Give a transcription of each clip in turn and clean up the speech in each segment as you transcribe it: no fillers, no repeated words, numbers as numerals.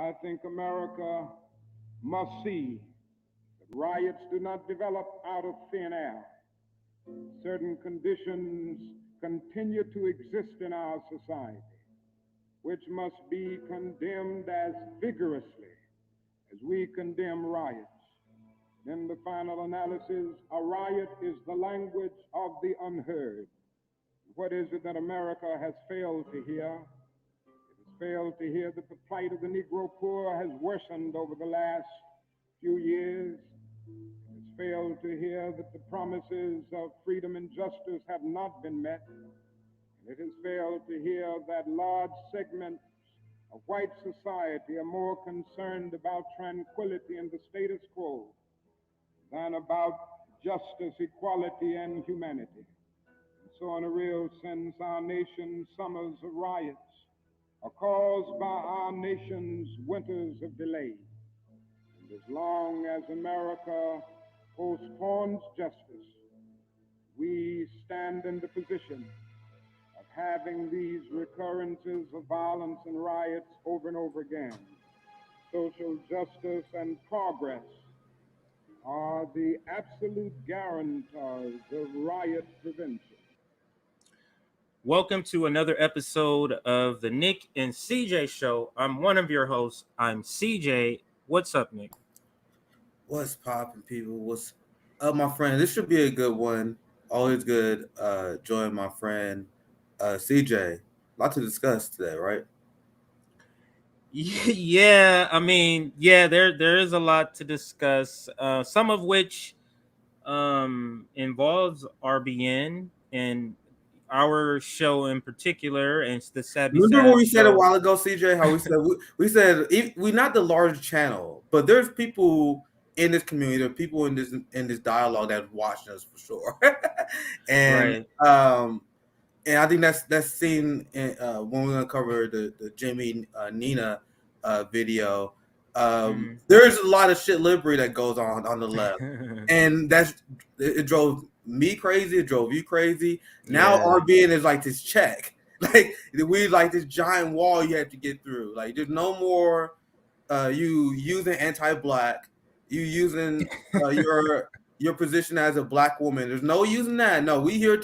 I think America must see that riots do not develop out of thin air. Certain conditions continue to exist in our society, which must be condemned as vigorously as we condemn riots. In the final analysis, a riot is the language of the unheard. What is it that America has failed to hear? It has failed to hear that the plight of the Negro poor has worsened over the last few years. It has failed to hear that the promises of freedom and justice have not been met. And it has failed to hear that large segments of white society are more concerned about tranquility and the status quo than about justice, equality, and humanity. And so, in a real sense, our nation's summers of riots are caused by our nation's winters of delay. And as long as America postpones justice, we stand in the position of having these recurrences of violence and riots over and over again. Social justice and progress are the absolute guarantors of riot prevention. Welcome to another episode of the Nick and CJ Show. I'm one of your hosts. I'm CJ. What's up, Nick? What's poppin', people? What's up, my friend? This should be a good one. Always good joining my friend CJ. A lot to discuss today, right? Yeah, there is a lot to discuss. Some of which involves RBN and our show in particular, and it's the Savvy. Remember what we said a while ago, CJ? How we said we're not the large channel, but there's people in this community, there are people in this dialogue that watch us for sure, and right. And I think that's seen in, when we're gonna cover the Jimmy Nina video. There's a lot of shit liberty that goes on the left, and it drove me crazy. It drove you crazy. Now RBN is like this check, like we like this giant wall you have to get through. Like there's no more you using anti-black, you using your position as a black woman. There's no using that. No, we here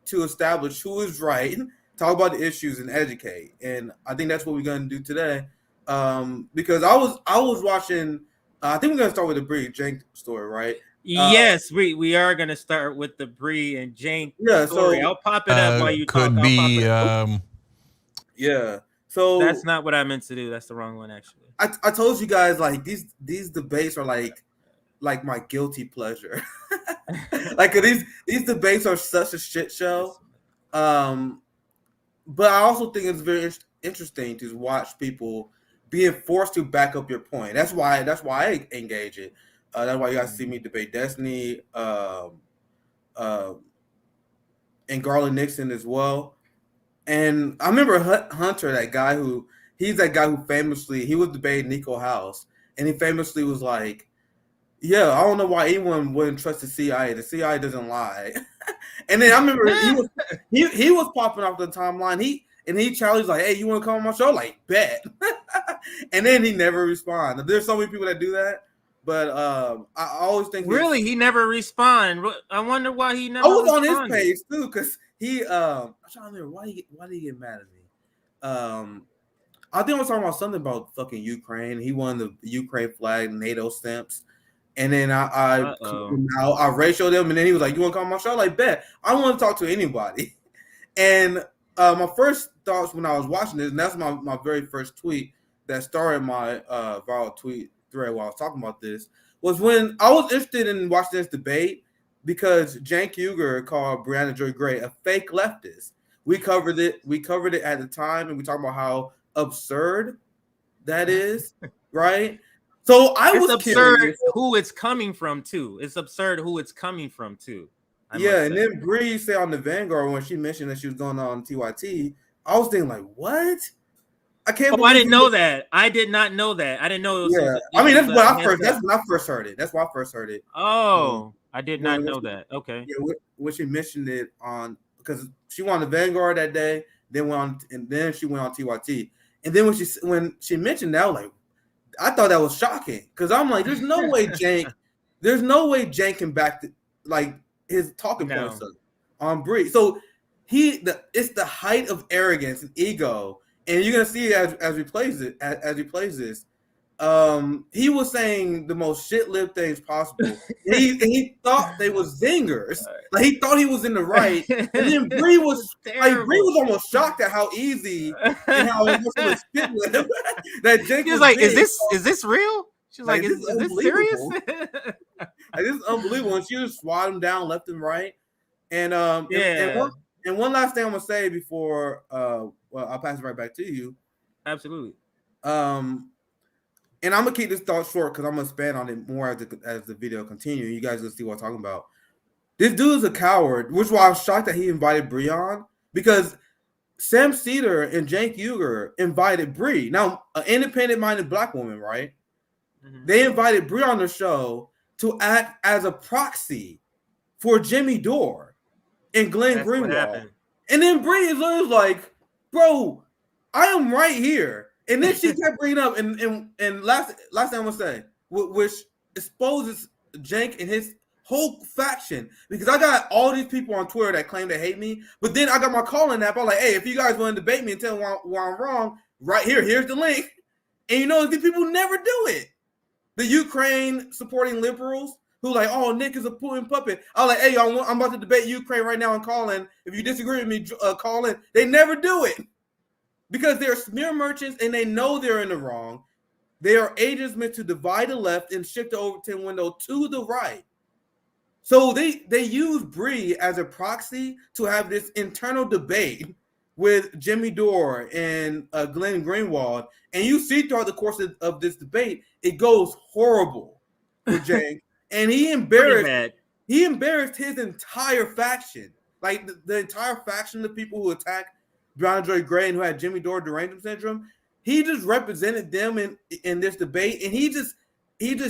to establish who is right, talk about the issues, and educate. And I think that's what we're gonna do today. Because I was watching. I think we're gonna start with the Bree Cenk story, right? Yes, we are gonna start with the Bree and Cenk story. So I'll pop it up while you could talk. Be. Yeah. So that's not what I meant to do. That's the wrong one, actually. I told you guys like these debates are like my guilty pleasure. Like these debates are such a shit show. But I also think it's very interesting to watch people being forced to back up your point. That's why I engage it. That's why you guys see me debate Destiny, and Garland Nixon as well. And I remember Hunter, he's that guy who famously, he was debating Nico House, and he famously was like, yeah, I don't know why anyone wouldn't trust the CIA. The CIA doesn't lie. And then I remember he was popping off the timeline. He challenged like, hey, you want to come on my show? Like, bet. And then he never responds. There's so many people that do that, but I always think really he never respond. I wonder why he never. I was responded. on his page too because he. I'm trying to remember why did he get mad at me? I think I was talking about something about fucking Ukraine. He wanted the Ukraine flag, NATO stamps. And then I ratioed him, and then he was like, you want to come on my show? Like, bet. I don't want to talk to anybody. And my first thoughts when I was watching this, and that's my very first tweet that started my viral tweet thread while I was talking about this, was when I was interested in watching this debate because Cenk Uygur called Briahna Joy Gray a fake leftist. We covered it at the time, and we talked about how absurd that is, right? So it's absurd curious. Who it's coming from too. It's absurd who it's coming from too. And then Bree said on the Vanguard when she mentioned that she was going on TYT, I was thinking like, what? I can't. I didn't know that. I did not know that. I didn't know it was. Yeah, I mean that's when I first heard it. That's why I first heard it. Oh, I did not know that. Okay. Yeah, when she mentioned it on because she went on the Vanguard that day, then she went on TYT, and then when she mentioned that, I was like, I thought that was shocking because I'm like, there's no way Cenk can back like his talking points up on Bree. So it's the height of arrogance and ego, and you're gonna see as he plays this. He was saying the most shit-lived things possible. he thought they was zingers. Like he thought he was in the right, and then Bree was almost shocked at how easy and how much of a shit-lived that Cenk was like, being. is this real? She's like, is this serious? Like, this is unbelievable. And she just swat him down left and right. And and one last thing I'm gonna say before well, I'll pass it right back to you. Absolutely. And I'm gonna keep this thought short because I'm gonna expand on it more as the video continues. You guys will see what I'm talking about. This dude is a coward, which is why I was shocked that he invited Bree on, because Sam Cedar and Cenk Uygur invited Bree. Now, an independent-minded black woman, right? Mm-hmm. They invited Bree on the show to act as a proxy for Jimmy Dore and Glenn Greenwald. And then Bree is literally like, bro, I am right here. And then she kept bringing up, and last thing I'm gonna say, which exposes Cenk and his whole faction, because I got all these people on Twitter that claim they hate me, but then I got my call-in app. I'm like, hey, if you guys want to debate me and tell me why I'm wrong, right here's the link. And you know, these people never do it. The Ukraine supporting liberals who like, oh, Nick is a Putin puppet. I'm like, hey, y'all, I'm about to debate Ukraine right now and call in. If you disagree with me, call in. They never do it. Because they're smear merchants and they know they're in the wrong. They are agents meant to divide the left and shift the Overton window to the right. So they use Bree as a proxy to have this internal debate with Jimmy Dore and Glenn Greenwald. And you see throughout the course of this debate, it goes horrible for Cenk. And he embarrassed his entire faction. Like the entire faction of people who attacked Briahna Joy Gray and who had Jimmy Dore derangement syndrome, he just represented them in this debate, and he just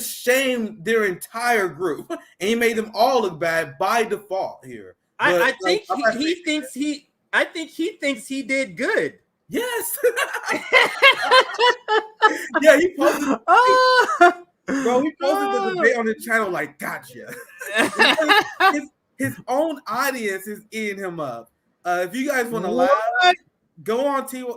shamed their entire group, and he made them all look bad by default here. I think he thinks he did good. Yes. Yeah, he posted. Bro, he posted the debate on his channel like, gotcha. His own audience is eating him up. If you guys want to laugh, go on. We'll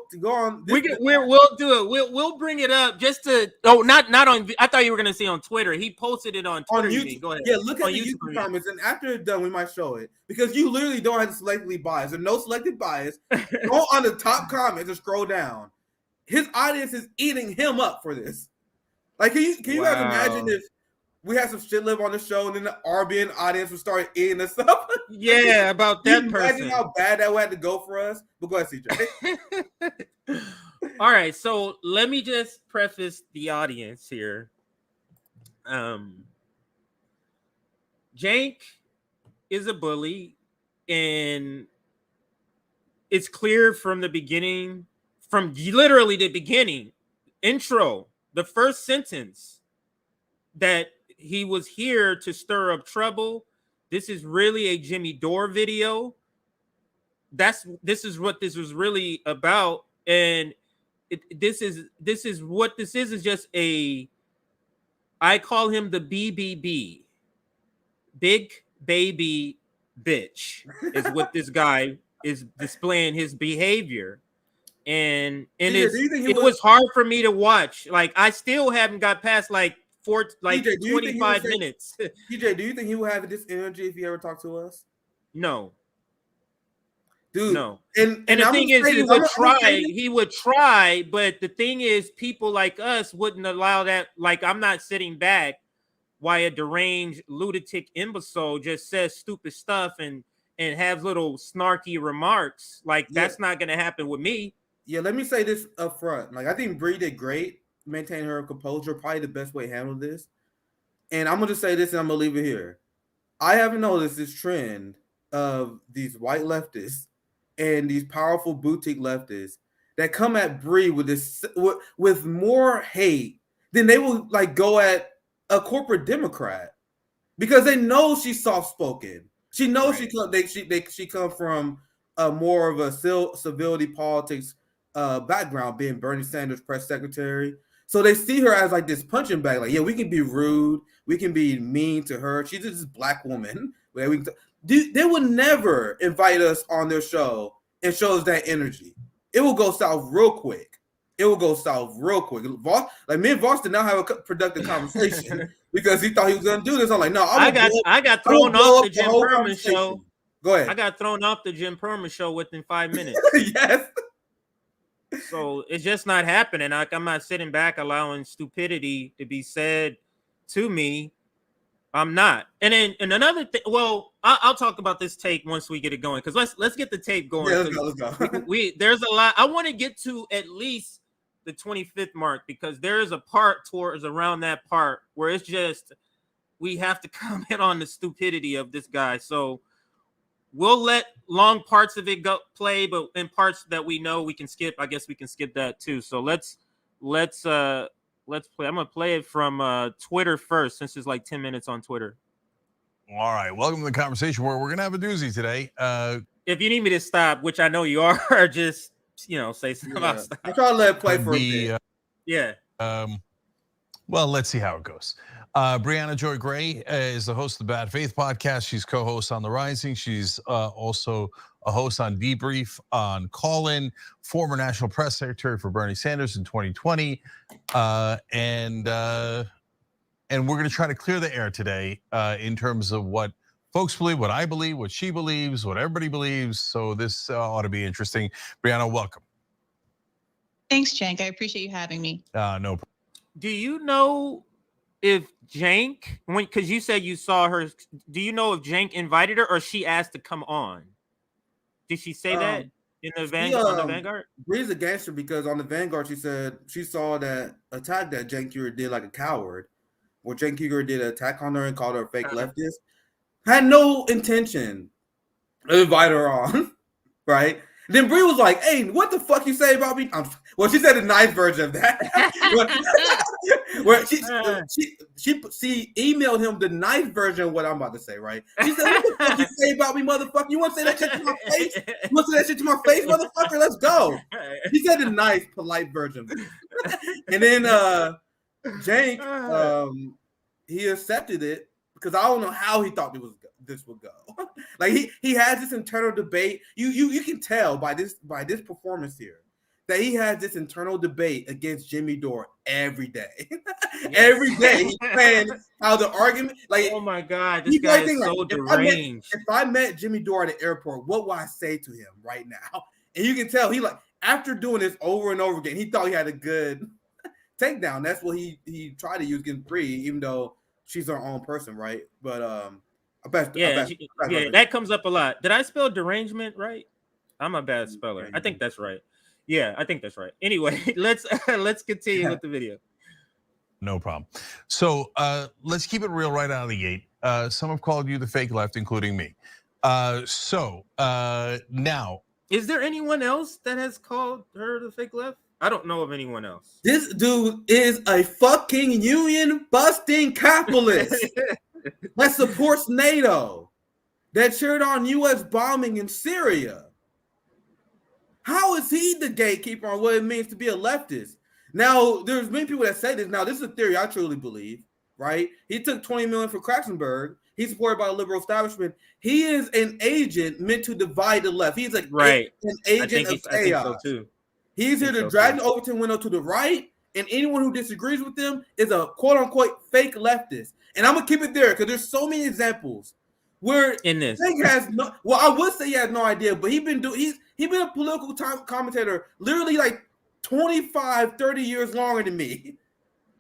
do it. We'll bring it up just to. Oh, not on. I thought you were gonna say on Twitter. He posted it on Twitter. On YouTube. Go ahead. Yeah, look at the YouTube comments, and after it's done, we might show it because you literally don't have to selectively bias. There's no selected bias. Go on the top comments and scroll down. His audience is eating him up for this. Like, can you guys imagine if we had some shit live on the show and then the RBN audience would start eating us up? Yeah, about that person. Imagine how bad that would have to go for us. But go ahead, CJ. All right, so let me just preface the audience here. Cenk is a bully, and it's clear from the beginning, from literally the beginning, intro, the first sentence, that he was here to stir up trouble. This is really a Jimmy Dore video. This is what this was really about, and this is what this is just a. I call him the BBB, big baby bitch, is what this guy is displaying his behavior, and it was hard for me to watch. Like, I still haven't got past like 25 minutes. DJ, do you think he would have this energy if he ever talked to us? No. Dude, no. And the thing is, he would try, but the thing is, people like us wouldn't allow that. Like, I'm not sitting back while a deranged lunatic imbecile just says stupid stuff and has little snarky remarks. Like, that's not going to happen with me. Yeah, let me say this up front. Like, I think Bree did great, maintain her composure, probably the best way to handle this. And I'm going to say this, and I'm going to leave it here. I haven't noticed this trend of these white leftists and these powerful boutique leftists that come at Bree with more hate than they will like go at a corporate Democrat, because they know she's soft spoken. She knows she come from more of a civility politics background, being Bernie Sanders press secretary. So they see her as like this punching bag. Like, yeah, we can be rude, we can be mean to her. She's just this black woman. Where we can they would never invite us on their show and show us that energy. It will go south real quick. It will go south real quick. Like me and Voss did not have a productive conversation because he thought he was gonna do this. I'm like, no, I got thrown off the Jim Perman show. Go ahead. I got thrown off the Jim Perman show within 5 minutes. Yes. So it's just not happening. I'm not sitting back allowing stupidity to be said to me. I'm not. And then another thing. Well, I'll talk about this tape once we get it going, because let's get the tape going. Yeah, let's go. There's a lot. I want to get to at least the 25th mark, because there is a part towards around that part where it's just we have to comment on the stupidity of this guy. So we'll let long parts of it play, but in parts that we know we can skip, I guess we can skip that too. So let's play. I'm gonna play it from Twitter first, since it's like 10 minutes on Twitter. All right, welcome to the conversation where we're gonna have a doozy today. If you need me to stop, which I know you are, just say something about stop. I'm trying to let it play for a bit. Yeah. Well, let's see how it goes. Briahna Joy Gray is the host of the Bad Faith podcast. She's co-host on The Rising. She's also a host on Debrief on Call-In, former National Press Secretary for Bernie Sanders in 2020. And we're going to try to clear the air today in terms of what folks believe, what I believe, what she believes, what everybody believes. So this ought to be interesting. Briahna, welcome. Thanks, Cenk. I appreciate you having me. No problem. Do you know if Cenk, because you said you saw her, do you know if Cenk invited her or she asked to come on? Did she say that in the on the Vanguard? Bree's a gangster, because on the Vanguard she said she saw that attack that Cenk Uygur did like a coward, where Cenk Uygur did an attack on her and called her a fake leftist. Had no intention to invite her on, right? Then Bree was like, "Hey, what the fuck you say about me?" Well, she said a nice version of that. Where she emailed him the nice version of what I'm about to say, right? She said, "What the fuck you say about me, motherfucker? You want to say that shit to my face? You want to say that shit to my face, motherfucker? Let's go." He said the nice, polite version. And then Cenk, he accepted it, because I don't know how he thought this would go. Like he has this internal debate. You can tell by this performance here that he has this internal debate against Jimmy Dore every day. Yes. Every day he's saying how the argument, like, oh my God, this guy is so deranged. If I met Jimmy Dore at the airport, what would I say to him right now? And you can tell he, like, after doing this over and over again, he thought he had a good takedown. That's what he tried to use against Bree, even though she's her own person, right? But that comes up a lot. Did I spell derangement right? I'm a bad speller. I think that's right. Yeah, I think that's right. Anyway, let's continue with the video. No problem. So let's keep it real right out of the gate. Some have called you the fake left, including me. Now, is there anyone else that has called her the fake left? I don't know of anyone else. This dude is a fucking union busting capitalist that supports NATO, that cheered on U.S. bombing in Syria. How is he the gatekeeper on what it means to be a leftist? Now, there's many people that say this. Now, this is a theory I truly believe, right? He took $20 million for Kraxenberg. He's supported by the liberal establishment. He is an agent meant to divide the left. He's like an agent of chaos. I think so too. He's here to drag the Overton window to the right, and anyone who disagrees with them is a quote-unquote fake leftist. And I'm going to keep it there because there's so many examples where in this he has no, well, I would say he has no idea, but he's been a political commentator literally like 25, 30 years longer than me.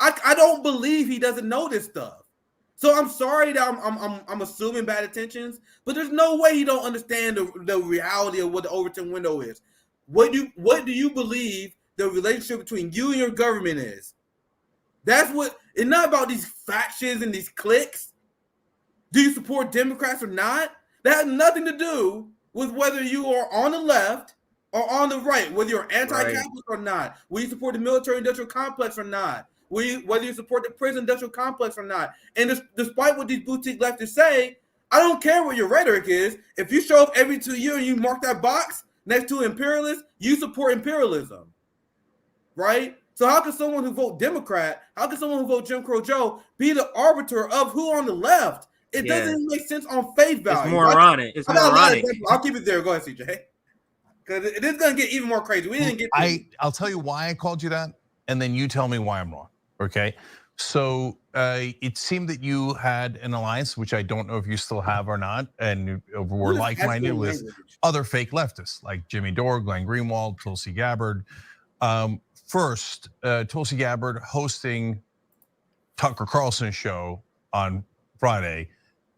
I don't believe he doesn't know this stuff. So I'm sorry that I'm assuming bad intentions, but there's no way he don't understand the reality of what the Overton window is. What do you believe the relationship between you and your government is? That's what. It's not about these factions and these cliques. Do you support Democrats or not? That has nothing to do with whether you are on the left or on the right, whether you're anti-capitalist or not, whether you support the military-industrial complex or not, whether you support the prison-industrial complex or not. And despite what these boutique leftists say, I don't care what your rhetoric is. If you show up every 2 years and you mark that box next to imperialist, you support imperialism, right? So how can someone who vote Democrat, how can someone who vote Jim Crow Joe be the arbiter of who on the left? It doesn't even make sense on face value. It's moronic. It's moronic. I'll keep it there. Go ahead, CJ. Because it is going to get even more crazy. We didn't get to I'll tell you why I called you that, and then you tell me why I'm wrong, okay? So it seemed that you had an alliance, which I don't know if you still have or not, and were like-minded with other fake leftists like Jimmy Dore, Glenn Greenwald, Tulsi Gabbard. First, Tulsi Gabbard hosting Tucker Carlson's show on Friday.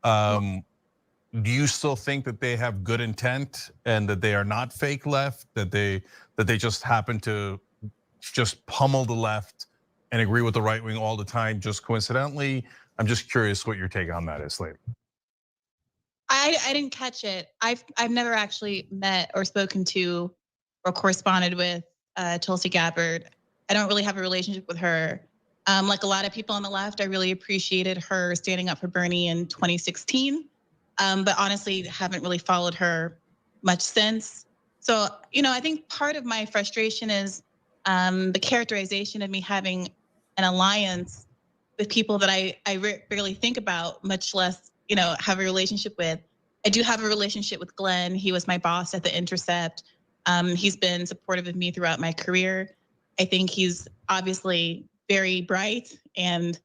Do you still think that they have good intent and that they are not fake left, that they just happen to just pummel the left and agree with the right wing all the time, just coincidentally? I'm just curious what your take on that is, Slade. I didn't catch it. I've never actually met or spoken to or corresponded with Tulsi Gabbard. I don't really have a relationship with her. Like a lot of people on the left, I really appreciated her standing up for Bernie in 2016. But honestly, haven't really followed her much since. So, I think part of my frustration is the characterization of me having an alliance with people that I barely think about, much less, have a relationship with. I do have a relationship with Glenn. He was my boss at The Intercept. He's been supportive of me throughout my career. I think he's obviously very bright and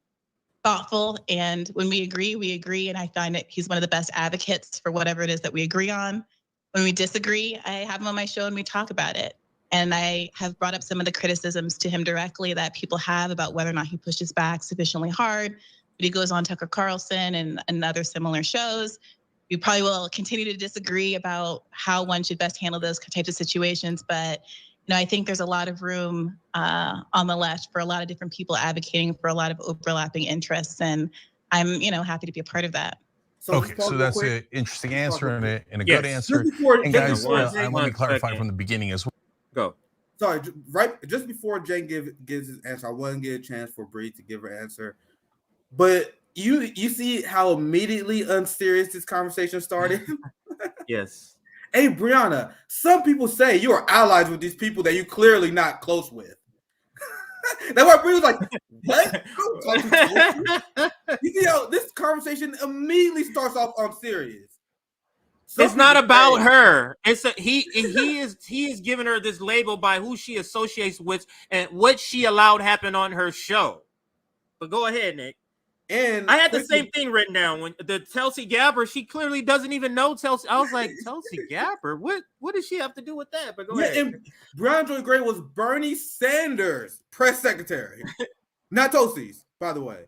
thoughtful, and when we agree, and I find that he's one of the best advocates for whatever it is that we agree on. When we disagree, I have him on my show and we talk about it. And I have brought up some of the criticisms to him directly that people have about whether or not he pushes back sufficiently hard. But he goes on Tucker Carlson and other similar shows. We probably will continue to disagree about how one should best handle those types of situations, but I think there's a lot of room on the left for a lot of different people advocating for a lot of overlapping interests, and I'm, happy to be a part of that. Okay, so that's an interesting answer and a good answer. And guys, I want to clarify from the beginning as well. Go. Sorry, just before Jen gives his answer, I wasn't get a chance for Bree to give her answer, but you see how immediately unserious this conversation started. Yes. Hey, Briahna, some people say you are allies with these people that you're clearly not close with. That's why Bree was like, what? You see how this conversation immediately starts off unserious. It's not about her. He is giving her this label by who she associates with and what she allowed happen on her show. But go ahead, Nick. And I had the same thing written down when the Tulsi Gabbard. She clearly doesn't even know Tulsi. I was like, Tulsi Gabbard, what does she have to do with that? But go ahead. And Briahna Joy Gray was Bernie Sanders' press secretary, not Tulsi's, by the way.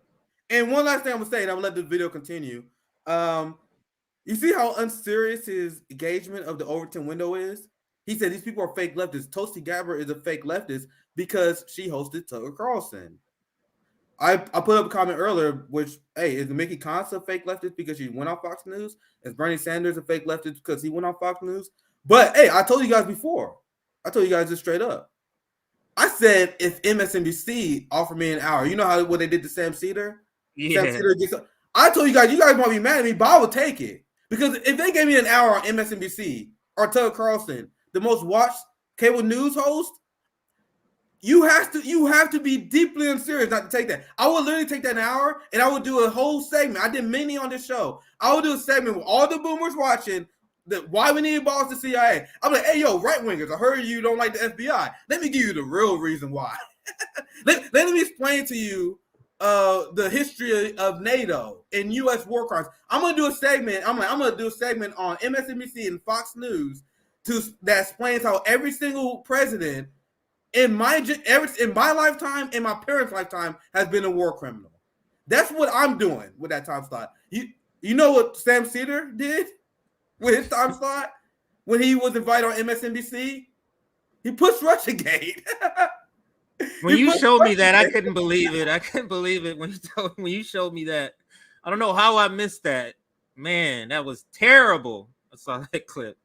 And one last thing I'm gonna say, and I'm gonna let the video continue. You see how unserious his engagement of the Overton window is? He said these people are fake leftists. Tulsi Gabbard is a fake leftist because she hosted Tucker Carlson. I put up a comment earlier, which, hey, is Mickey Const a fake leftist because she went on Fox News? Is Bernie Sanders a fake leftist because he went on Fox News? But, hey, I told you guys before. I told you guys this straight up. I said if MSNBC offered me an hour, you know what they did to Sam Cedar? Yeah. Sam Cedar I told you guys might be mad at me, but I would take it. Because if they gave me an hour on MSNBC or Tucker Carlson, the most watched cable news host, you have to be deeply unserious not to take that. I would literally take that an hour and I would do a whole segment. I did many on this show. I would do a segment with all the boomers watching why we need balls to CIA. I'm like, hey, yo, right wingers, I heard you don't like the FBI. Let me give you the real reason why. let me explain to you the history of NATO and U.S. war crimes. I'm gonna do a segment. I'm gonna do a segment on MSNBC and Fox News that explains how every single president in my lifetime, in my parents' lifetime, has been a war criminal. That's what I'm doing with that time slot. You know what Sam Cedar did with his time slot when he was invited on MSNBC? He pushed Russiagate. When you showed me that, I couldn't believe it. I couldn't believe it when you showed me that. I don't know how I missed that. Man, that was terrible. I saw that clip.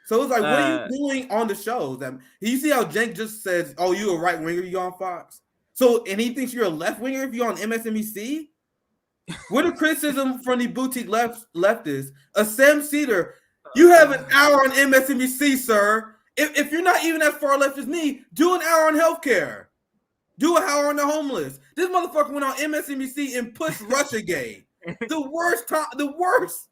So it's like, what are you doing on the shows? You see how Cenk just says, "Oh, you a right winger? You on Fox?" So, and he thinks you're a left winger if you're on MSNBC. What a criticism from the boutique leftists. Sam Cedar, you have an hour on MSNBC, sir. If you're not even as far left as me, do an hour on healthcare. Do a How on the Homeless. This motherfucker went on MSNBC and pushed Russiagate. The worst time, the worst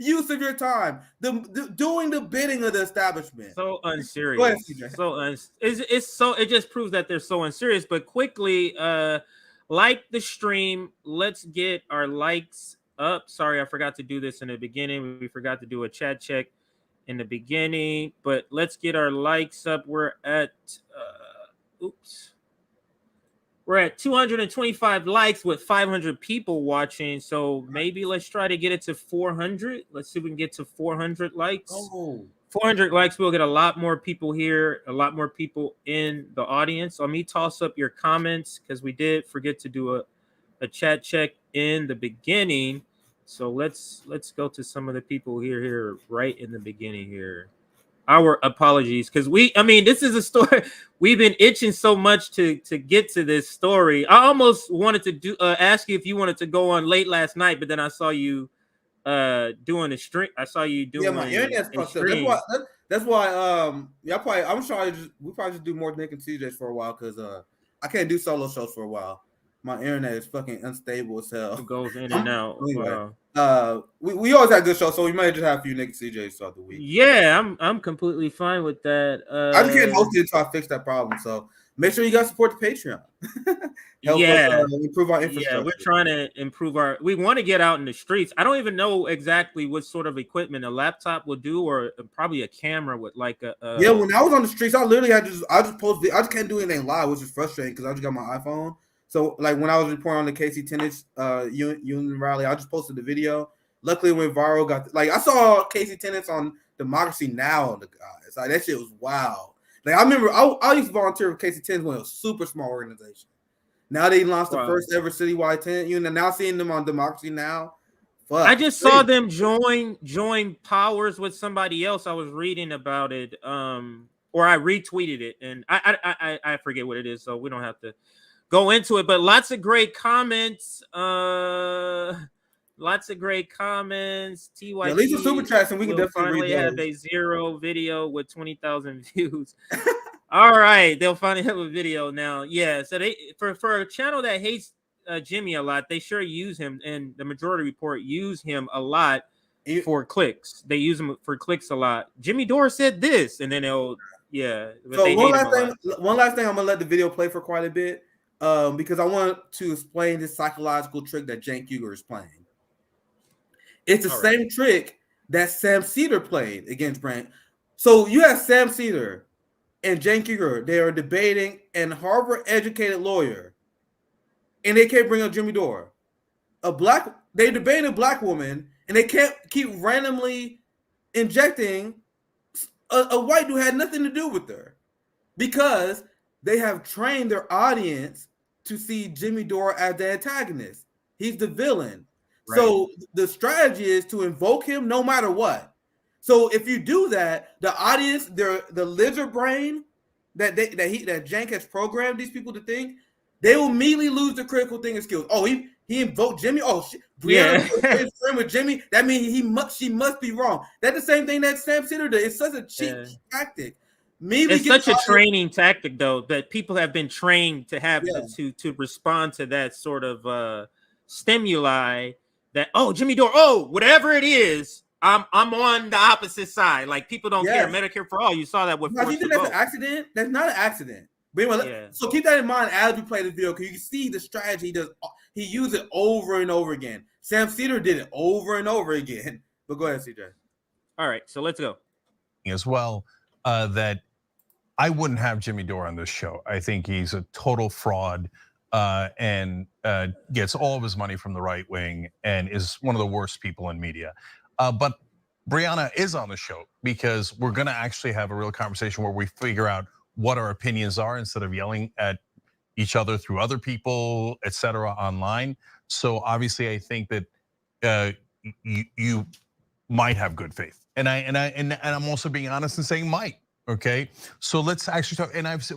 use of your time. Doing the bidding of the establishment. So unserious. Go ahead, CJ. It's so, it just proves that they're so unserious. But quickly, like the stream. Let's get our likes up. Sorry, I forgot to do this in the beginning. We forgot to do a chat check in the beginning, but let's get our likes up. We're at we're at 225 likes with 500 people watching. So maybe let's try to get it to 400. Let's see if we can get to 400 likes. 400 likes, we'll get a lot more people here, a lot more people in the audience. Let me toss up your comments because we did forget to do a chat check in the beginning. So let's go to some of the people here right in the beginning here. Our apologies, because this is a story we've been itching so much to get to this story. I almost wanted to ask you if you wanted to go on late last night, but then I saw you doing a stream. I saw you doing my internet's fucked up. That's why we probably just do more Nick and CJ's for a while because I can't do solo shows for a while. My internet is fucking unstable as hell. It goes in and out. Anyway, wow. We always have good shows, so we might just have a few Nick and CJ's throughout the week. Yeah, I'm completely fine with that. I just can't host it until I fix that problem. So make sure you guys support the Patreon. Help us, improve our infrastructure. Yeah, we're trying to improve we want to get out in the streets. I don't even know exactly what sort of equipment a laptop will do, or probably a camera with like a. Yeah, when I was on the streets, I literally I just posted. I just can't do anything live, which is frustrating because I just got my iPhone. So, like when I was reporting on the Casey Tennis union rally, I just posted the video. Luckily, it went viral. I saw Casey Tennis on Democracy Now. The guys, like that shit was wild. Like I remember, I used to volunteer with Casey Tennis when it was a super small organization. Now they launched the first ever citywide tennis union. And now seeing them on Democracy Now, fuck. I just saw them join powers with somebody else. I was reading about it, or I retweeted it, and I forget what it is, so we don't have to go into it, but lots of great comments. Lots of great comments. TYT. At least a super chat, and we can definitely finally have a 0 video with 20,000 views. All right, they'll finally have a video now. Yeah, so they for a channel that hates Jimmy a lot, they sure use him, and the Majority Report use him a lot for clicks. They use him for clicks a lot. Jimmy Dore said this, and then they'll So one last thing, I'm gonna let the video play for quite a bit. Because I want to explain this psychological trick that Cenk Uygur is playing. It's the same trick that Sam Cedar played against Brent. So you have Sam Cedar and Cenk Uygur. They are debating an Harvard-educated lawyer, and they can't bring up Jimmy Dore. They debate a black woman, and they can't keep randomly injecting a white dude who had nothing to do with her because they have trained their audience to see Jimmy Dore as the antagonist. He's the villain. Right. So the strategy is to invoke him no matter what. So if you do that, the audience, the lizard brain that Cenk has programmed these people to think, they will immediately lose the critical thinking skills. Oh, he invoked Jimmy. Oh shit, Briahna is friend with Jimmy. That means she must be wrong. That's the same thing that Sam Cedar did. It's such a cheap tactic. It's such a training tactic, though, that people have been trained to have to respond to that sort of stimuli. That Jimmy Dore, whatever it is, I'm on the opposite side. Like people don't care. Medicare for all. You saw that with. You think that's an accident? That's not an accident. But anyway, so keep that in mind as we play the video, because you can see the strategy he does. He used it over and over again. Sam Cedar did it over and over again. But go ahead, CJ. All right, so let's go. As well, that I wouldn't have Jimmy Dore on this show. I think he's a total fraud and gets all of his money from the right wing and is one of the worst people in media. But Briahna is on the show because we're going to actually have a real conversation where we figure out what our opinions are instead of yelling at each other through other people, etc., online. So obviously, I think that you might have good faith, and I'm also being honest and saying might. Okay, so let's actually talk. And I've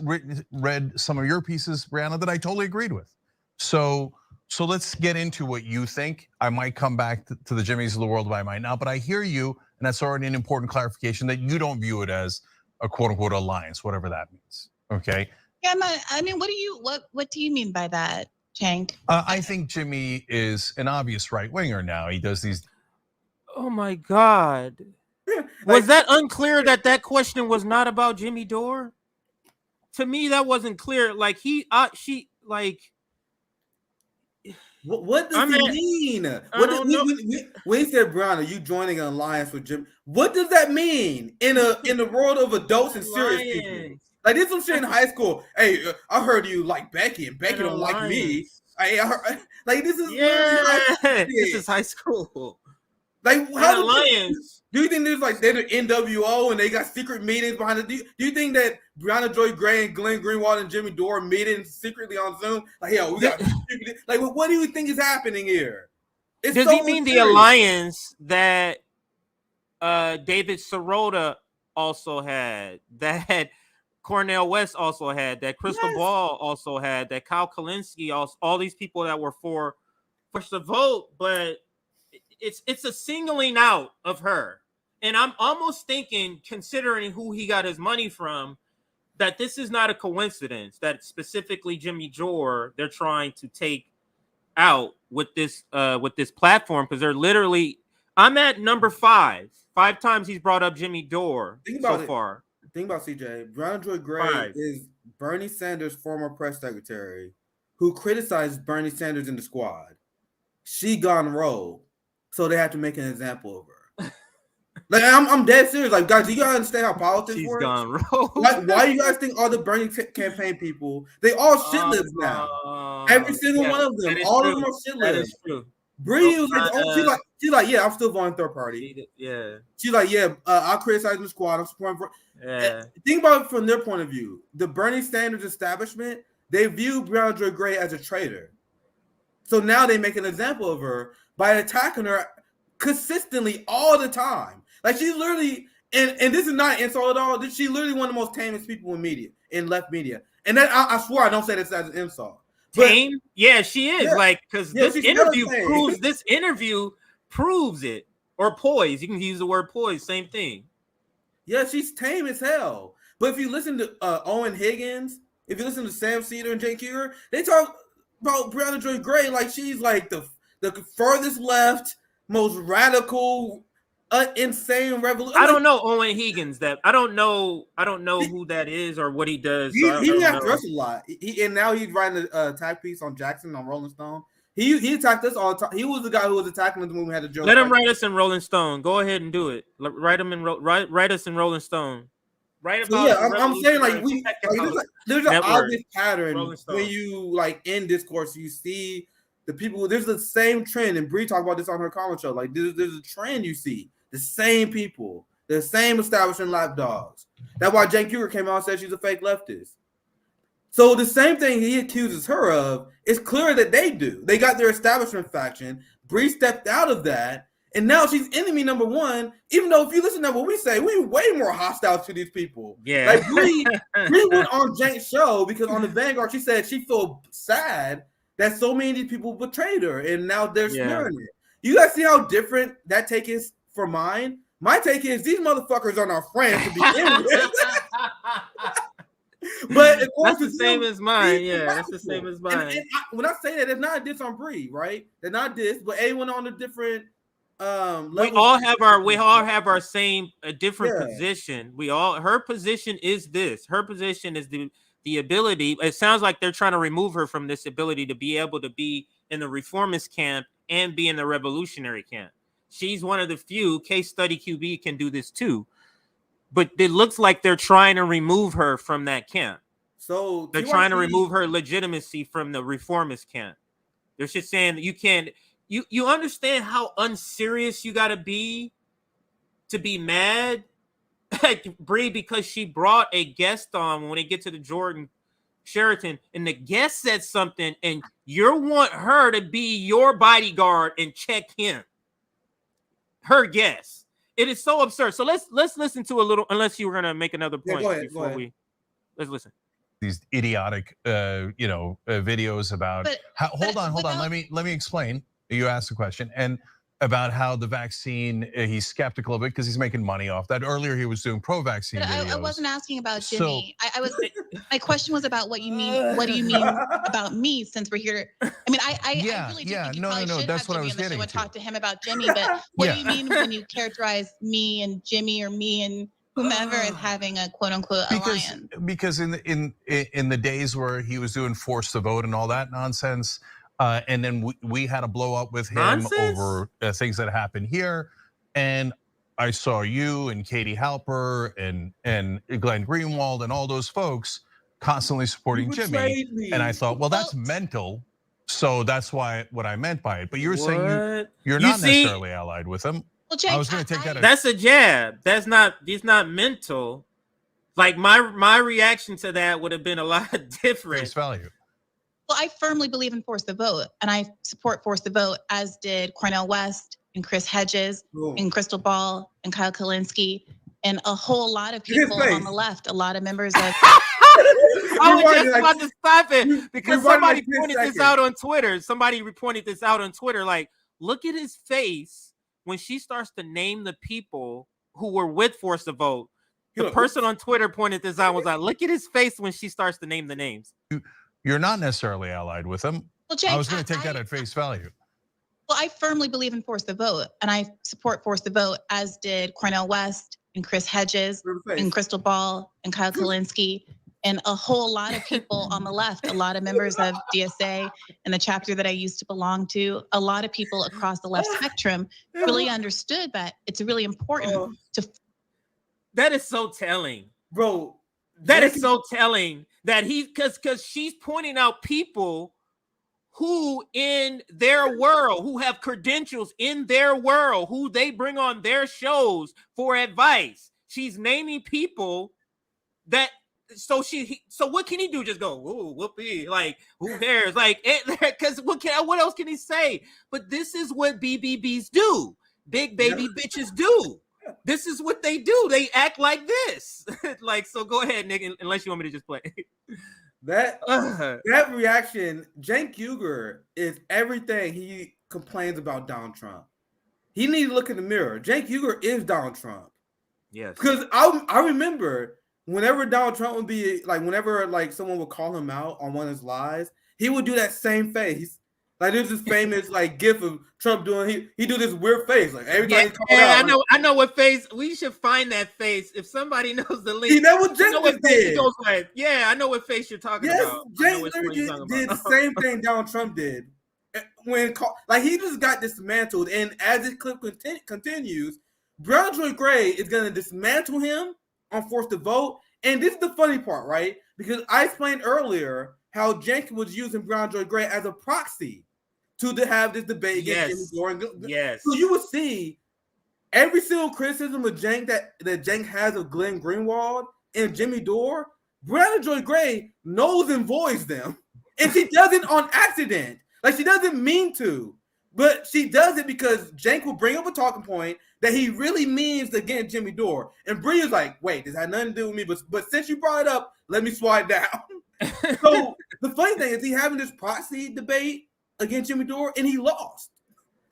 read some of your pieces, Briahna, that I totally agreed with. So let's get into what you think. I might come back to the Jimmys of the world, but I might not. But I hear you, and that's already an important clarification that you don't view it as a quote unquote alliance, whatever that means. Okay, Yeah, I mean, what do you mean by that, Cenk? I think Jimmy is an obvious right winger now. He does these. Oh my God. Like, Was that unclear that question was not about Jimmy Dore? To me, that wasn't clear. Like she like. what does he mean? I don't know. When he said, "Brown, are you joining an alliance with Jim?" What does that mean in the world of adults and serious people? Like, this some shit in high school. Hey, I heard you like Becky, and Becky don't like me. I heard, like, this is this is high school. Like, how alliance? Do you think there's like they're the NWO and they got secret meetings behind it? Do you think that Briahna Joy Gray and Glenn Greenwald and Jimmy Dore meeting secretly on Zoom? Like, yo, we got like, what do you think is happening here? Does he mean the alliance that David Sirota also had, that Cornel West also had, that Crystal Ball also had, that Kyle Kalinske, all these people that were for the vote, but it's a singling out of her. And I'm almost thinking, considering who he got his money from, that this is not a coincidence that specifically Jimmy Dore they're trying to take out with this platform, because they're literally, I'm at number 5 times he's brought up Jimmy Dore so far. Think about CJ. Briahna Joy Gray is Bernie Sanders' former press secretary who criticized Bernie Sanders in the squad. She gone rogue, so they have to make an example of her. Like, I'm dead serious. Like, guys, do you guys understand how politics works? She's gone rogue. Like, why do you guys think all the Bernie campaign people, they all shit libs now? Every single one of them, all of them are shit libs. That is true. Bree was like, she's like, yeah, I'm still voting third party. She's like, yeah, I'll criticize the squad. I'm supporting. Think about it from their point of view. The Bernie Sanders establishment, they view Briahna Joy Gray as a traitor. So now they make an example of her by attacking her consistently all the time. Like, she's literally, and this is not an insult at all. She's literally one of the most tamest people in media, in left media. And that I swear I don't say this as an insult. Tame? Yeah, she is. Yeah, like, because this interview proves it. Or poise. You can use the word poise. Same thing. Yeah, she's tame as hell. But if you listen to Owen Higgins, if you listen to Sam Cedar and Cenk Uygur, they talk about Briahna Joy Gray like she's like the furthest left, most radical, insane revolution. I don't know Owen Higgins. I don't know who that is or what he does. He got dressed a lot. And now he's writing an attack piece on Jackson on Rolling Stone. He attacked us all the time. He was the guy who was attacking us when we had a joke. Let him write us in Rolling Stone. Go ahead and do it. Write us in Rolling Stone. Write about. So yeah, I'm saying like there's an obvious pattern when you like in discourse you see the people. There's the same trend, and Bree talked about this on her comment show. Like there's a trend you see. The same people, the same establishment lapdogs. That's why Cenk Uygur came out and said she's a fake leftist. So the same thing he accuses her of, it's clear that they do. They got their establishment faction. Bree stepped out of that, and now she's enemy number 1. Even though if you listen to what we say, we're way more hostile to these people. Yeah. Like Bree went on Cenk's show because on the Vanguard she said she felt sad that so many of these people betrayed her, and now they're smearing it. You guys see how different that take is from mine? My take is these motherfuckers are not friends to begin with. But that's the same as mine. Yeah, that's the same as mine. And when I say that, it's not a diss on Bree, right? They're not diss, but everyone on a different level. We all have our same different position. Her position is this. Her position is the ability. It sounds like they're trying to remove her from this ability to be able to be in the reformist camp and be in the revolutionary camp. She's one of the few. Case Study QB can do this too. But it looks like they're trying to remove her from that camp. So they're trying to remove her legitimacy from the reformist camp. They're just saying that you can't. You understand how unserious you got to be mad at Bree because she brought a guest on when they get to the Jordan Sheraton, and the guest said something, and you want her to be your bodyguard and check him. Her guest. It is so absurd. So let's listen to a little. Unless you were gonna make another point go ahead. Let's listen. These idiotic, videos about. Hold on. Let me explain. You asked the question, and about how the vaccine, he's skeptical of it because he's making money off that. Earlier, he was doing pro-vaccine videos. I wasn't asking about So- Jimmy. I was. My question was about what you mean. What do you mean about me? Since we're here, I mean, I really do think you probably should that's have what I Jimmy was on the show getting and to. talk to him about Jimmy. But what do you mean when you characterize me and Jimmy or me and whomever as having a quote unquote alliance? Because in the days where he was doing force to vote and all that nonsense, and then we had a blow up with him Nonsense? over things that happened here, and I saw you and Katie Halper and Glenn Greenwald and all those folks constantly supporting Jimmy, betrayed me. and I thought, well, that's mental. So that's what I meant by it. But you were saying What? you're You not see- necessarily allied with him. Well, Jake, I was going to take that. That's a jab. That's not. He's not mental. Like my reaction to that would have been a lot different. Face value. Well, I firmly believe in force the vote, and I support force the vote, as did Cornel West and Chris Hedges and Crystal Ball and Kyle Kalinske and a whole lot of people on the left, a lot of members of. I was just about to stop it because somebody like pointed this out on Twitter. Somebody reported this out on Twitter. Like, look at his face when she starts to name the people who were with Force the Vote. The person on Twitter pointed this out, was like, look at his face when she starts to name the names. You're not necessarily allied with him. Well, Jake, I was going to take that at face value. Well, I firmly believe in force the vote, and I support force the vote, as did Cornel West and Chris Hedges and Crystal Ball and Kyle Kalinske and a whole lot of people on the left, a lot of members of DSA and the chapter that I used to belong to, a lot of people across the left spectrum really understood that it's really important to. That is so telling, bro. That is so telling that because she's pointing out people who in their world, who have credentials in their world, who they bring on their shows for advice. She's naming people that. So what can he do? Just go, ooh, whoopee, like who cares? Like, because what else can he say? But this is what BBBs do. Big baby bitches do. This is what they do. They act like this. Like, so go ahead, Nick, unless you want me to just play. That reaction, Cenk Uygur is everything he complains about Donald Trump. He needs to look in the mirror. Cenk Uygur is Donald Trump. Yes. Because I remember whenever Donald Trump would be like, whenever like someone would call him out on one of his lies, he would do that same face. Like there's this famous like gif of Trump doing he do this weird face like every time he called out. I know what face. We should find that face. If somebody knows the link, See, that what Cenk did. Like, yeah, I know what face you're talking about. Cenk did the same thing Donald Trump did when like he just got dismantled, and as this clip continues, Briahna Joy Gray is gonna dismantle him on Force to Vote. And this is the funny part, right? Because I explained earlier how Cenk was using Briahna Joy Gray as a proxy to have this debate against Jimmy Dore. Yes. So you will see every single criticism of Cenk that Cenk has of Glenn Greenwald and Jimmy Dore, Briahna Joy Gray knows and voids them. And she does it on accident. Like she doesn't mean to. But she does it because Cenk will bring up a talking point that he really means against Jimmy Dore. And Bria's like, wait, this had nothing to do with me. But since you brought it up, let me slide down. So the funny thing is he having this proxy debate against Jimmy Dore, and he lost.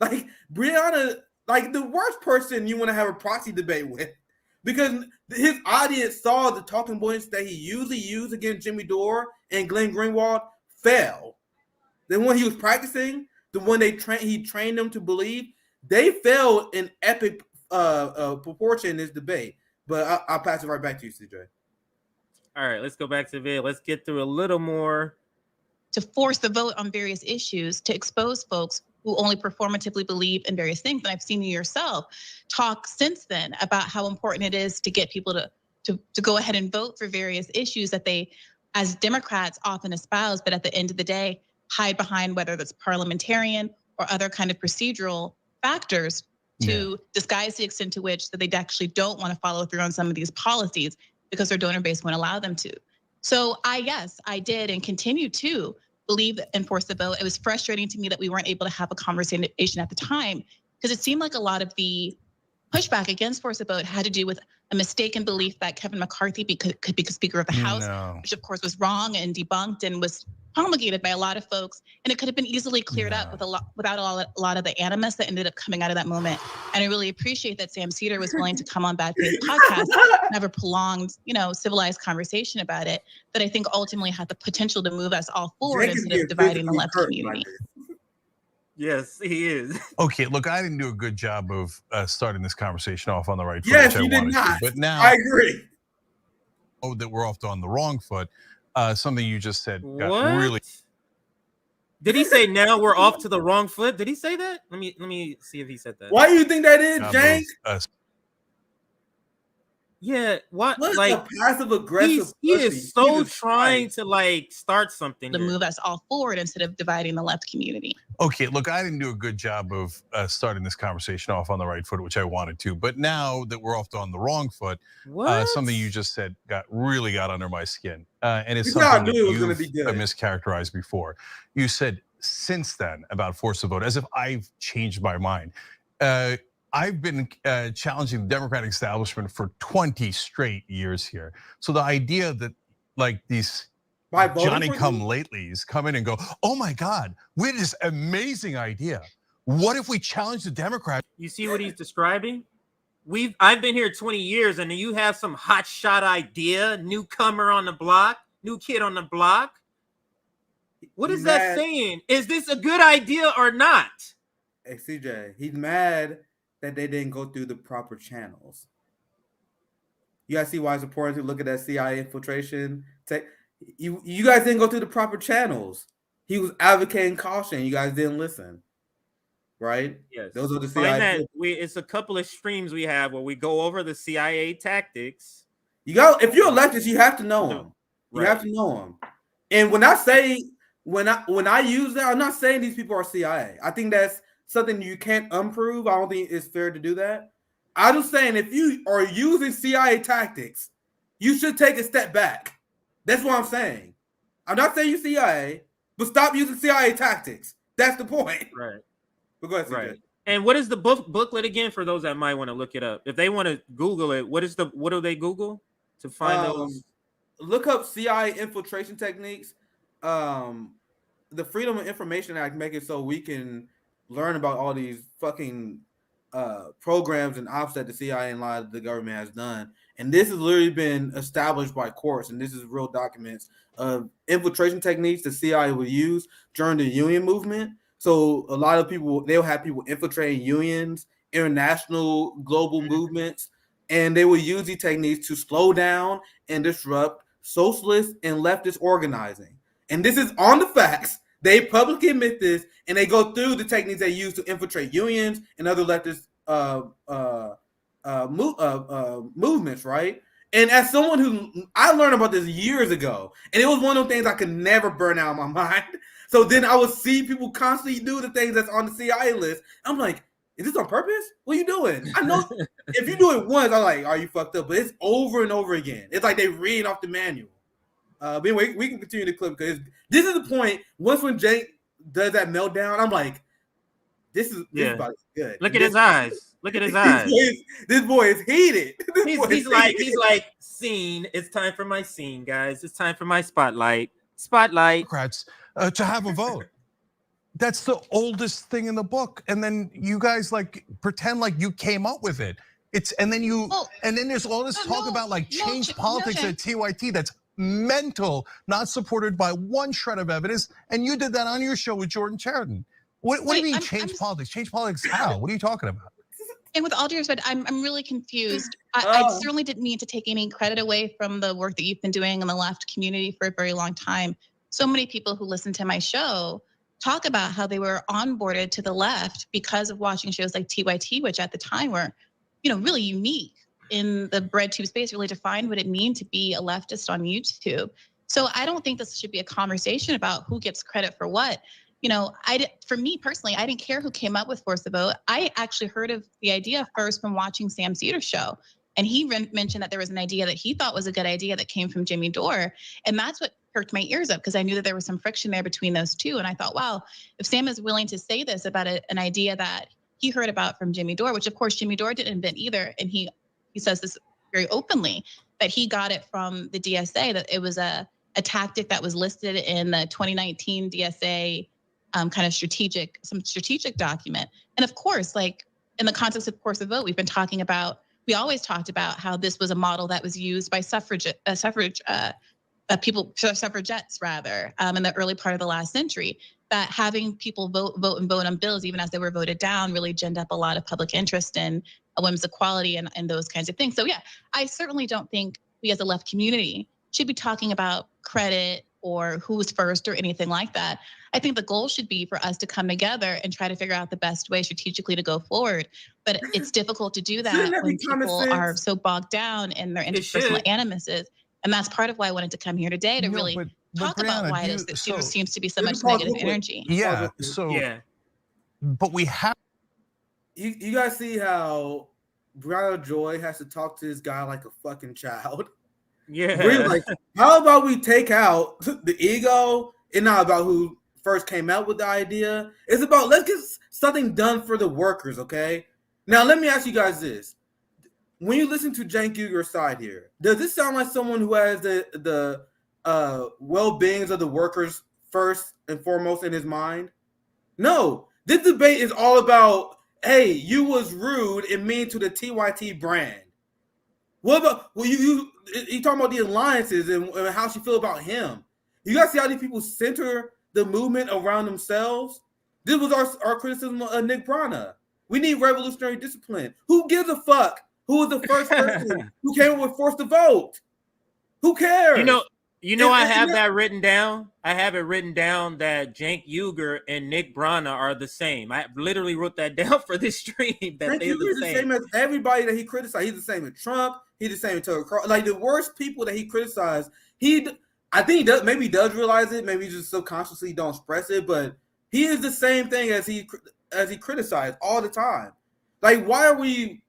Like Briahna, like the worst person you want to have a proxy debate with, because his audience saw the talking points that he usually used against Jimmy Dore and Glenn Greenwald fail. Then when he was practicing, the one he trained them to believe, they failed in epic proportion in this debate. But I'll pass it right back to you, CJ. All right, let's go back to the video. Let's get through a little more. To force the vote on various issues, to expose folks who only performatively believe in various things. And I've seen you yourself talk since then about how important it is to get people to go ahead and vote for various issues that they, as Democrats, often espouse, but at the end of the day, hide behind, whether that's parliamentarian or other kind of procedural factors to disguise the extent to which that they actually don't want to follow through on some of these policies because their donor base won't allow them to. So I did and continue to believe and force the vote. It was frustrating to me that we weren't able to have a conversation at the time because it seemed like a lot of the pushback against Force a Vote had to do with a mistaken belief that Kevin McCarthy could be Speaker of the House, which of course was wrong and debunked and was promulgated by a lot of folks, and it could have been easily cleared up with without a lot of the animus that ended up coming out of that moment. And I really appreciate that Sam Cedar was willing to come on Bad Faith podcast and have a prolonged, civilized conversation about it. That I think ultimately had the potential to move us all forward instead of dividing the left community. Yes, he is. Okay, look, I didn't do a good job of starting this conversation off on the right foot. Yes, which you did not. But now I agree. Oh, that we're off on the wrong foot. Something you just said got What? really. Did he say now we're off to the wrong foot? Did he say that? Let me see if he said that. Why do you think that is, Cenk? Yeah, what like a passive aggressive? He is so trying to like start something to move us all forward instead of dividing the left community. Okay, look, I didn't do a good job of starting this conversation off on the right foot, which I wanted to. But now that we're off on the wrong foot, something you just said really got under my skin, and it's something that you've mischaracterized before. You said since then about Force a Vote, as if I've changed my mind. I've been challenging the Democratic establishment for 20 straight years here. So the idea that like these Johnny-come-latelys come in and go, oh my God, we had this amazing idea. What if we challenge the Democrats? You see what he's describing? I've been here 20 years and you have some hotshot idea, newcomer on the block, new kid on the block. What is that saying? Is this a good idea or not? Hey, CJ, he's mad that they didn't go through the proper channels. You guys see why it's important to look at that CIA infiltration? You guys didn't go through the proper channels. He was advocating caution. You guys didn't listen, right? Yes. Those are the CIA. It's a couple of streams we have where we go over the CIA tactics. If you're elected, you have to know them. You have to know them. And when I use that, I'm not saying these people are CIA. I think that's something you can't unprove. I don't think it's fair to do that. I'm just saying if you are using CIA tactics, you should take a step back. That's what I'm saying. I'm not saying you CIA, but stop using CIA tactics. That's the point. Right. But go ahead, CJ. Right. And what is the booklet again for those that might want to look it up? If they want to Google it, what do they Google to find those? Look up CIA infiltration techniques. The Freedom of Information Act make it so we can learn about all these fucking programs and ops that the CIA and a lot of the government has done. And this has literally been established by courts, and this is real documents of infiltration techniques the CIA would use during the union movement. So a lot of people, they'll have people infiltrating unions, international global movements, and they will use these techniques to slow down and disrupt socialist and leftist organizing. And this is on the facts. They publicly admit this, and they go through the techniques they use to infiltrate unions and other leftist movements, right? And as someone who, I learned about this years ago, and it was one of those things I could never burn out of my mind. So then I would see people constantly do the things that's on the CIA list. I'm like, is this on purpose? What are you doing? I know if you do it once, I'm like, are you fucked up? But it's over and over again. It's like they read off the manual. But anyway, we can continue the clip because this is the point. Once when Cenk does that meltdown, I'm like, this is about good. Look at his eyes. Look at his eyes. This boy is heated. He's like, scene. It's time for my scene, guys. It's time for my spotlight. Democrats to have a vote. That's the oldest thing in the book, and then you guys like pretend like you came up with it. And then there's all this talk about like change politics at TYT. That's mental, not supported by one shred of evidence. And you did that on your show with Jordan Sheridan. What do you mean change politics? Change politics how? What are you talking about? And with all due respect, I'm really confused. I certainly didn't mean to take any credit away from the work that you've been doing in the left community for a very long time. So many people who listen to my show talk about how they were onboarded to the left because of watching shows like TYT, which at the time were, really unique in the breadtube space, really defined what it means to be a leftist on YouTube. So I don't think this should be a conversation about who gets credit for what. For me personally, I didn't care who came up with Force a Vote. I actually heard of the idea first from watching Sam Cedar's show. And he mentioned that there was an idea that he thought was a good idea that came from Jimmy Dore. And that's what perked my ears up because I knew that there was some friction there between those two. And I thought, wow, if Sam is willing to say this about an idea that he heard about from Jimmy Dore, which of course Jimmy Dore didn't invent either. And he says this very openly, that he got it from the DSA, that it was a tactic that was listed in the 2019 DSA kind of strategic document. And of course, like in the context of Course of Vote, we always talked about how this was a model that was used by suffragettes rather, in the early part of the last century, that having people vote on bills, even as they were voted down, really ginned up a lot of public interest in women's equality and those kinds of things. So yeah, I certainly don't think we as a left community should be talking about credit or who's first or anything like that. I think the goal should be for us to come together and try to figure out the best way strategically to go forward. But it's difficult to do that when people are so bogged down in their interpersonal animuses. And that's part of why I wanted to come here today to really talk about why it is that there seems to be so much negative energy. Yeah. So, yeah. But we have. You guys see how Briahna Joy has to talk to this guy like a fucking child? Yeah. We're like, how about we take out the ego? It's not about who first came out with the idea. It's about, let's get something done for the workers, okay? Now, let me ask you guys this. When you listen to Cenk Uygur's side here, does this sound like someone who has the well-beings of the workers first and foremost in his mind? No. This debate is all about, hey, you was rude and mean to the TYT brand. What about, well, you talking about the alliances and how she feel about him. You guys see how these people center the movement around themselves? This was our criticism of Nick Briahna. We need revolutionary discipline. Who gives a fuck who was the first person who came up with Force to Vote? Who cares? I have that written down. I have it written down that Cenk Uygur and Nick Briahna are the same. I literally wrote that down for this stream. That they're the same as everybody that he criticized. He's the same as Trump. He's the same as Tucker Carlson. Like the worst people that he criticized. I think he does. Maybe he does realize it. Maybe he just subconsciously don't express it. But he is the same thing as he criticized all the time. Like, why are we?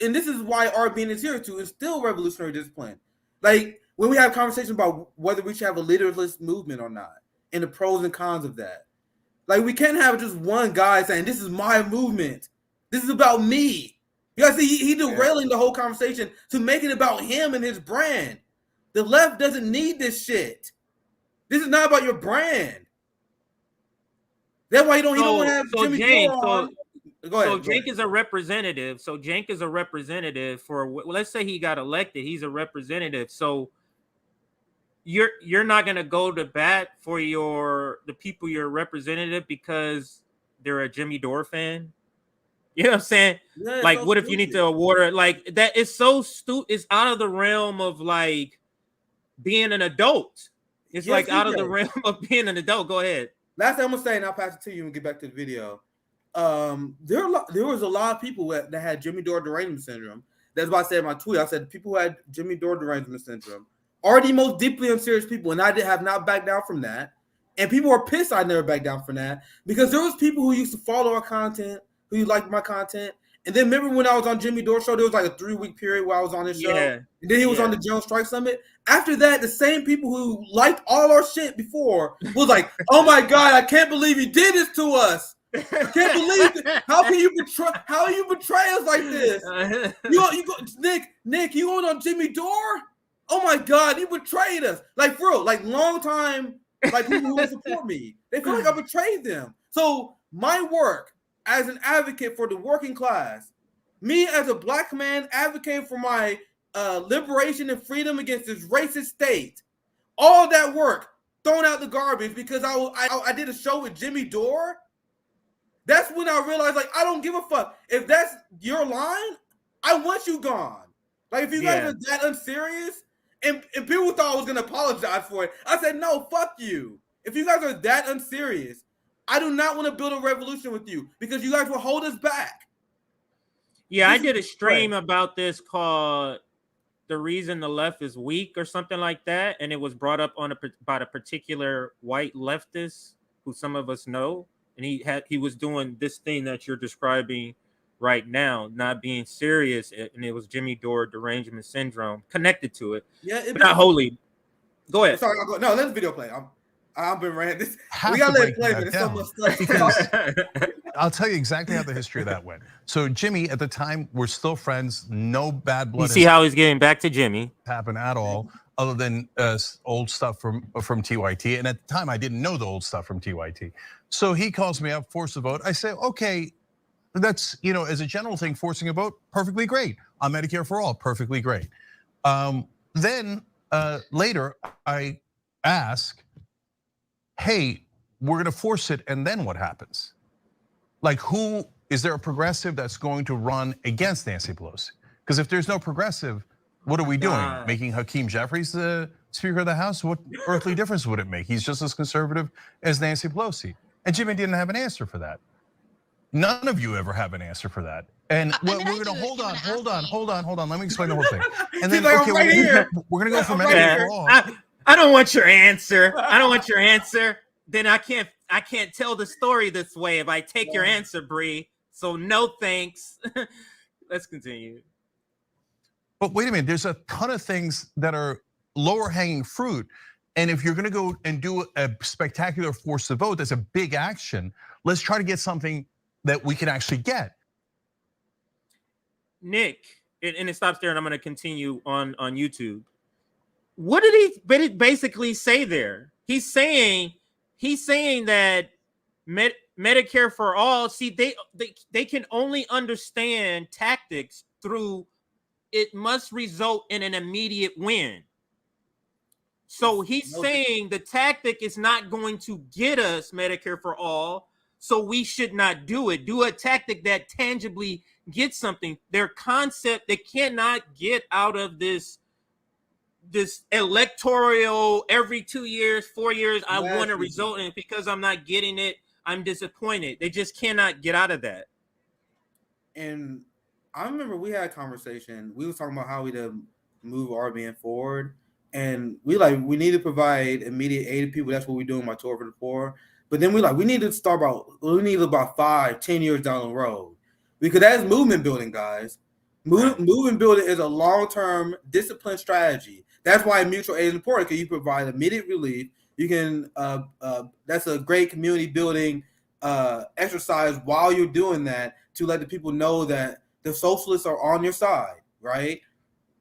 And this is why RBN is here to instill revolutionary discipline. Like, when we have conversations about whether we should have a leaderless movement or not, and the pros and cons of that. Like, we can't have just one guy saying, this is my movement. This is about me. You guys see, he derailing the whole conversation to make it about him and his brand. The left doesn't need this shit. This is not about your brand. That's why he don't want to have Jimmy Dore on. Go ahead. So Cenk is a representative. So Cenk is a representative for, let's say he got elected. He's a representative. So you're not gonna go to bat for the people you're representative because they're a Jimmy Dore fan. You know what I'm saying? Yeah, like, so what if you need to award it? Like, that is so stupid. It's out of the realm of like being an adult. It's like out of the realm of being an adult. Go ahead. Last thing I'm gonna say, and I'll pass it to you and get back to the video. There was a lot of people that had Jimmy Dore derangement syndrome. That's why I said in my tweet. I said people who had Jimmy Dore derangement syndrome are the most deeply unserious people, and I have not backed down from that. And people are pissed I never backed down from that because there was people who used to follow our content, who liked my content. And then remember when I was on Jimmy Dore show, there was like a 3-week period where I was on his show. And then he was on the Jones Strike Summit. After that, the same people who liked all our shit before was like, oh my God, I can't believe you did this to us. I can't believe it. How you betray us like this? Nick, you going on Jimmy Dore? Oh my God, you betrayed us. Like, for real, like long time, like people who support me. They feel like I betrayed them. So my work as an advocate for the working class, me as a black man advocating for my liberation and freedom against this racist state, all that work thrown out the garbage because I did a show with Jimmy Dore. That's when I realized, like, I don't give a fuck. If that's your line, I want you gone. Like, if you guys are that unserious, and people thought I was going to apologize for it, I said, no, fuck you. If you guys are that unserious, I do not want to build a revolution with you because you guys will hold us back. Yeah, I did a stream about this called The Reason the Left is Weak or something like that. And it was brought up by a particular white leftist who some of us know. And he was doing this thing that you're describing right now, not being serious. And it was Jimmy Dore derangement syndrome connected to it. Yeah, but not wholly. Go ahead. Sorry, no, let the video play. I've been ranting this. We gotta let it play, but there's so much stuff. I'll tell you exactly how the history of that went. So Jimmy, at the time, we're still friends. No bad blood. You see how he's getting back to Jimmy. Happened at all, other than old stuff from TYT. And at the time, I didn't know the old stuff from TYT. So he calls me up, force a vote. I say, okay, that's, as a general thing, forcing a vote, perfectly great. On Medicare for all, perfectly great. Then later, I ask, hey, we're gonna force it, and then what happens? Like, who is there a progressive that's going to run against Nancy Pelosi? Because if there's no progressive, what are we doing? Making Hakeem Jeffries the Speaker of the House? What earthly difference would it make? He's just as conservative as Nancy Pelosi. And Jimmy didn't have an answer for that. None of you ever have an answer for that. And we're gonna hold on. Let me explain the whole thing. And then we're gonna go for Medicare for all. I don't want your answer. I don't want your answer. Then I can't tell the story this way if I take your answer, Bree. So no thanks. Let's continue. But wait a minute, there's a ton of things that are lower hanging fruit. And if you're gonna go and do a spectacular force to vote, that's a big action. Let's try to get something that we can actually get. Nick, and it stops there, and I'm gonna continue on YouTube. What did he basically say there? He's saying that Medicare for all. See, they can only understand tactics through it must result in an immediate win. So he's saying the tactic is not going to get us Medicare for all, so we should not do it. Do a tactic that tangibly gets something. Their concept, they cannot get out of this electoral every 2 years, 4 years, I want a result, and because I'm not getting it, I'm disappointed. They just cannot get out of that. And I remember we had a conversation. We was talking about how we to move RBN forward, and we need to provide immediate aid to people. That's what we're doing by Tour for the Poor. But then we need about 5-10 years down the road, because that's movement building, guys. Movement building is a long-term discipline strategy. That's why mutual aid is important, because you provide immediate relief. You can that's a great community building exercise while you're doing that, to let the people know that the socialists are on your side, right?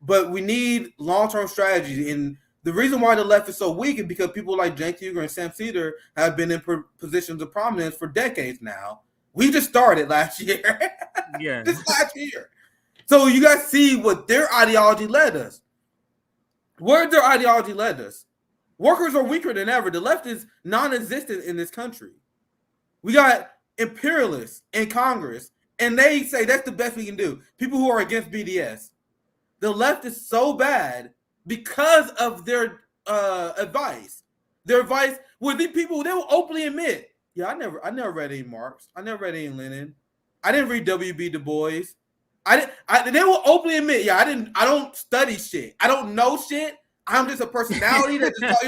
But we need long-term strategies. And the reason why the left is so weak is because people like Cenk Uygur and Sam Cedar have been in positions of prominence for decades now. We just started last year. Yeah. Just last year. So you guys see what their ideology led us. Where their ideology led us. Workers are weaker than ever. The left is non-existent in this country. We got imperialists in Congress, and they say that's the best we can do. People who are against BDS. The left is so bad because of their advice. Their advice would be people, they will openly admit, yeah, I never read any Marx. I never read any Lenin. I didn't read W.B. Du Bois. They will openly admit, yeah, I don't study shit. I don't know shit. I'm just a personality that just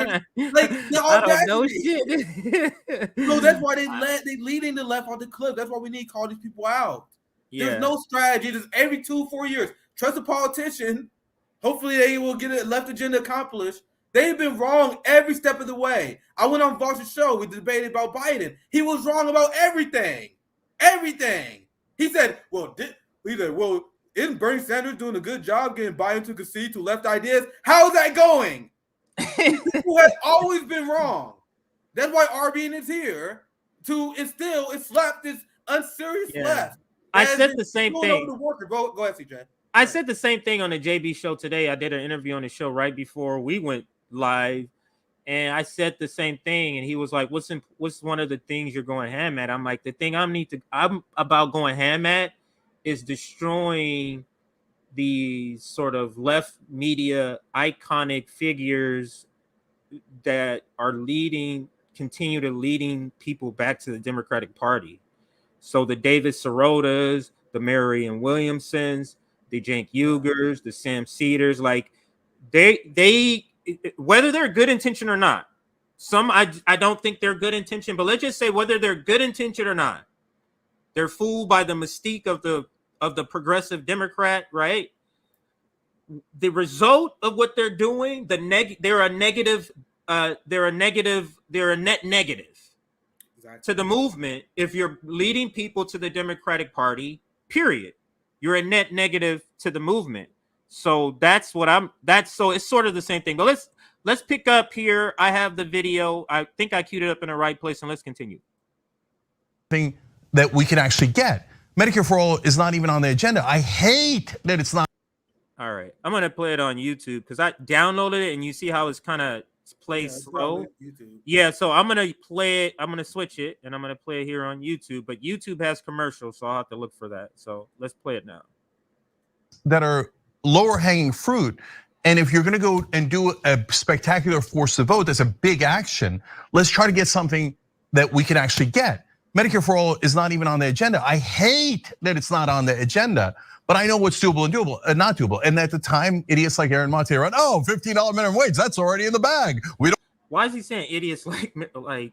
like I don't know shit. So that's why they leading the left on the cliff. That's why we need to call these people out. Yeah. There's no strategy. There's every 2-4 years. Trust a politician. Hopefully they will get a left agenda accomplished. They've been wrong every step of the way. I went on Voss's show. We debated about Biden. He was wrong about everything. Everything. He said, isn't Bernie Sanders doing a good job getting Biden to concede to left ideas? How's that going? People have always been wrong. That's why RBN is here to instill and slap this unserious left. I said the same thing. Go ahead, CJ. I said the same thing on the JB show today. I did an interview on the show right before we went live, and I said the same thing. And he was like, "What's one of the things you're going ham at?" I'm like, "The thing I'm about going ham at is destroying the sort of left media iconic figures that are continue to leading people back to the Democratic Party. So the David Sirotas, the Marianne Williamsons, the Cenk Uygurs, the Sam Cedars, like they whether they're good intention or not, some I don't think they're good intention, but let's just say whether they're good intention or not, they're fooled by the mystique of the progressive Democrat, right? The result of what they're doing, they're a net negative. to the movement if you're leading people to the Democratic Party, period. You're a net negative to the movement. So that's so it's sort of the same thing. But let's pick up here. I have the video. I think I queued it up in the right place, and let's continue. Thing that we can actually get. Medicare for All is not even on the agenda. I hate that it's not. All right, I'm gonna play it on YouTube because I downloaded it, and you see how it's kind of plays slow. Yeah, so I'm gonna play it. I'm gonna switch it, and I'm gonna play it here on YouTube. But YouTube has commercials, so I'll have to look for that. So let's play it now. That are lower hanging fruit. And if you're gonna go and do a spectacular force to vote, that's a big action. Let's try to get something that we can actually get. Medicare for All is not even on the agenda. I hate that it's not on the agenda, but I know what's doable and doable and not doable. And at the time, idiots like Aaron Monte are oh, $15 minimum wage, that's already in the bag. We don't. Why is he saying idiots like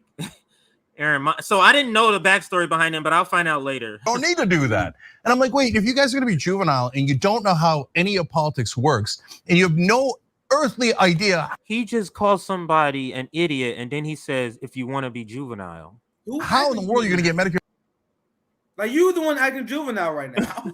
Aaron Monte? So I didn't know the backstory behind him, but I'll find out later. Don't need to do that. And I'm like, wait, if you guys are gonna be juvenile and you don't know how any of politics works, and you have no earthly idea. He just calls somebody an idiot, and then he says, if you want to be juvenile. How in the world are you gonna get Medicare? Like you the one acting juvenile right now.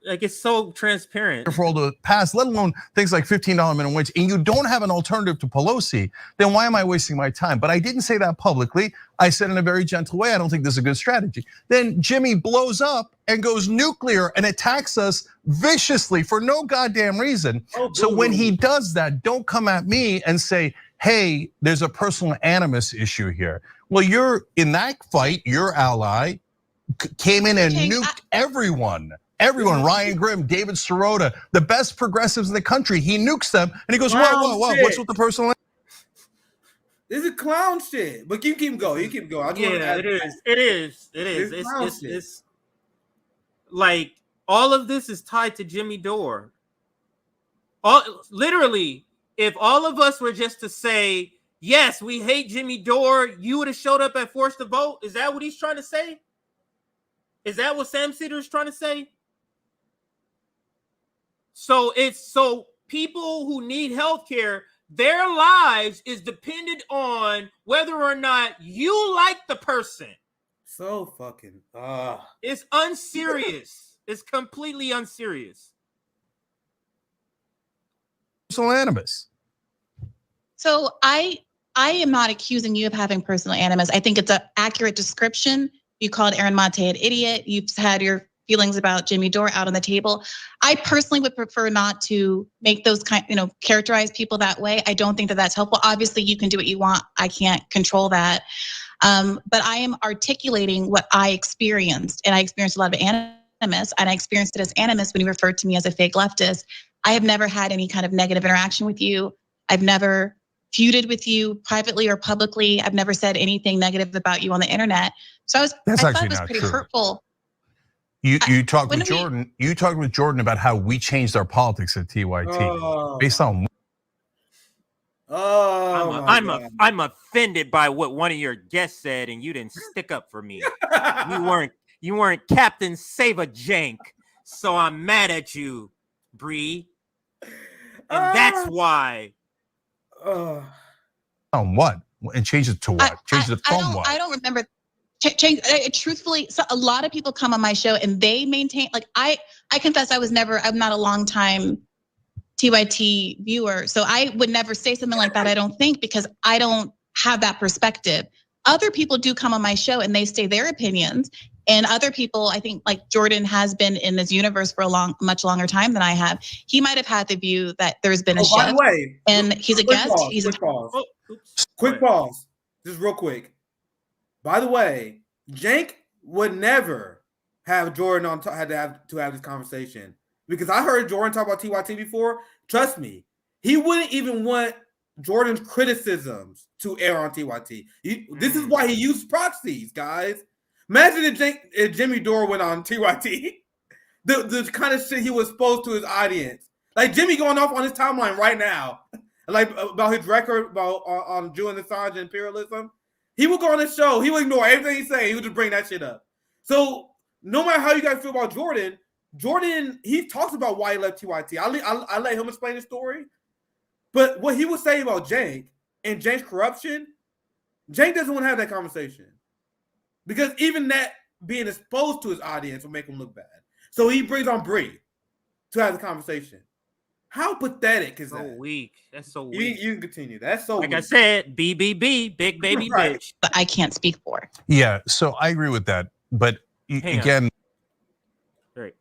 Like it's so transparent. For all to pass, let alone things like $15 minimum wage, and you don't have an alternative to Pelosi, then why am I wasting my time? But I didn't say that publicly. I said in a very gentle way, I don't think this is a good strategy. Then Jimmy blows up and goes nuclear and attacks us viciously for no goddamn reason. So when he does that, don't come at me and say, hey, there's a personal animus issue here. Well, you're in that fight, your ally came in and nuked everyone. Everyone, Ryan Grimm, David Sirota, the best progressives in the country. He nukes them and he goes, whoa, what's with the personal? This is clown shit. But you keep going. You keep going. Yeah, it is. It's like all of this is tied to Jimmy Dore. Literally, if all of us were just to say, yes, we hate Jimmy Dore, you would have showed up at Force to Vote. Is that what he's trying to say? Is that what Sam Cedar is trying to say? So people who need health care, their lives is dependent on whether or not you like the person. So fucking it's unserious. It's completely unserious. Personal animus. So I am not accusing you of having personal animus. I think it's an accurate description. You called Aaron Monte an idiot. You've had your feelings about Jimmy Dore out on the table. I personally would prefer not to make those characterize people that way. I don't think that that's helpful. Obviously, you can do what you want. I can't control that. But I am articulating what I experienced, and I experienced a lot of animus, and I experienced it as animus when you referred to me as a fake leftist. I have never had any kind of negative interaction with you. I've never feuded with you privately or publicly. I've never said anything negative about you on the internet. So I thought it was pretty hurtful. You talked with Jordan. You talked with Jordan about how we changed our politics at TYT based on. I'm offended by what one of your guests said, and you didn't stick up for me. You weren't Captain Save-A-Jank, so I'm mad at you, Bree, and that's why. On what? And change it to what? Change it from what? I don't remember. Truthfully, so a lot of people come on my show and they maintain, like I confess I'm not a long time TYT viewer. So I would never say something like that, I don't think, because I don't have that perspective. Other people do come on my show and they say their opinions. And other people, I think like Jordan has been in this universe for much longer time than I have. He might have had the view that there's been a shift. By the way, and he's a guest. Quick pause. Just real quick. By the way, Cenk would never have Jordan on. Had to have this conversation because I heard Jordan talk about TYT before. Trust me, he wouldn't even want Jordan's criticisms to air on TYT. This is why he used proxies, guys. Imagine if Jimmy Dore went on TYT, the kind of shit he was exposed to his audience. Like Jimmy going off on his timeline right now, like about his record about on Julian Assange and imperialism. He would go on his show. He would ignore everything he's saying. He would just bring that shit up. So no matter how you guys feel about Jordan, he talks about why he left TYT. I let him explain the story. But what he was saying about Cenk and Cenk's corruption, Cenk doesn't want to have that conversation because even that being exposed to his audience will make him look bad. So he brings on Bree to have the conversation. How pathetic is that? So weak. That's so weak. You can continue. That's so like weak. I said, BBB, big baby Right. bitch. But I can't speak for. Yeah, so I agree with that. But again,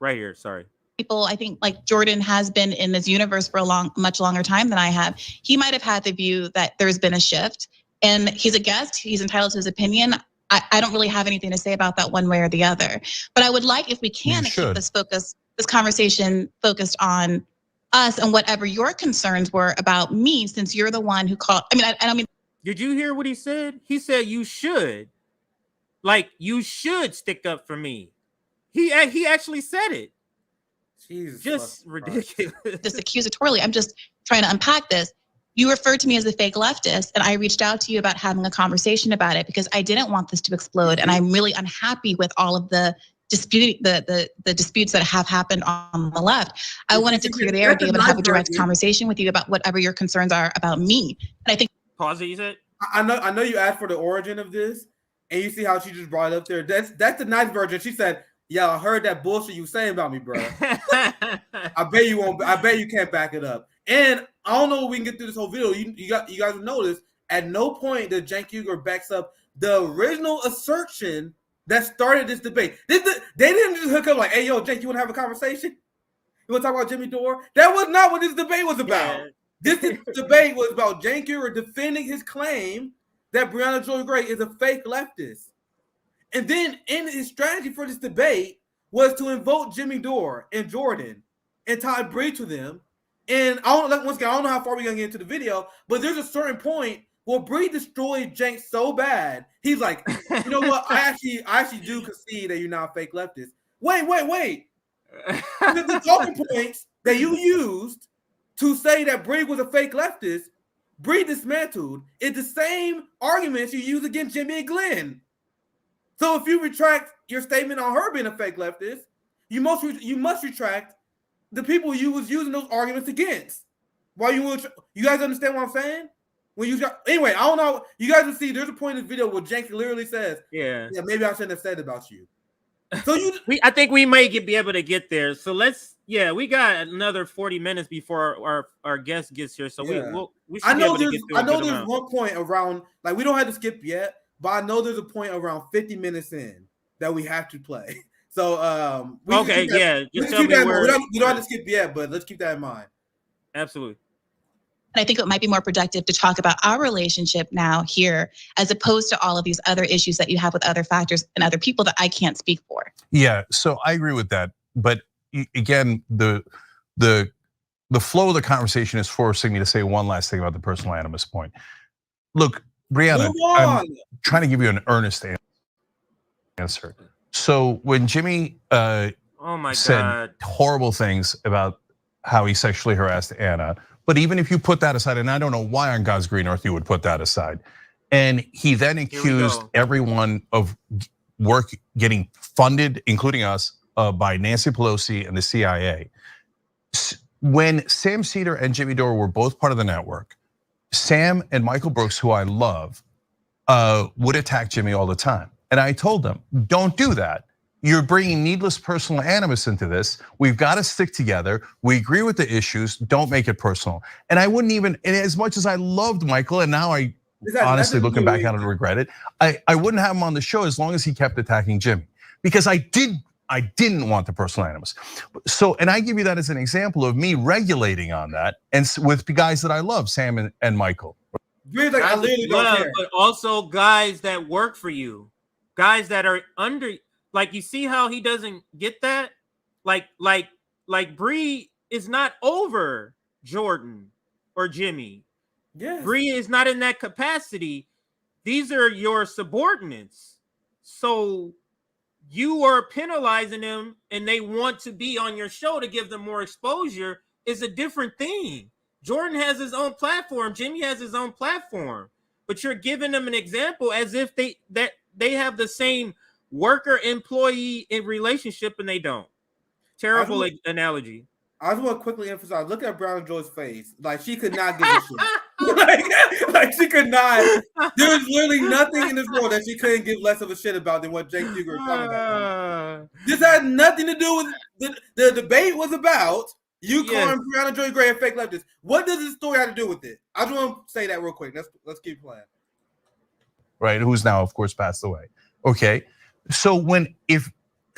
right here. Sorry. People, I think like Jordan has been in this universe for a much longer time than I have. He might have had the view that there's been a shift, and he's a guest. He's entitled to his opinion. I don't really have anything to say about that one way or the other. But I would like, if we can, to keep this conversation focused on us and whatever your concerns were about me, since you're the one who called. I mean, I don't mean. Did you hear what he said? He said you should, like, you should stick up for me. He actually said it. Jesus, just ridiculous. Just accusatorily. I'm just trying to unpack this. You referred to me as a fake leftist, and I reached out to you about having a conversation about it because I didn't want this to explode, and I'm really unhappy with all of the disputes that have happened on the left. I wanted to clear the air and be able to have a direct conversation with you about whatever your concerns are about me. And I think. Pause it, you said? I know you asked for the origin of this, and you see how she just brought it up there. That's the nice version. She said, "Yeah, I heard that bullshit you saying about me, bro. I bet you won't. I bet you can't back it up." And I don't know if we can get through this whole video. You guys will notice at no point did Cenk Uygur backs up the original assertion that started this debate. They didn't just hook up like, "Hey, yo, Cenk, you want to have a conversation? You want to talk about Jimmy Dore?" That was not what this debate was about. Yeah. This debate was about Cenk Uygur defending his claim that Briahna Joy Gray is a fake leftist. And then in his strategy for this debate was to invoke Jimmy Dore and Jordan and tie Bree to them. And I don't know how far we're gonna get into the video, but there's a certain point where Bree destroyed Cenk so bad, he's like, you know what? I actually do concede that you're not a fake leftist. Wait. The talking points that you used to say that Bree was a fake leftist, Bree dismantled, is the same arguments you use against Jimmy and Glenn. So if you retract your statement on her being a fake leftist, you must retract the people you was using those arguments against. Why you guys understand what I'm saying? Anyway, I don't know. You guys will see. There's a point in the video where Cenk literally says, "Yeah, maybe I shouldn't have said about you." So I think we may be able to get there. So we got another 40 minutes before our guest gets here. So we should be able to get through. I know there's one point around, like, we don't have to skip yet, but I know there's a point around 50 minutes in that we have to play. So just tell me where. We don't have to skip yet, but let's keep that in mind. Absolutely. And I think it might be more productive to talk about our relationship now here, as opposed to all of these other issues that you have with other factors and other people that I can't speak for. Yeah, so I agree with that. But again, the flow of the conversation is forcing me to say one last thing about the personal animus point. Look, Briahna, I'm trying to give you an earnest answer. So when Jimmy said horrible things about how he sexually harassed Anna, but even if you put that aside, and I don't know why on God's green earth you would put that aside, and he then accused everyone of work getting funded, including us, by Nancy Pelosi and the CIA. When Sam Cedar and Jimmy Dore were both part of the network, Sam and Michael Brooks, who I love, would attack Jimmy all the time. And I told them, don't do that. You're bringing needless personal animus into this. We've got to stick together. We agree with the issues. Don't make it personal. And I wouldn't even, and as much as I loved Michael, and now I honestly, looking back at it, regret it. I wouldn't have him on the show as long as he kept attacking Jimmy, because I didn't want the personal animus. So, and I give you that as an example of me regulating on that, and with guys that I love, Sam and Michael. Like, I literally don't care. But also guys that work for you, guys that are under. Like, you see how he doesn't get that? Like Bree is not over Jordan or Jimmy. Yeah. Bree is not in that capacity. These are your subordinates. So you are penalizing them, and they want to be on your show to give them more exposure is a different thing. Jordan has his own platform. Jimmy has his own platform. But you're giving them an example as if they have the same worker-employee in relationship, and they don't. Terrible analogy. I just want to quickly emphasize, look at Briahna Joy's face. Like, she could not give a shit. like she could not. There was literally nothing in this world that she couldn't give less of a shit about than what Cenk Uygur was talking about. This had nothing to do with the debate was about you calling Briahna Joy Gray a fake leftist. What does this story have to do with it? I just want to say that real quick. Let's keep playing. Right, who's now of course passed away. Okay, so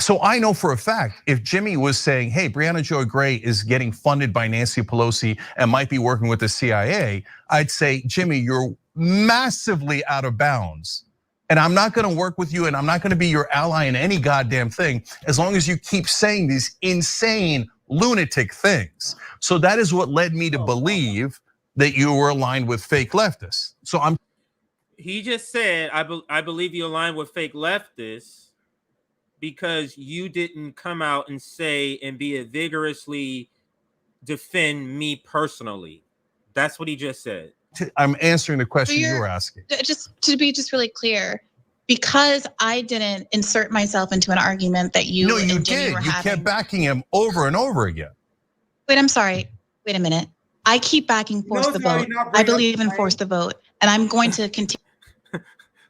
so I know for a fact if Jimmy was saying, hey, Briahna Joy Gray is getting funded by Nancy Pelosi and might be working with the CIA, I'd say, Jimmy, you're massively out of bounds. And I'm not gonna work with you and I'm not gonna be your ally in any goddamn thing as long as you keep saying these insane lunatic things. So that is what led me to believe that you were aligned with fake leftists. So He just said, I believe you align with fake leftists because you didn't come out and say and be a vigorously defend me personally. That's what he just said. I'm answering the question you were asking. Just to be really clear, because I didn't insert myself into an argument that you and Jimmy were having. You kept backing him over and over again. Wait, I'm sorry. Wait a minute. I keep backing Force the Vote. I believe in Force the Vote, and I'm going to continue.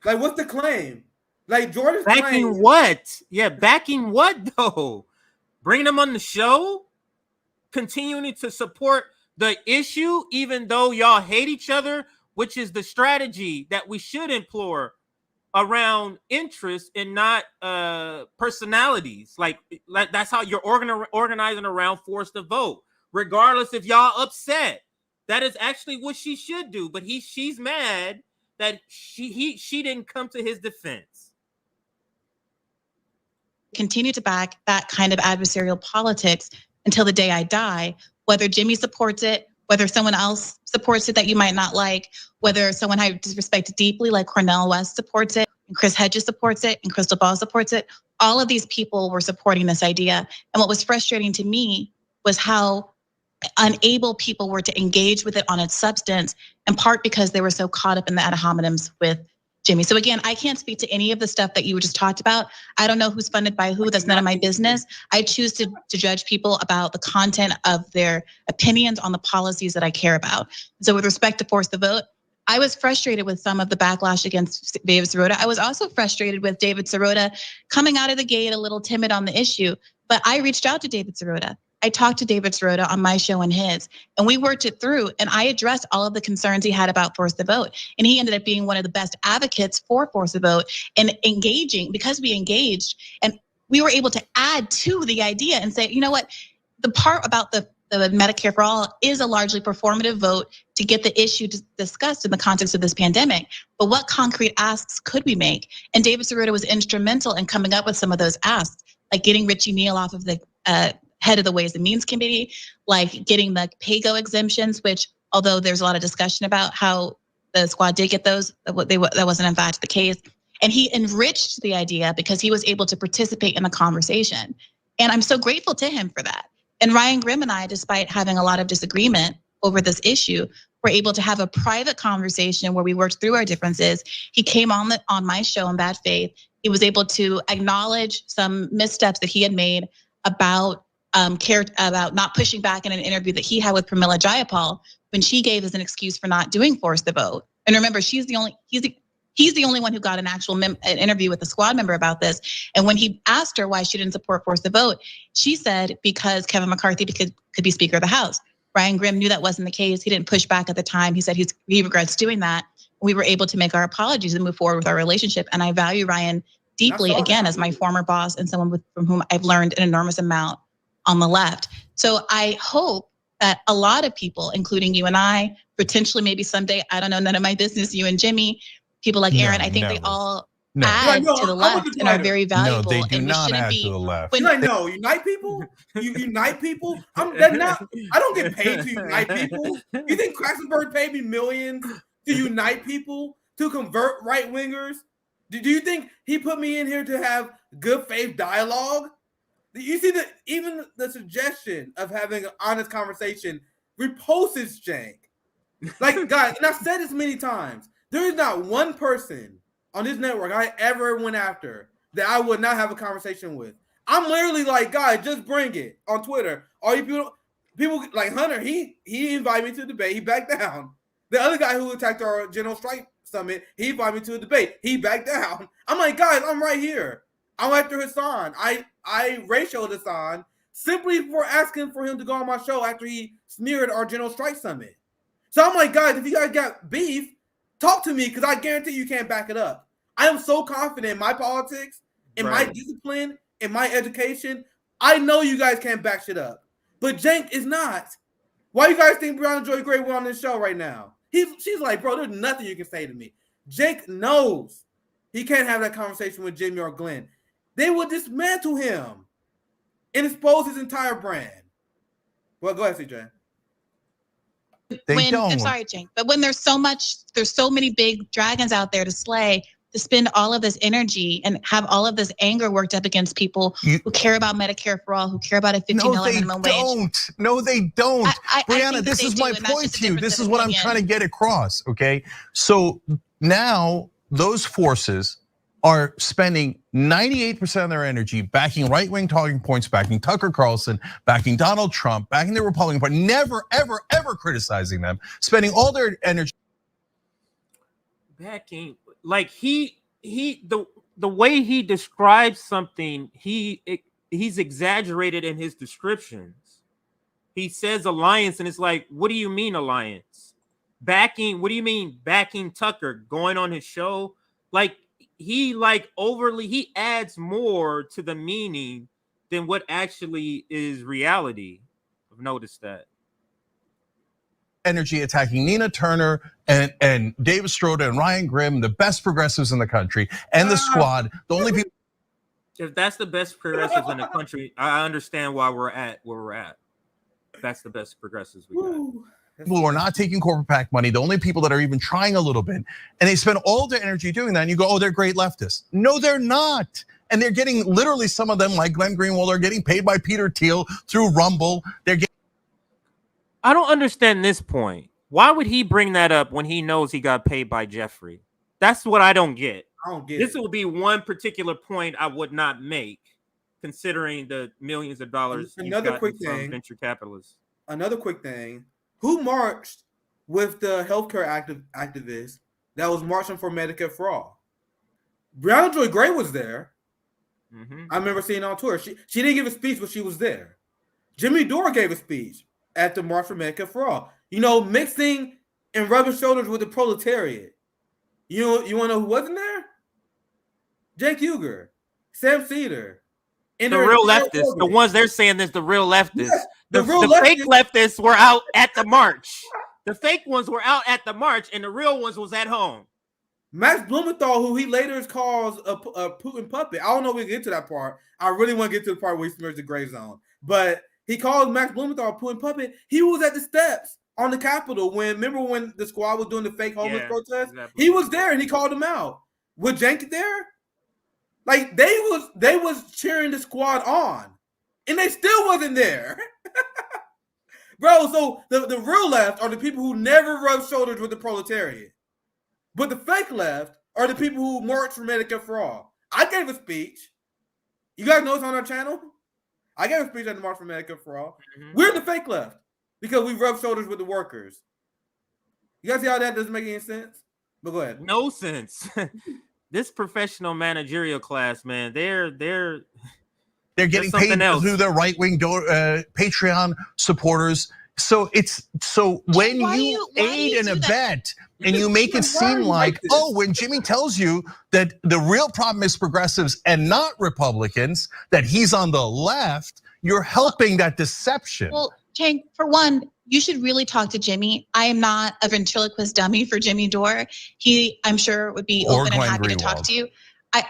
Like, what's the claim? Like, Jordan's backing what? Yeah, backing what though? Bringing them on the show, continuing to support the issue, even though y'all hate each other, which is the strategy that we should employ around interests and not personalities. Like that's how you're organizing around Force the Vote, regardless if y'all upset. That is actually what she should do. But she's mad that she didn't come to his defense. Continue to back that kind of adversarial politics until the day I die, whether Jimmy supports it, whether someone else supports it that you might not like, whether someone I disrespect deeply like Cornel West supports it, and Chris Hedges supports it, and Crystal Ball supports it. All of these people were supporting this idea. And what was frustrating to me was how unable people were to engage with it on its substance, in part because they were so caught up in the ad hominems with Jimmy. So again, I can't speak to any of the stuff that you just talked about. I don't know who's funded by who. That's none of my business. I choose to judge people about the content of their opinions on the policies that I care about. So with respect to Force the Vote, I was frustrated with some of the backlash against David Sirota. I was also frustrated with David Sirota coming out of the gate a little timid on the issue, but I reached out to David Sirota. I talked to David Sirota on my show and his, and we worked it through, and I addressed all of the concerns he had about Force the Vote. And he ended up being one of the best advocates for Force the Vote and engaging, because we engaged and we were able to add to the idea and say, you know what, the part about the Medicare for All is a largely performative vote to get the issue discussed in the context of this pandemic. But what concrete asks could we make? And David Sirota was instrumental in coming up with some of those asks, like getting Richie Neal off of the head of the Ways and Means Committee, like getting the PAYGO exemptions, which although there's a lot of discussion about how the squad did get those, that wasn't in fact the case. And he enriched the idea because he was able to participate in the conversation. And I'm so grateful to him for that. And Ryan Grimm and I, despite having a lot of disagreement over this issue, were able to have a private conversation where we worked through our differences. He came on my show in bad faith. He was able to acknowledge some missteps that he had made about cared about not pushing back in an interview that he had with Pramila Jayapal when she gave as an excuse for not doing Force the Vote. And remember, he's the only one who got an actual an interview with a squad member about this. And when he asked her why she didn't support Force the Vote, she said because Kevin McCarthy could be Speaker of the House. Ryan Grimm knew that wasn't the case. He didn't push back at the time. He said he regrets doing that. We were able to make our apologies and move forward with our relationship. And I value Ryan deeply, again, as my former boss and someone from whom I've learned an enormous amount on the left. So I hope that a lot of people, including you and I, potentially maybe someday, I don't know, none of my business, you and Jimmy, people like Aaron, I think they all add to the left and are very valuable. No, they do and not add to the left. She's like, no, unite people? You unite people? I don't get paid to unite people. You think Krasenberg paid me millions to unite people, to convert right-wingers? Do you think he put me in here to have good faith dialogue? You see that even the suggestion of having an honest conversation repulses Cenk. Like, guys, and I've said this many times, there is not one person on this network I ever went after that I would not have a conversation with. I'm literally like, guys, just bring it on Twitter. All you people like Hunter, he invited me to debate. He backed down. The other guy who attacked our General Strike Summit, he invited me to a debate. He backed down. I'm like, guys, I'm right here. I'm after Hassan. I ratioed Hassan simply for asking for him to go on my show after he smeared our General Strike Summit. So I'm like, guys, if you guys got beef, talk to me because I guarantee you can't back it up. I am so confident in my politics, in my discipline, in my education. I know you guys can't back shit up. But Cenk is not. Why you guys think Briahna Joy Gray were on this show right now? She's like, bro, there's nothing you can say to me. Cenk knows he can't have that conversation with Jimmy or Glenn. They will dismantle him and expose his entire brand. Well, go ahead, CJ. I'm sorry, Cenk, but when there's so many big dragons out there to slay, to spend all of this energy and have all of this anger worked up against people who care about Medicare for all, who care about a $15 minimum wage. No, they don't. Briahna, this is my point to you. This is what I'm trying to get across, okay? So now those forces are spending 98% of their energy backing right-wing talking points, backing Tucker Carlson, backing Donald Trump, backing the Republican Party, never, ever, ever criticizing them, spending all their energy. Backing, like the way he describes something, he's exaggerated in his descriptions. He says alliance, and it's like, what do you mean alliance? Backing, what do you mean backing Tucker, going on his show? Like, he adds more to the meaning than what actually is reality. I've noticed that. Energy attacking Nina Turner and David Stroda and Ryan Grimm, the best progressives in the country, and the squad. The only people. If that's the best progressives in the country, I understand why we're at where we're at. That's the best progressives we got. People who are not taking corporate PAC money, the only people that are even trying a little bit, and they spend all their energy doing that, and you go, oh, they're great leftists. No, they're not. And they're getting, literally, some of them, like Glenn Greenwald, are getting paid by Peter Thiel through Rumble. They're getting. I don't understand this point. Why would he bring that up when he knows he got paid by Jeffrey? That's what I don't get. This will be one particular point I would not make, considering the millions of dollars another quick thing, venture capitalists. Another quick thing. Who marched with the healthcare activists that was marching for Medicare for all? Briahna Joy Gray was there. I remember seeing her on tour. She didn't give a speech, but she was there. Jimmy Dore gave a speech at the March for Medicare for all. You know, mixing and rubbing shoulders with the proletariat. You want to know who wasn't there? Cenk Uygur, Sam Cedar. The real leftists, the ones they're saying is the real leftists. Yeah, the fake leftists were out at the march. The fake ones were out at the march, and the real ones was at home. Max Blumenthal, who he later calls a Putin puppet. I don't know if we can get to that part. I really want to get to the part where he smears the gray zone. But he calls Max Blumenthal a Putin puppet. He was at the steps on the Capitol remember when the squad was doing the fake homeless protest? Exactly. He was there and he called him out. Was Cenk there? Like they was cheering the squad on, and they still wasn't there. Bro, so the real left are the people who never rub shoulders with the proletariat. But the fake left are the people who march for Medicare for all. I gave a speech. You guys know it's on our channel? I gave a speech at the March for Medicare for all. We're the fake left because we rub shoulders with the workers. You guys see how that doesn't make any sense? But go ahead. No sense. This professional managerial class, man, they're getting paid through their right-wing Patreon supporters. So when you aid and abet and you make it seem like, oh, when Jimmy tells you that the real problem is progressives and not Republicans, that he's on the left, you're helping that deception. Well, Cenk, for one, you should really talk to Jimmy. I am not a ventriloquist dummy for Jimmy Dore. He, I'm sure, would be open and happy to talk to you.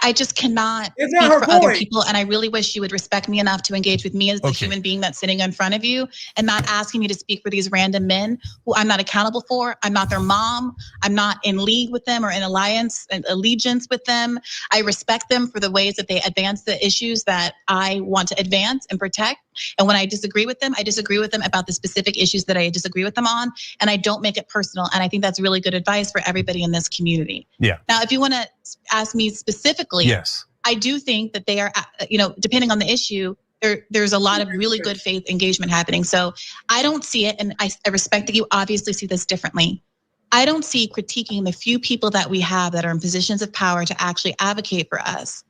I just cannot speak for other people, and I really wish you would respect me enough to engage with me as the human being that's sitting in front of you, and not asking me to speak for these random men who I'm not accountable for. I'm not their mom. I'm not in league with them or in allegiance with them. I respect them for the ways that they advance the issues that I want to advance and protect. And when I disagree with them, I disagree with them about the specific issues that I disagree with them on, and I don't make it personal. And I think that's really good advice for everybody in this community. Yeah. Now, if you want to ask me specifically, yes, I do think that they are, depending on the issue, there's a lot of really good faith engagement happening. So I don't see it, and I respect that you obviously see this differently. I don't see critiquing the few people that we have that are in positions of power to actually advocate for us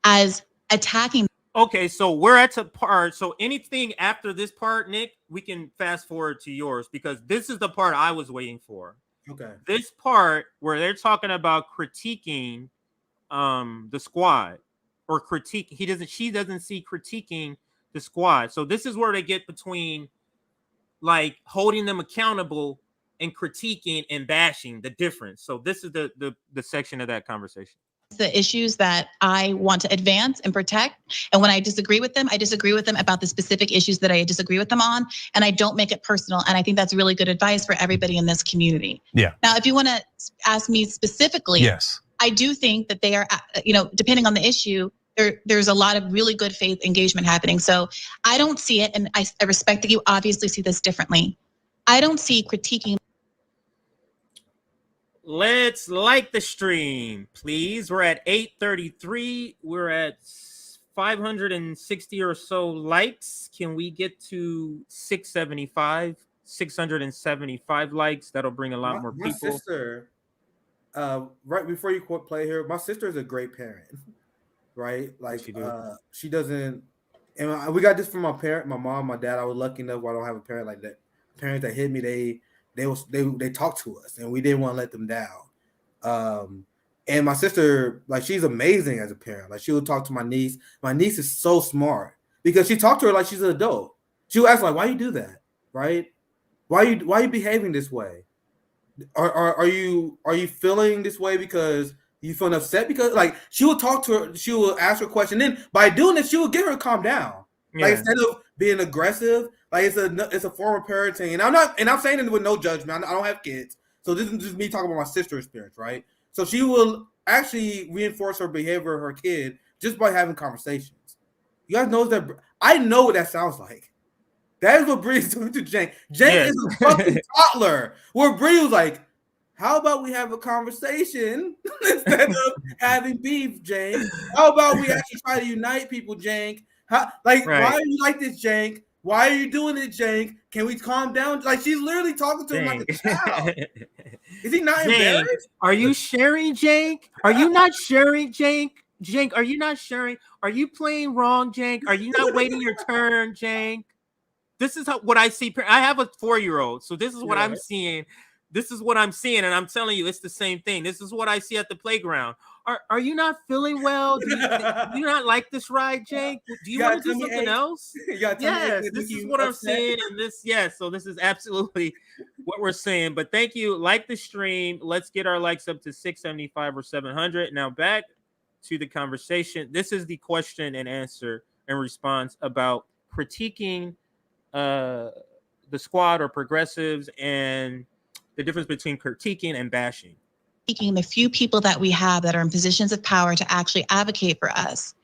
as attacking. Okay, so we're at the part. So anything after this part, Nick, we can fast forward to yours because this is the part I was waiting for. Okay. This part where they're talking about critiquing the squad or she doesn't see critiquing the squad. So this is where they get between like holding them accountable and critiquing and bashing, the difference. So this is the section of that conversation. The issues that I want to advance and protect. And when I disagree with them, I disagree with them about the specific issues that I disagree with them on. And I don't make it personal. And I think that's really good advice for everybody in this community. Yeah. Now, if you want to ask me specifically, yes, I do think that they are, depending on the issue, there's a lot of really good faith engagement happening. So I don't see it. And I respect that you obviously see this differently. I don't see critiquing. Let's like the stream, please. We're at 833. We're at 560 or so likes. Can we get to 675 likes? That'll bring a lot more people. My sister, right before you play here, my sister is a great parent, right? Like she doesn't, and we got this from my parent, my mom, my dad. I was lucky enough where I don't have a parent like that. Parents that hit me, they talk to us, and we didn't want to let them down. And my sister, like, she's amazing as a parent. Like, she would talk to my niece. My niece is so smart because she talked to her like she's an adult. She would ask, like, why you do that, right? Why you behaving this way? Are you feeling this way because you feeling upset? Because, like, she would talk to her, she would ask her a question. Then by doing this, she would get her to calm down. Yeah. Like, instead of being aggressive, like, it's a form of parenting. And I'm saying it with no judgment. I don't have kids. So this is just me talking about my sister's experience, right? So she will actually reinforce her behavior, her kid, just by having conversations. You guys know that? I know what that sounds like. That is what Bree's doing to Cenk. Cenk is a fucking toddler. Where Bree was like, how about we have a conversation instead of having beef, Cenk? How about we actually try to unite people, Cenk? Why are you like this, Cenk? Why are you doing it, Cenk? Can we calm down? Like, she's literally talking to him like a child. Is he not embarrassed? Are you sharing, Cenk? Are you not sharing, Cenk? Cenk, are you not sharing? Are you playing wrong, Cenk? Are you not waiting your turn, Cenk? This is what I see. I have a 4-year-old, so this is what I'm seeing. This is what I'm seeing, and I'm telling you, it's the same thing. This is what I see at the playground. Are you not feeling well? Do you not like this ride, Cenk? Do you want to do something else? Yes, this is what I'm saying. And so this is absolutely what we're saying. But thank you. Like the stream. Let's get our likes up to 675 or 700. Now back to the conversation. This is the question and answer and response about critiquing the squad or progressives and the difference between critiquing and bashing. Critiquing the few people that we have that are in positions of power to actually advocate for us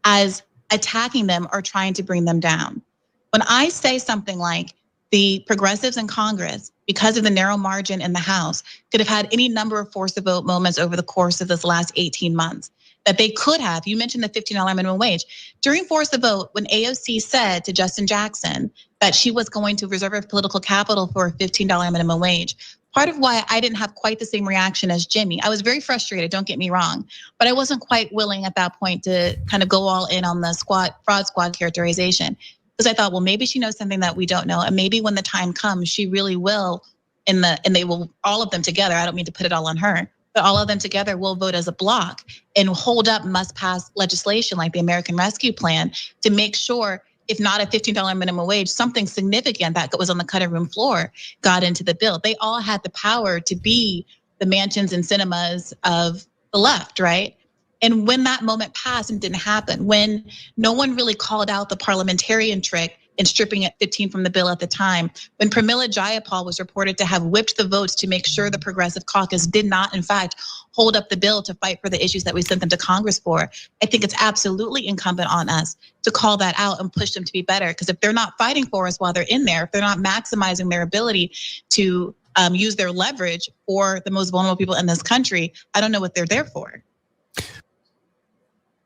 as attacking them or trying to bring them down. When I say something like the progressives in Congress, because of the narrow margin in the House, could have had any number of force the vote moments over the course of this last 18 months, that they could have. You mentioned the $15 minimum wage. During force the vote, when AOC said to Justin Jackson that she was going to reserve her political capital for a $15 minimum wage, part of why I didn't have quite the same reaction as Jimmy. I was very frustrated, don't get me wrong, but I wasn't quite willing at that point to kind of go all in on the fraud squad characterization. Because I thought, well, maybe she knows something that we don't know. And maybe when the time comes, she really will, and they will, all of them together, I don't mean to put it all on her, but all of them together will vote as a block and hold up must-pass legislation like the American Rescue Plan to make sure, if not a $15 minimum wage, something significant that was on the cutting room floor got into the bill. They all had the power to be the mansions and cinemas of the left, right? And when that moment passed and didn't happen, when no one really called out the parliamentarian trick in stripping at 15 from the bill at the time, when Pramila Jayapal was reported to have whipped the votes to make sure the Progressive Caucus did not, in fact, hold up the bill to fight for the issues that we sent them to Congress for, I think it's absolutely incumbent on us to call that out and push them to be better. Because if they're not fighting for us while they're in there, if they're not maximizing their ability to use their leverage for the most vulnerable people in this country, I don't know what they're there for.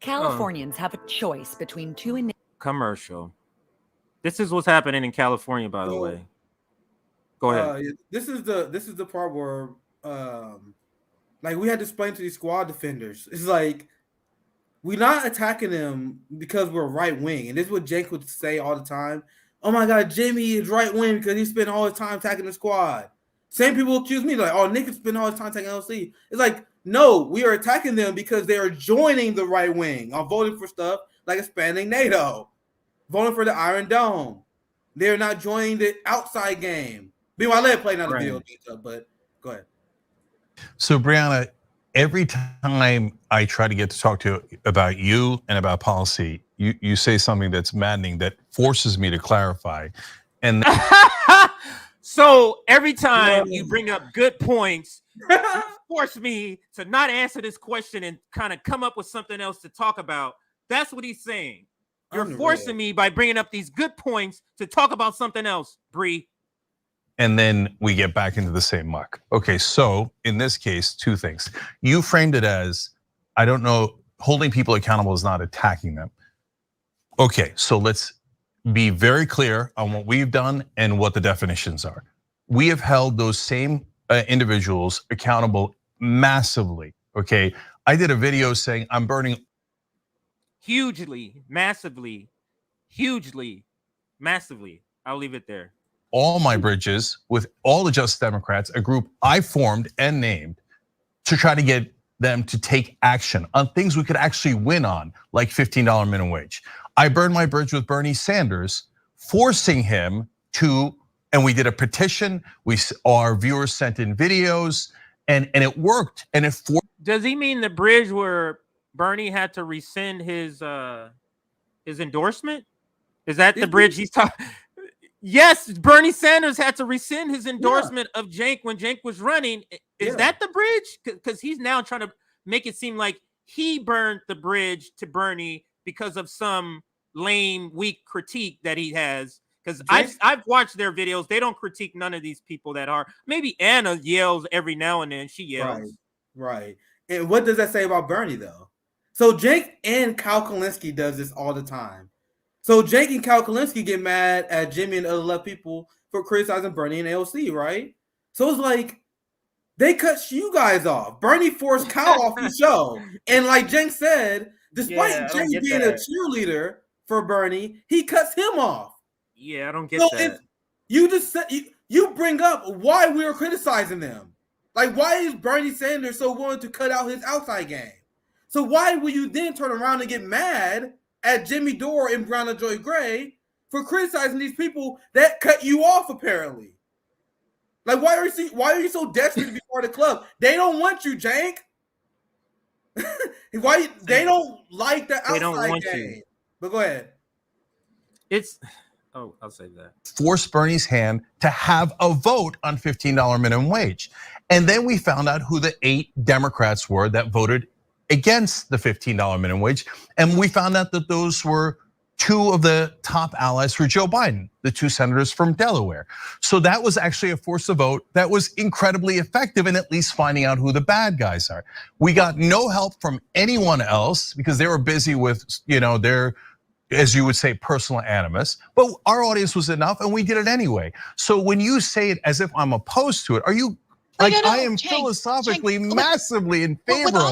Californians have a choice between two commercial. This is what's happening in California, by the way. Go ahead. This is the part where like we had to explain to these squad defenders. It's like we're not attacking them because we're right wing, and this is what Jake would say all the time. Oh my God, Jimmy is right wing because he spent all his time attacking the squad. Same people accuse me like, oh, Nick is spending all his time attacking LC. It's like, no, we are attacking them because they are joining the right wing on voting for stuff like expanding NATO, voting for the Iron Dome. They're not joining the outside game. Meanwhile, let it play another video, but go ahead. So, Briahna, every time I try to get to talk to you about you and about policy, you say something that's maddening that forces me to clarify. And so every time you bring up good points, you force me to not answer this question and kind of come up with something else to talk about. That's what he's saying. You're forcing me by bringing up these good points to talk about something else, Bree. And then we get back into the same muck. Okay, so in this case, two things. You framed it as, I don't know, holding people accountable is not attacking them. Okay, so let's be very clear on what we've done and what the definitions are. We have held those same individuals accountable massively, okay? I did a video saying I'm burning hugely, massively, hugely, massively. I'll leave it there. All my bridges with all the Just Democrats, a group I formed and named to try to get them to take action on things we could actually win on, like $15 minimum wage. I burned my bridge with Bernie Sanders, forcing him to, and we did a petition. Our viewers sent in videos, and it worked. And it does he mean the bridge where Bernie had to rescind his endorsement? Is that the bridge he's talking? Yes, Bernie Sanders had to rescind his endorsement of Cenk when Cenk was running. Is that the bridge? Because he's now trying to make it seem like he burned the bridge to Bernie because of some lame, weak critique that he has. Because I've watched their videos. They don't critique none of these people that are. Maybe Anna yells every now and then. She yells. Right. And what does that say about Bernie, though? So Cenk and Kyle Kalinske does this all the time. So Cenk and Kyle Kalinske get mad at Jimmy and other left people for criticizing Bernie and AOC, right? So it's like they cut you guys off. Bernie forced Kyle off the show. And like Cenk said, despite Jimmy being a cheerleader for Bernie, he cuts him off. Yeah, I don't get that. You just said you bring up why we are criticizing them. Like, why is Bernie Sanders so willing to cut out his outside game? So why will you then turn around and get mad at Jimmy Dore and Briahna Joy Gray for criticizing these people that cut you off, apparently? Like, why are you so desperate to be part of the club? They don't want you, Cenk. Why they don't like the outside game? But go ahead. I'll say that. Force Bernie's hand to have a vote on $15 minimum wage. And then we found out who the 8 Democrats were that voted against the $15 minimum wage. And we found out that those were 2 of the top allies for Joe Biden, the 2 senators from Delaware. So that was actually a force of vote that was incredibly effective in at least finding out who the bad guys are. We got no help from anyone else because they were busy with, their, as you would say, personal animus, but our audience was enough and we did it anyway. So when you say it as if I'm opposed to it, are you like, I am philosophically massively in favor of it? With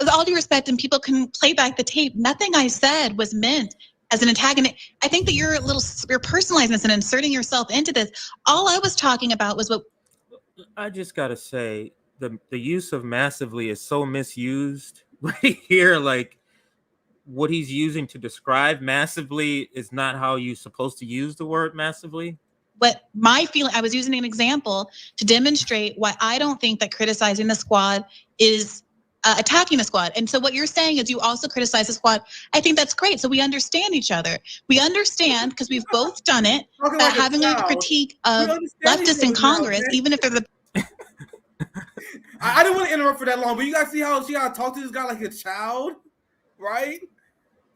all due respect, and people can play back the tape, nothing I said was meant as an attack. And I think that you're personalizing this and inserting yourself into this. All I was talking about was what. I just gotta say, the use of massively is so misused right here. Like, what he's using to describe massively is not how you're supposed to use the word massively. But my feeling, I was using an example to demonstrate why I don't think that criticizing the squad is attacking the squad. And so what you're saying is you also criticize the squad. I think that's great. So we understand each other. We understand because we've both done it, having a critique of leftists in Congress, even if they're the. I didn't want to interrupt for that long, but you guys see how she got to talk to this guy like a child, right?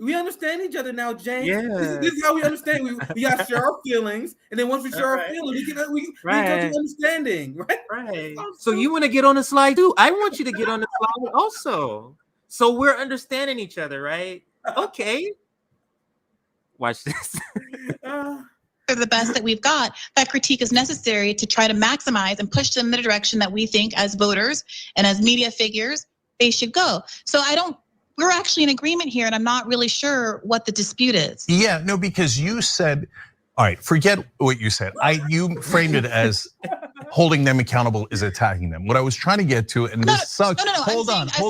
We understand each other now, Cenk. Yeah. This is how we understand. We got to share our feelings, and then once we share our feelings, we can come to understanding, right? Right. So you want to get on the slide too? I want you to get on the slide also. So we're understanding each other, right? Okay. Watch this. they're the best that we've got, that critique is necessary to try to maximize and push them in the direction that we think as voters and as media figures they should go. So we're actually in agreement here, and I'm not really sure what the dispute is. Yeah, no, because you said, all right, forget what you said. You framed it as holding them accountable is attacking them. What I was trying to get to, and this sucks. No. Hold on. I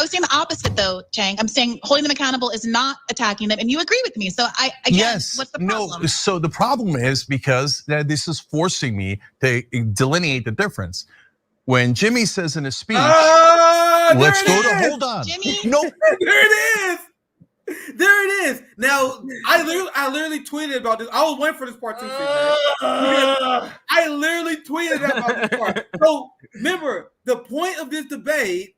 was saying the opposite though, Cenk. I'm saying holding them accountable is not attacking them, and you agree with me. So yes, what's the problem? No, so the problem is because this is forcing me to delineate the difference. When Jimmy says in his speech, let's go to, hold on. Jimmy? No. There it is. There it is. Now, I literally tweeted about this. I was waiting for this part too. I literally tweeted about this part. So remember, the point of this debate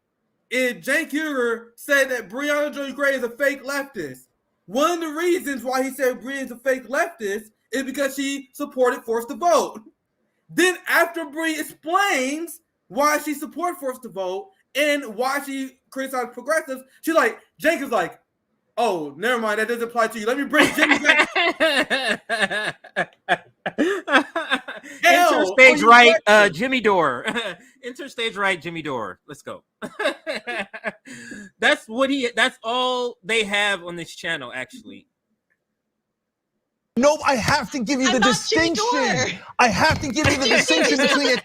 is Cenk Uygur said that Briahna Joy Gray is a fake leftist. One of the reasons why he said Bree is a fake leftist is because she supported forced to vote. Then after Bree explains why she supported forced to vote and why she criticized progressives, she's like, Cenk is like, oh, never mind, that doesn't apply to you. Let me bring Jimmy back. Interstage right, Jimmy Dore. Interstage right, Jimmy Dore. Let's go. That's all they have on this channel, actually. No, I have to give you the distinction. I have to give you the distinction between it.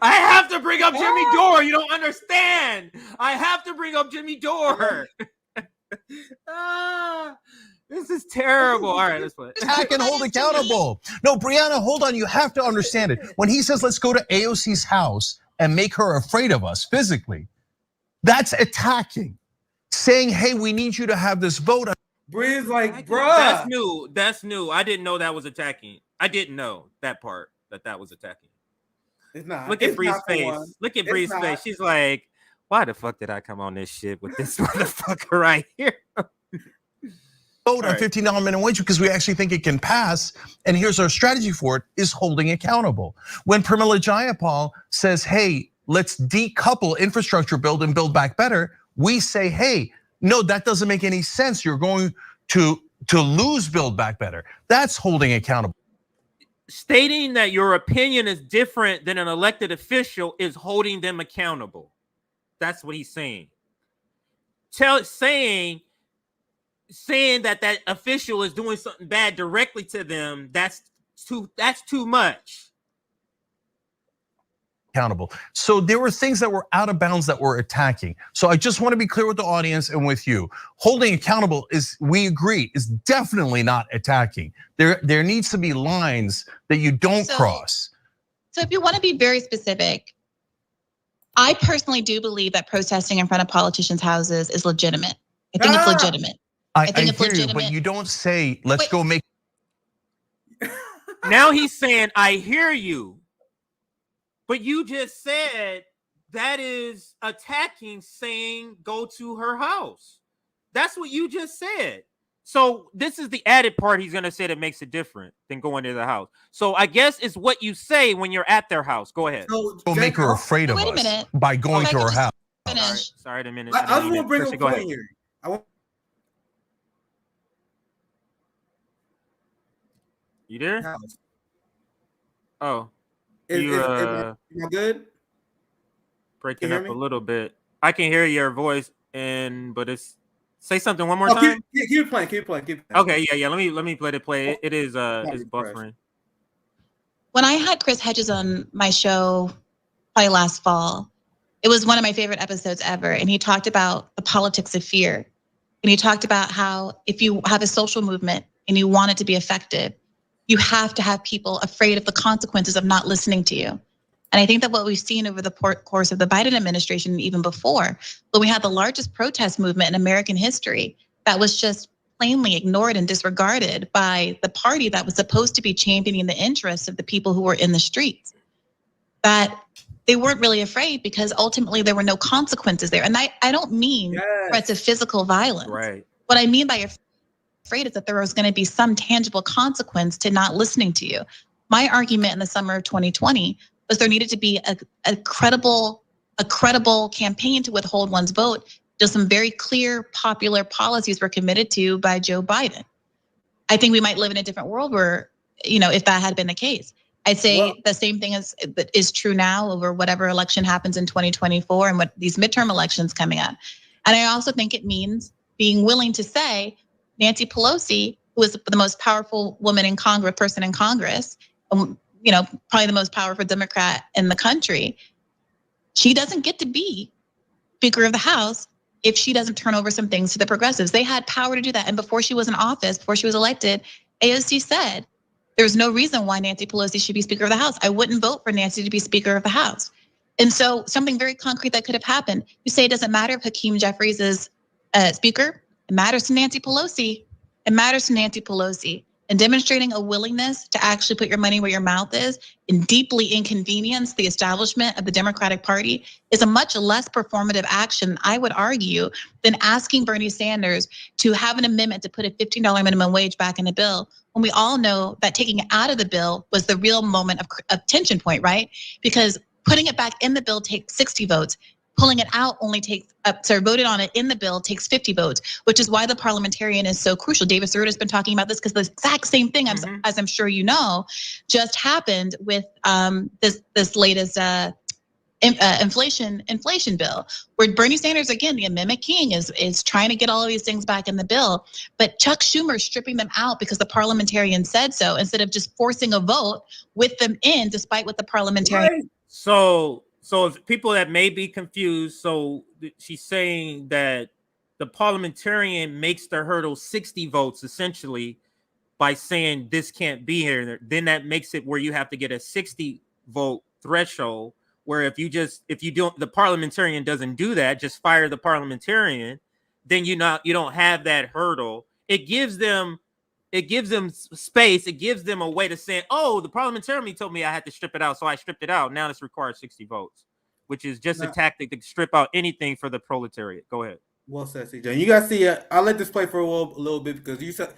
I have to bring up Jimmy Dore. You don't understand. I have to bring up Jimmy Dore. This is terrible. All right, let's play. Attack and hold accountable. No, Briahna, hold on. You have to understand it. When he says, let's go to AOC's house and make her afraid of us physically, that's attacking. Saying, hey, we need you to have this vote. Bree's like, bruh. That's new. That's new. I didn't know that was attacking. I didn't know that part, that was attacking. It's not. Look at Bree's face. Look at Bree's face. She's like, why the fuck did I come on this shit with this motherfucker right here? Vote on $15 minimum wage because we actually think it can pass. And here's our strategy for it, is holding accountable. When Pramila Jayapal says, hey, let's decouple infrastructure build and build back better, we say, hey, no, that doesn't make any sense. You're going to lose build back better. That's holding accountable. Stating that your opinion is different than an elected official is holding them accountable. That's what he's saying. Saying that official is doing something bad directly to them, that's too much. Accountable. So there were things that were out of bounds that were attacking. So I just want to be clear with the audience and with you. Holding accountable is, we agree, is definitely not attacking. There needs to be lines that you don't cross. So if you want to be very specific, I personally do believe that protesting in front of politicians' houses is legitimate. I think it's legitimate. I think it's legitimate. But you don't say, let's go make. Now he's saying, I hear you. But you just said that is attacking, saying go to her house. That's what you just said. So this is the added part he's going to say that makes it different than going to the house. So I guess it's what you say when you're at their house. Go ahead. So make her afraid of us by going to her house. Sorry, a minute. I just want to bring up a point here. You there? Oh. Am I good? Breaking up a little bit. I can hear your voice, but it's say something one more time. Keep playing. Okay, yeah. Let me let it play. It is it's buffering. When I had Chris Hedges on my show, probably last fall, it was one of my favorite episodes ever, and he talked about the politics of fear, and he talked about how if you have a social movement and you want it to be effective, you have to have people afraid of the consequences of not listening to you. And I think that what we've seen over the course of the Biden administration, and even before, when we had the largest protest movement in American history that was just plainly ignored and disregarded by the party that was supposed to be championing the interests of the people who were in the streets, that they weren't really afraid because ultimately there were no consequences there. And I don't mean threats of physical violence. Right. What I mean by afraid is that there was going to be some tangible consequence to not listening to you. My argument in the summer of 2020 was there needed to be a credible campaign to withhold one's vote. Just some very clear popular policies were committed to by Joe Biden. I think we might live in a different world where, if that had been the case. I'd say the same thing is true now over whatever election happens in 2024 and what these midterm elections coming up. And I also think it means being willing to say Nancy Pelosi, who is the most powerful woman in Congress, person in Congress, probably the most powerful Democrat in the country, she doesn't get to be Speaker of the House if she doesn't turn over some things to the progressives. They had power to do that. And before she was in office, before she was elected, AOC said, there's no reason why Nancy Pelosi should be Speaker of the House. I wouldn't vote for Nancy to be Speaker of the House. And so something very concrete that could have happened. You say it doesn't matter if Hakeem Jeffries is Speaker. It matters to Nancy Pelosi. It matters to Nancy Pelosi. And demonstrating a willingness to actually put your money where your mouth is and deeply inconvenience the establishment of the Democratic Party is a much less performative action, I would argue, than asking Bernie Sanders to have an amendment to put a $15 minimum wage back in the bill, when we all know that taking it out of the bill was the real moment of tension point, right? Because putting it back in the bill takes 60 votes. Pulling it out only takes, voted on it in the bill takes 50 votes, which is why the parliamentarian is so crucial. David Cerruto has been talking about this because the exact same thing, as I'm sure you know, just happened with this latest inflation bill, where Bernie Sanders, again, the amendment king, is trying to get all of these things back in the bill, but Chuck Schumer is stripping them out because the parliamentarian said so, instead of just forcing a vote with them in, despite what the parliamentarian. So if people that may be confused, so she's saying that the parliamentarian makes the hurdle 60 votes essentially by saying this can't be here. Then that makes it where you have to get a 60 vote threshold, where if the parliamentarian doesn't do that, just fire the parliamentarian, then you don't have that hurdle. It gives them space. It gives them a way to say, oh, the parliamentarian told me I had to strip it out, so I stripped it out. Now it's required 60 votes, which is just a tactic to strip out anything for the proletariat. Go ahead. Well said, CJ. You guys see, I'll let this play for a little bit, because you said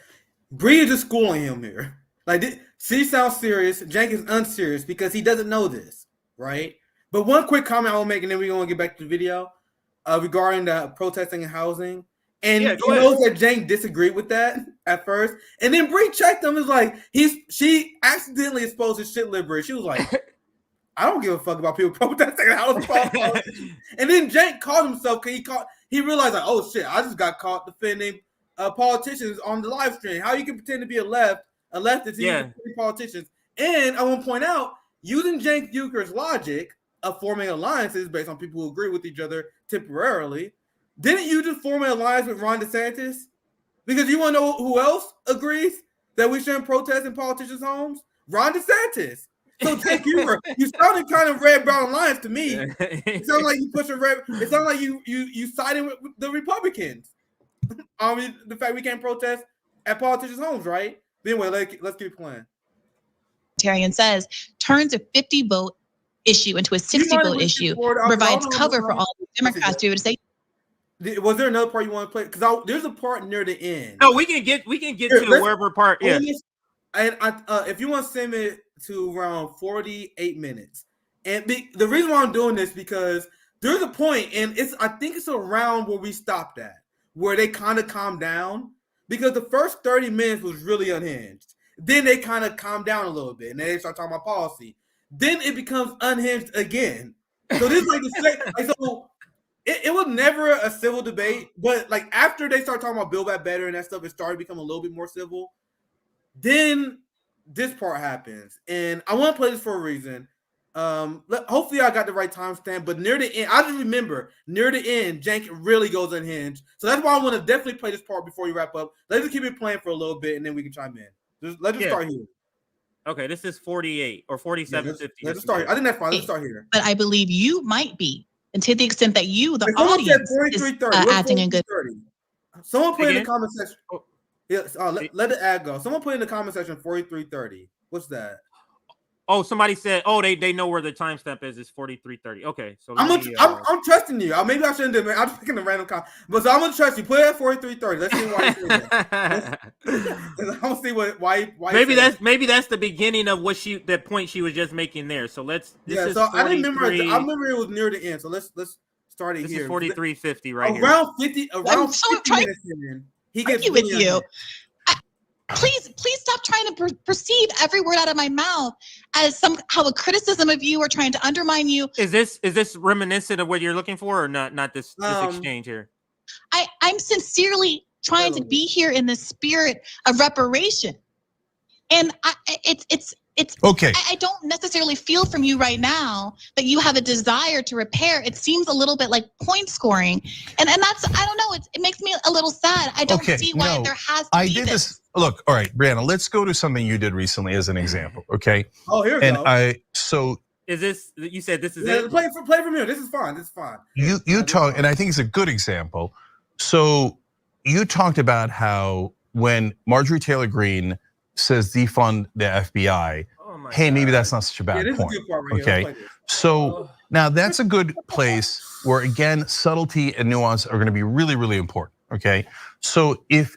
Bree is just schooling him here. Like, she sounds serious. Cenk is unserious because he doesn't know this, right? But one quick comment I will make, and then we're going to get back to the video regarding the protesting and housing. And you know that Cenk disagreed with that at first, and then Bree checked him. Is like she accidentally exposed his shit liberty. She was like, "I don't give a fuck about people protesting the house." And then Cenk called himself because he realized, like, oh shit, I just got caught defending politicians on the live stream. How you can pretend to be a leftist, defending politicians? And I want to point out, using Cenk Uygur's logic of forming alliances based on people who agree with each other temporarily. Didn't you just form an alliance with Ron DeSantis? Because you want to know who else agrees that we shouldn't protest in politicians' homes? Ron DeSantis. So Cenk Uygur, you sounded kind of red-brown alliance to me. It sounds like you push a red. It sounds like you siding with the Republicans. The fact we can't protest at politicians' homes, right? But anyway, let's keep playing. Parliamentarian says turns a 50 vote issue into a 60 vote issue, provides cover for all the Democrats to be able to say. Was there another part you want to play? Because there's a part near the end. No, we can get to the wherever part. Yeah. And if you want to send it to around 48 minutes, and the reason why I'm doing this because there's a point, and I think it's around where we stopped at, where they kind of calmed down, because the first 30 minutes was really unhinged. Then they kind of calmed down a little bit, and then they start talking about policy. Then it becomes unhinged again. So this is It was never a civil debate, but like after they start talking about Build Back Better and that stuff, it started to become a little bit more civil. Then this part happens, and I want to play this for a reason. Hopefully I got the right timestamp, but near the end, I just remember near the end, Cenk really goes unhinged. So that's why I want to definitely play this part before you wrap up. Let's just keep it playing for a little bit, and then we can chime in. Let's just start here. Okay, this is 48 or 47.50. Let's start. I think that's fine. Let's start here. But I believe you might be. And to the extent that you, the audience, is acting in good. Someone put in the comment section. Let the ad go. Someone put in the comment section 43:30. What's that? Oh, somebody said, they know where the timestamp is. It's 43:30. Okay, so I'm trusting you. Maybe I shouldn't do it. I'm just picking a random comment, but so I'm gonna trust you. Put it at 43:30. Let's see why you say that. I'm gonna see why. Maybe that's the beginning of that point she was just making there. So let's. So I remember. I remember it was near the end. So let's start it here. This is 43:50 right around here. 50. Around 50 minutes in, he gets with you. Please stop trying to perceive every word out of my mouth as somehow a criticism of you or trying to undermine you. Is this reminiscent of what you're looking for, or not? Not this exchange here. I'm sincerely trying to be here in the spirit of reparation, and it's okay. I don't necessarily feel from you right now that you have a desire to repair. It seems a little bit like point scoring, and that's, I don't know. It makes me a little sad. I don't see why there has to be this. Look, all right, Briahna, let's go to something you did recently as an example, okay? Oh, here we go. Is this, you said this is it? Play from here. This is fine. This is fine. You talk, and I think it's a good example. So you talked about how when Marjorie Taylor Greene says defund the FBI, hey, maybe that's not such a bad point. Okay, so now that's a good place where, again, subtlety and nuance are going to be really, really important. Okay, so if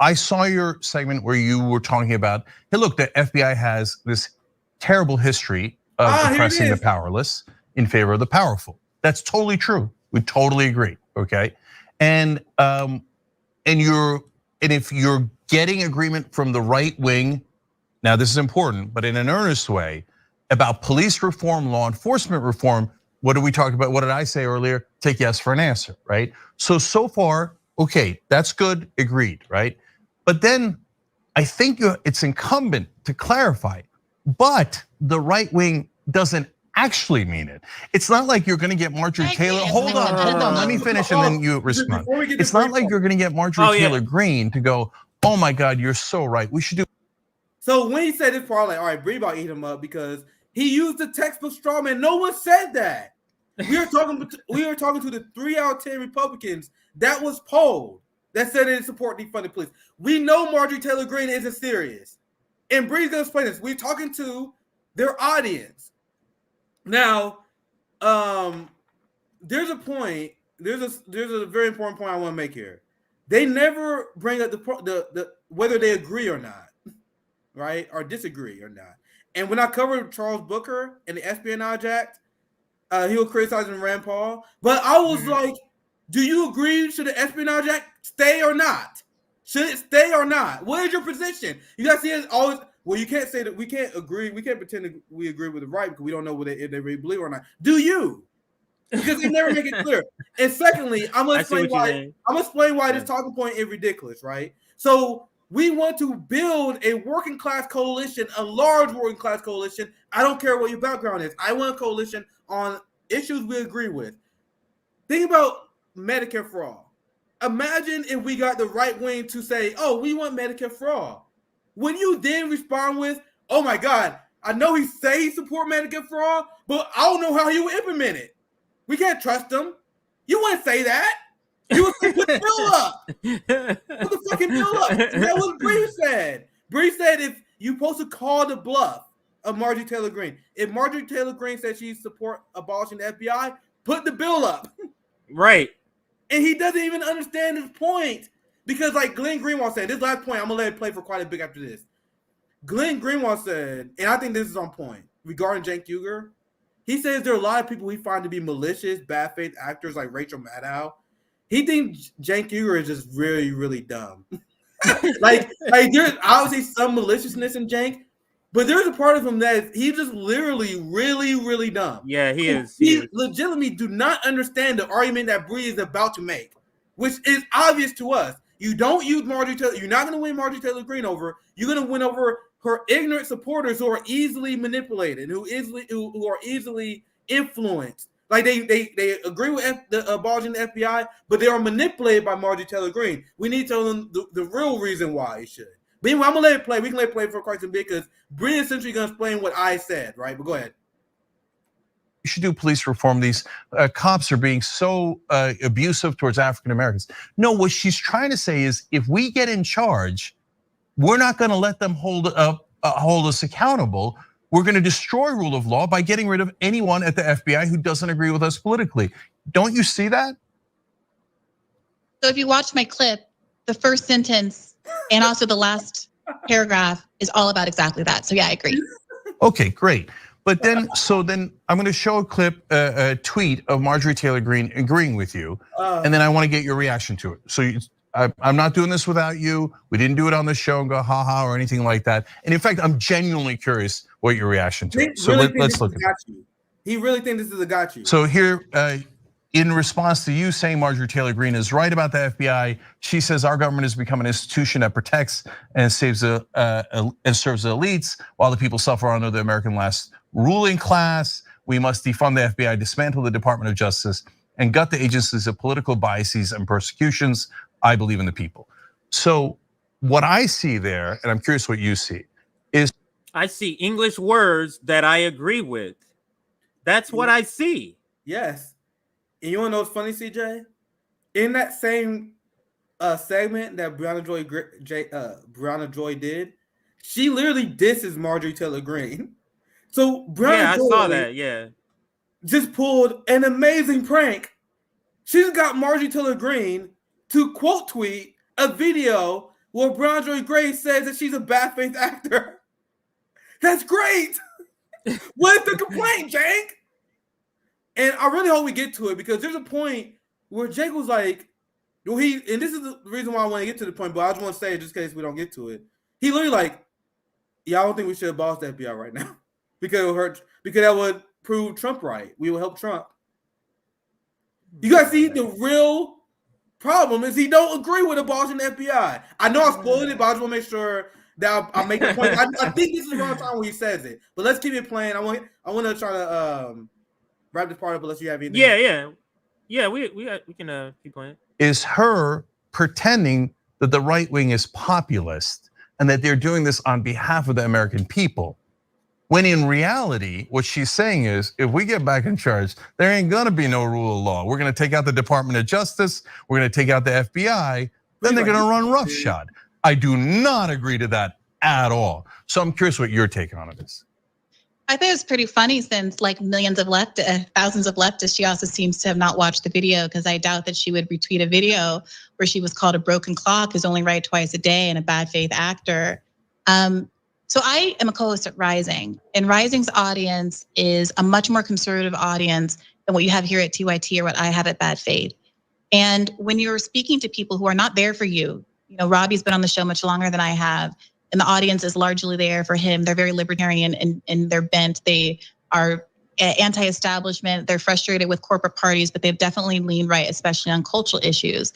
I saw your segment where you were talking about, hey, look, the FBI has this terrible history of oppressing the powerless in favor of the powerful. That's totally true. We totally agree. Okay, and if you're getting agreement from the right wing, now this is important, but in an earnest way, about police reform, law enforcement reform, what did we talk about? What did I say earlier? Take yes for an answer, right? So far, okay, that's good, agreed, right? But then I think it's incumbent to clarify, but the right wing doesn't actually mean it. It's not like you're gonna get Marjorie Taylor, hold on, let me finish and then you respond. It's not like you're gonna get Marjorie Taylor Greene to go, oh my God, you're so right, we should do. So when he said this part, like, all right, Bree about to eat him up because he used the textbook straw man. No one said that. We were talking to the 3 out of 10 Republicans that was polled that said they support defunding police. We know Marjorie Taylor Greene isn't serious. And Bree's gonna explain this. We're talking to their audience. Now, there's a point, there's a very important point I want to make here. They never bring up the whether they agree or not, right? Or disagree or not. And when I covered Charles Booker and the Espionage Act, he was criticizing Rand Paul. But I was like, do you agree? Should the Espionage Act stay or not? Should it stay or not? What is your position? You guys see it always. Well, you can't say that we can't agree. We can't pretend that we agree with the right because we don't know if they really believe or not. Do you? Because they never make it clear. And secondly, I'm gonna explain why this talking point is ridiculous, right? So we want to build a working class coalition, a large working class coalition. I don't care what your background is. I want a coalition on issues we agree with. Think about Medicare for all. Imagine if we got the right wing to say, oh, we want Medicare for all. When you then respond with, oh my God, I know he say he support Medicare for all, but I don't know how he will implement it. We can't trust him. You wouldn't say that. You would say, put the bill up. Put the fucking bill up. That's what Bree said. Bree said if you're supposed to call the bluff of Marjorie Taylor Greene. If Marjorie Taylor Greene said she support abolishing the FBI, put the bill up. Right. And he doesn't even understand his point. Because like Glenn Greenwald said, this last point, I'm going to let it play for quite a bit after this. Glenn Greenwald said, and I think this is on point, regarding Cenk Uygur, he says there are a lot of people he finds to be malicious, bad faith actors like Rachel Maddow. He thinks Cenk Uygur is just really, really dumb. like there's obviously some maliciousness in Cenk, but there's a part of him that he's just literally really, really dumb. Yeah, he is. He legitimately do not understand the argument that Bree is about to make, which is obvious to us. You don't use Marjorie Taylor. You're not going to win Marjorie Taylor Greene over. You're going to win over her ignorant supporters who are easily manipulated, who are easily influenced. Like they agree with the abolishing the FBI, but they are manipulated by Marjorie Taylor Greene. We need to tell them the real reason why it should. But anyway, I'm gonna let it play. We can let it play for quite some bit because Bree is essentially gonna explain what I said, right? But go ahead. You should do police reform. These cops are being so abusive towards African Americans. No, what she's trying to say is if we get in charge, we're not going to let them hold us accountable. We're going to destroy rule of law by getting rid of anyone at the FBI who doesn't agree with us politically. Don't you see that? So if you watch my clip, the first sentence and also the last paragraph is all about exactly that. So yeah, I agree. Okay, great. But then, I'm going to show a clip, a tweet of Marjorie Taylor Greene agreeing with you, and then I want to get your reaction to it. So I'm not doing this without you. We didn't do it on the show and go ha or anything like that. And in fact, I'm genuinely curious what your reaction to it. So let's look at it. He really thinks this is a got you. So here, in response to you saying Marjorie Taylor Greene is right about the FBI, she says our government has become an institution that protects and saves and serves the elites while the people suffer under the American last ruling class. We must defund the FBI, dismantle the Department of Justice, and gut the agencies of political biases and persecutions. I believe in the people. So what I see there, and I'm curious what you see, is I see English words that I agree with. That's what I see. Yes. And you wanna know what's funny, CJ? In that same segment that Briahna Joy did, she literally disses Marjorie Taylor Greene. So Briahna Joy, I saw that. Yeah, just pulled an amazing prank. She's got Marjorie Taylor Greene to quote tweet a video where Briahna Joy says that she's a bad faith actor. That's great. What's the complaint, Cenk? And I really hope we get to it because there's a point where Cenk was like, well, and this is the reason why I want to get to the point, but I just want to say it just in case we don't get to it. He literally like, yeah, I don't think we should abolish the FBI right now because it would hurt, because that would prove Trump right. We will help Trump. You guys see the real problem is he don't agree with abolishing the FBI. I know I spoiled it, but I just want to make sure that I make the point. I think this is the wrong time when he says it, but let's keep it playing. I want to try to wrap this part up unless you have anything. Yeah. We can keep playing. Is her pretending that the right wing is populist and that they're doing this on behalf of the American people. When in reality, what she's saying is, if we get back in charge, there ain't gonna be no rule of law. We're gonna take out the Department of Justice, we're gonna take out the FBI, then they're gonna run roughshod. I do not agree to that at all. So I'm curious what your take on it is. I think it's pretty funny since like millions of thousands of leftists, she also seems to have not watched the video because I doubt that she would retweet a video where she was called a broken clock who's only right twice a day and a bad faith actor. So I am a co-host at Rising, and Rising's audience is a much more conservative audience than what you have here at TYT or what I have at Bad Faith. And when you're speaking to people who are not there for you, Robbie's been on the show much longer than I have, and the audience is largely there for him. They're very libertarian in their bent. They are anti-establishment. They're frustrated with corporate parties, but they've definitely leaned right, especially on cultural issues.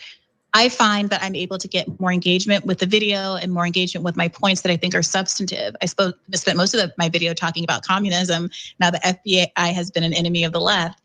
I find that I'm able to get more engagement with the video and more engagement with my points that I think are substantive. I spent most of my video talking about communism. Now the FBI has been an enemy of the left.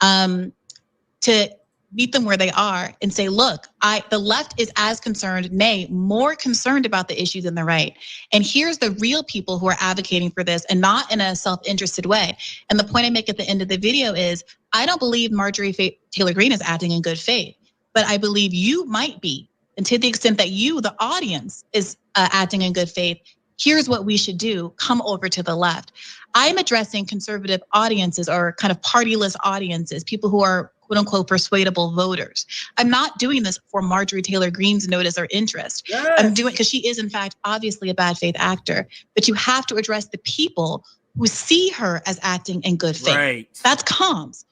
To meet them where they are and say, look, the left is as concerned, nay, more concerned about the issues than the right. And here's the real people who are advocating for this and not in a self-interested way. And the point I make at the end of the video is, I don't believe Marjorie Taylor Greene is acting in good faith. But I believe you might be. And to the extent that you, the audience, is acting in good faith, here's what we should do. Come over to the left. I'm addressing conservative audiences or kind of partyless audiences, people who are quote unquote persuadable voters. I'm not doing this for Marjorie Taylor Greene's notice or interest. Yes. I'm doing because she is in fact obviously a bad faith actor, but you have to address the people who see her as acting in good faith. Right. That's comms.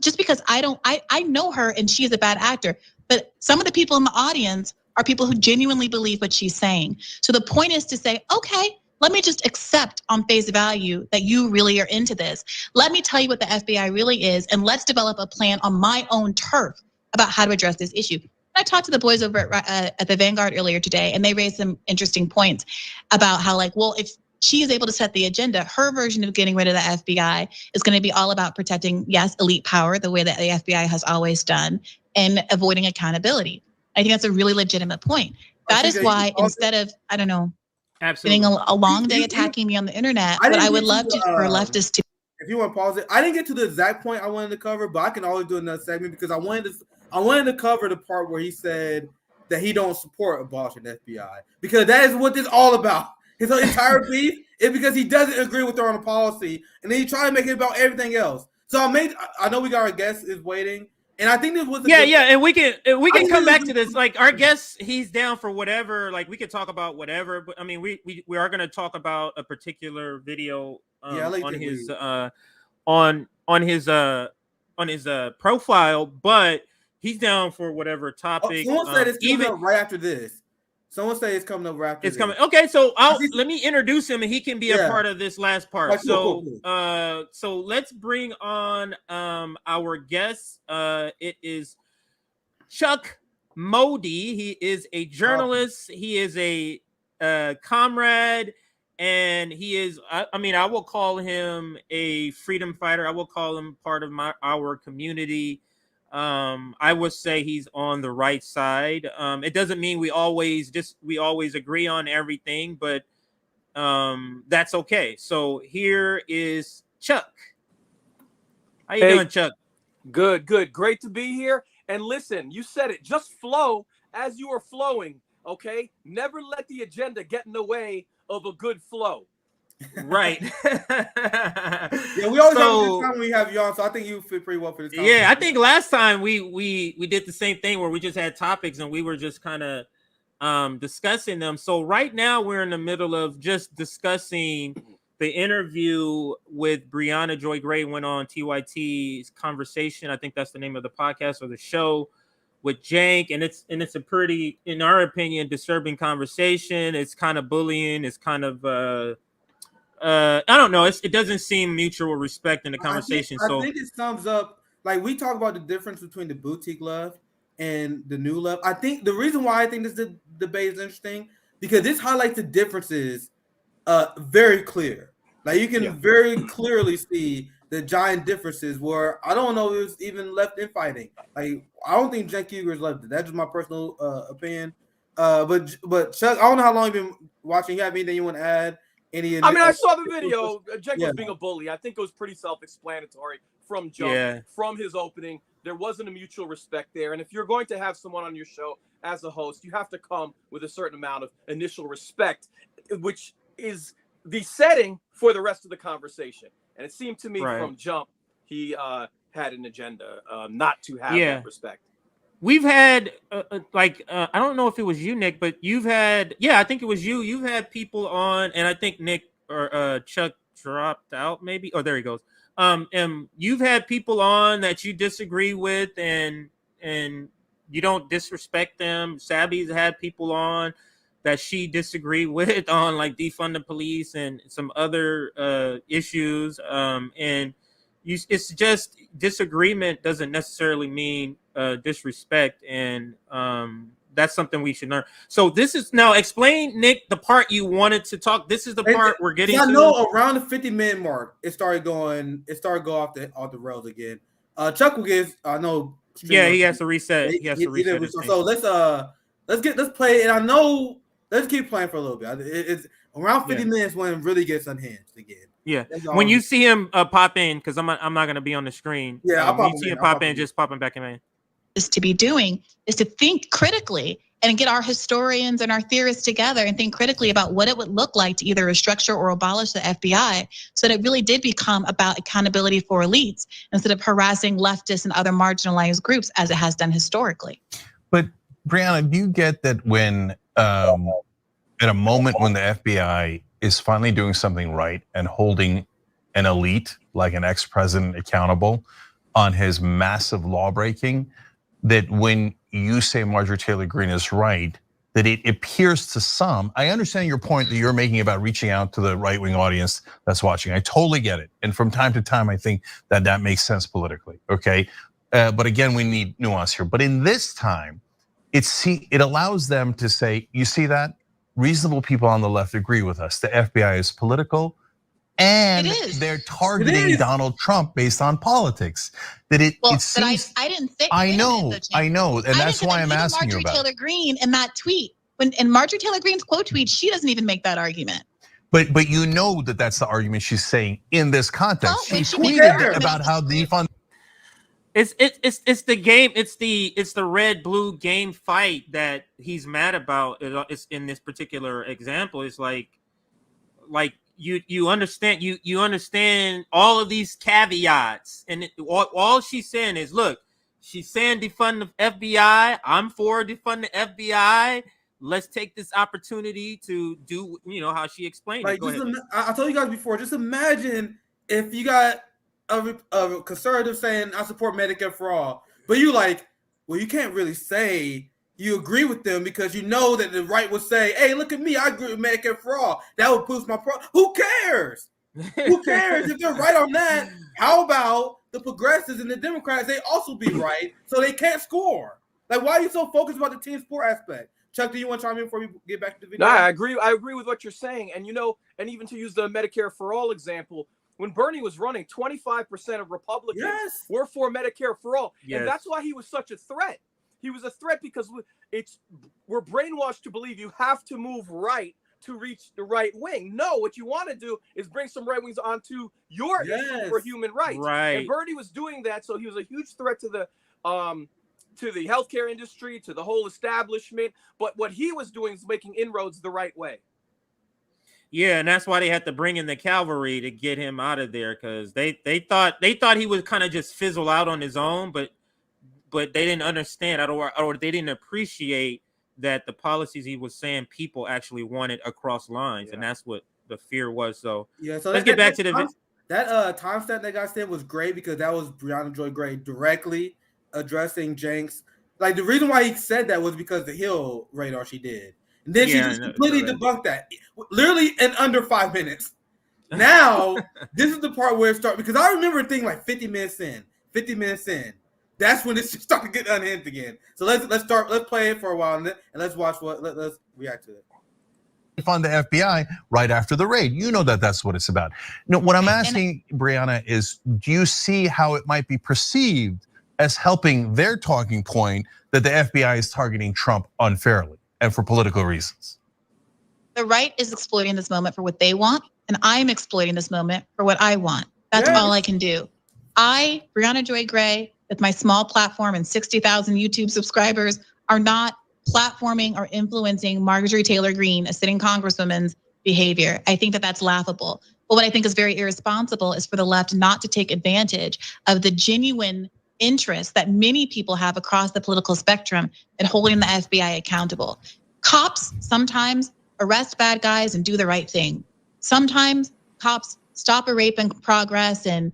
Just because I know her and she is a bad actor, but some of the people in the audience are people who genuinely believe what she's saying. So the point is to say, okay, let me just accept on face value that you really are into this. Let me tell you what the FBI really is, and let's develop a plan on my own turf about how to address this issue. I talked to the boys over at the Vanguard earlier today, and they raised some interesting points about how if she is able to set the agenda, her version of getting rid of the FBI is going to be all about protecting, yes, elite power, the way that the FBI has always done, and avoiding accountability. I think that's a really legitimate point. That is why instead of, I don't know, spending a long day attacking me on the internet, but I would love for leftists to. If you want to pause it, I didn't get to the exact point I wanted to cover, but I can always do another segment because I wanted to cover the part where he said that he don't support abolishing the FBI because that is what this is all about. His entire beef is because he doesn't agree with her on a policy, and then he try to make it about everything else. So I know we got our guest is waiting, and I think this was and we can come back to this. Like our guest, he's down for whatever. Like we could talk about whatever, but I mean we are going to talk about a particular video on his profile, but He's down for whatever topic. Someone said it's coming up right after this. Someone said it's coming up right after it's this. coming. Okay, so let me introduce him, and he can be a part of this last part. Right, cool. So let's bring on our guest. It is Chuck Modi. He is a journalist. He is a comrade, and he is. I mean, I will call him a freedom fighter. I will call him part of our community. I would say he's on the right side. It doesn't mean we always agree on everything, but that's okay. So here is Chuck. How you doing, Chuck? Good. Great to be here. And listen, you said it. Just flow as you are flowing, okay? Never let the agenda get in the way of a good flow. Right. Yeah, we always have a good time when we have you on, so I think you fit pretty well for this conversation. Yeah, I think last time we did the same thing where we just had topics and we were just kind of discussing them. So right now we're in the middle of just discussing the interview with Briahna Joy Gray went on TYT's Conversation. I think that's the name of the podcast or the show with Cenk, and it's a pretty, in our opinion, disturbing conversation. It's kind of bullying. It's kind of I don't know. It doesn't seem mutual respect in the conversation. I think it sums up, like, we talk about the difference between the boutique love and the new love. I think the reason why I think this debate is interesting, because this highlights the differences very clear. Like, you can very clearly see the giant differences where I don't know if it was even left infighting. Like, I don't think Cenk Uygur is left. That's just my personal opinion. But Chuck, I don't know how long you've been watching. You have anything you want to add? I saw the video. Cenk was being a bully. I think it was pretty self-explanatory from jump, from his opening. There wasn't a mutual respect there. And if you're going to have someone on your show as a host, you have to come with a certain amount of initial respect, which is the setting for the rest of the conversation. And it seemed to me from jump, he had an agenda not to have that respect. We've had I don't know if it was you, Nick, but you've had, I think it was you. You've had people on, and I think Nick or Chuck dropped out maybe. Oh, there he goes. And you've had people on that you disagree with, and you don't disrespect them. Sabby's had people on that she disagreed with on, like, defund the police and some other issues. And it's just disagreement doesn't necessarily mean disrespect, and that's something we should learn. So this is now, explain, Nick, the part you wanted to talk. This is the part we're getting to. I know around the 50-minute mark, it started going off the rails again. Chuck will give, I know. He has to reset. He has to reset. So let's play it. And I know, let's keep playing for a little bit. It's around 50 minutes when it really gets unhinged again. Yeah, when you see him pop in, because I'm not going to be on the screen. Yeah, you see him pop in, just popping back in. Is to be doing is to think critically and get our historians and our theorists together and think critically about what it would look like to either restructure or abolish the FBI, so that it really did become about accountability for elites instead of harassing leftists and other marginalized groups as it has done historically. But Briahna, do you get that when at a moment when the FBI is finally doing something right and holding an elite like an ex-president accountable on his massive law breaking, that when you say Marjorie Taylor Greene is right, that it appears to some, I understand your point that you're making about reaching out to the right-wing audience that's watching. I totally get it. And from time to time, I think that makes sense politically, okay? But again, we need nuance here. But in this time, it allows them to say, you see that? Reasonable people on the left agree with us. The FBI is political, and they're targeting Donald Trump based on politics. It seems. I didn't say. I know, and that's why I'm asking you about Marjorie Taylor Greene in that tweet. In Marjorie Taylor Greene's quote tweet, she doesn't even make that argument. But you know that's the argument she's saying in this context. She tweeted about how defund. It's the game. It's the red blue game fight that he's mad about. It's in this particular example. It's like you understand you understand all of these caveats, and all she's saying is, look, she's saying defund the FBI. I'm for defund the FBI. Let's take this opportunity to do, how she explained it. Go ahead. I told you guys before, just imagine if you got a conservative saying I support Medicare for all, but you like, well, you can't really say you agree with them because you know that the right would say, hey, look at me, I agree with Medicare for all. That would boost my pro. Who cares? Who cares if they're right on that? How about the progressives and the Democrats? They also be right, so they can't score. Like, why are you so focused about the team sport aspect? Chuck, do you want to chime in before we get back to the video? No, I agree. I agree with what you're saying. And, you know, and even to use the Medicare for all example, when Bernie was running, 25% of Republicans were for Medicare for all. Yes. And that's why he was such a threat. He was a threat because we're brainwashed to believe you have to move right to reach the right wing. No, what you want to do is bring some right wings onto your issue for human rights. Right. And Bernie was doing that, so he was a huge threat to the healthcare industry, to the whole establishment. But what he was doing is making inroads the right way. Yeah, and that's why they had to bring in the cavalry to get him out of there, because they thought he would kind of just fizzle out on his own, but they didn't understand or they didn't appreciate that the policies he was saying people actually wanted across lines, and that's what the fear was. So so let's get back to the timestamp that got sent was great because that was Briahna Joy Gray directly addressing Cenk's. Like, the reason why he said that was because the Hill radar she did. And then she just completely debunked that, literally in under 5 minutes. Now, this is the part where it starts, because I remember thinking like 50 minutes in, that's when it started getting unhinged again. So let's play it for a while, and let's watch let's react to it. Fund the FBI right after the raid. You know that's what it's about. No, what I'm asking, Briahna, is do you see how it might be perceived as helping their talking point that the FBI is targeting Trump unfairly and for political reasons? The right is exploiting this moment for what they want, and I'm exploiting this moment for what I want. That's all I can do. I, Briahna Joy Gray, with my small platform and 60,000 YouTube subscribers, are not platforming or influencing Marjorie Taylor Greene, a sitting congresswoman's behavior. I think that that's laughable. But what I think is very irresponsible is for the left not to take advantage of the genuine interest that many people have across the political spectrum in holding the FBI accountable. Cops sometimes arrest bad guys and do the right thing. Sometimes cops stop a rape in progress and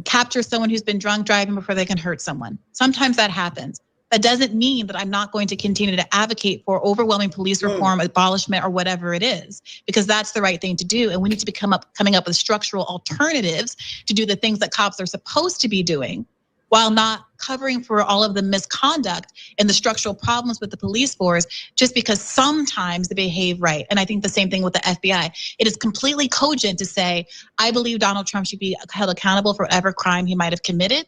capture someone who's been drunk driving before they can hurt someone. Sometimes that happens. That doesn't mean that I'm not going to continue to advocate for overwhelming police reform, abolishment, or whatever it is, because that's the right thing to do. And we need to be coming up with structural alternatives to do the things that cops are supposed to be doing, while not covering for all of the misconduct and the structural problems with the police force just because sometimes they behave right. And I think the same thing with the FBI. It is completely cogent to say, I believe Donald Trump should be held accountable for whatever crime he might have committed.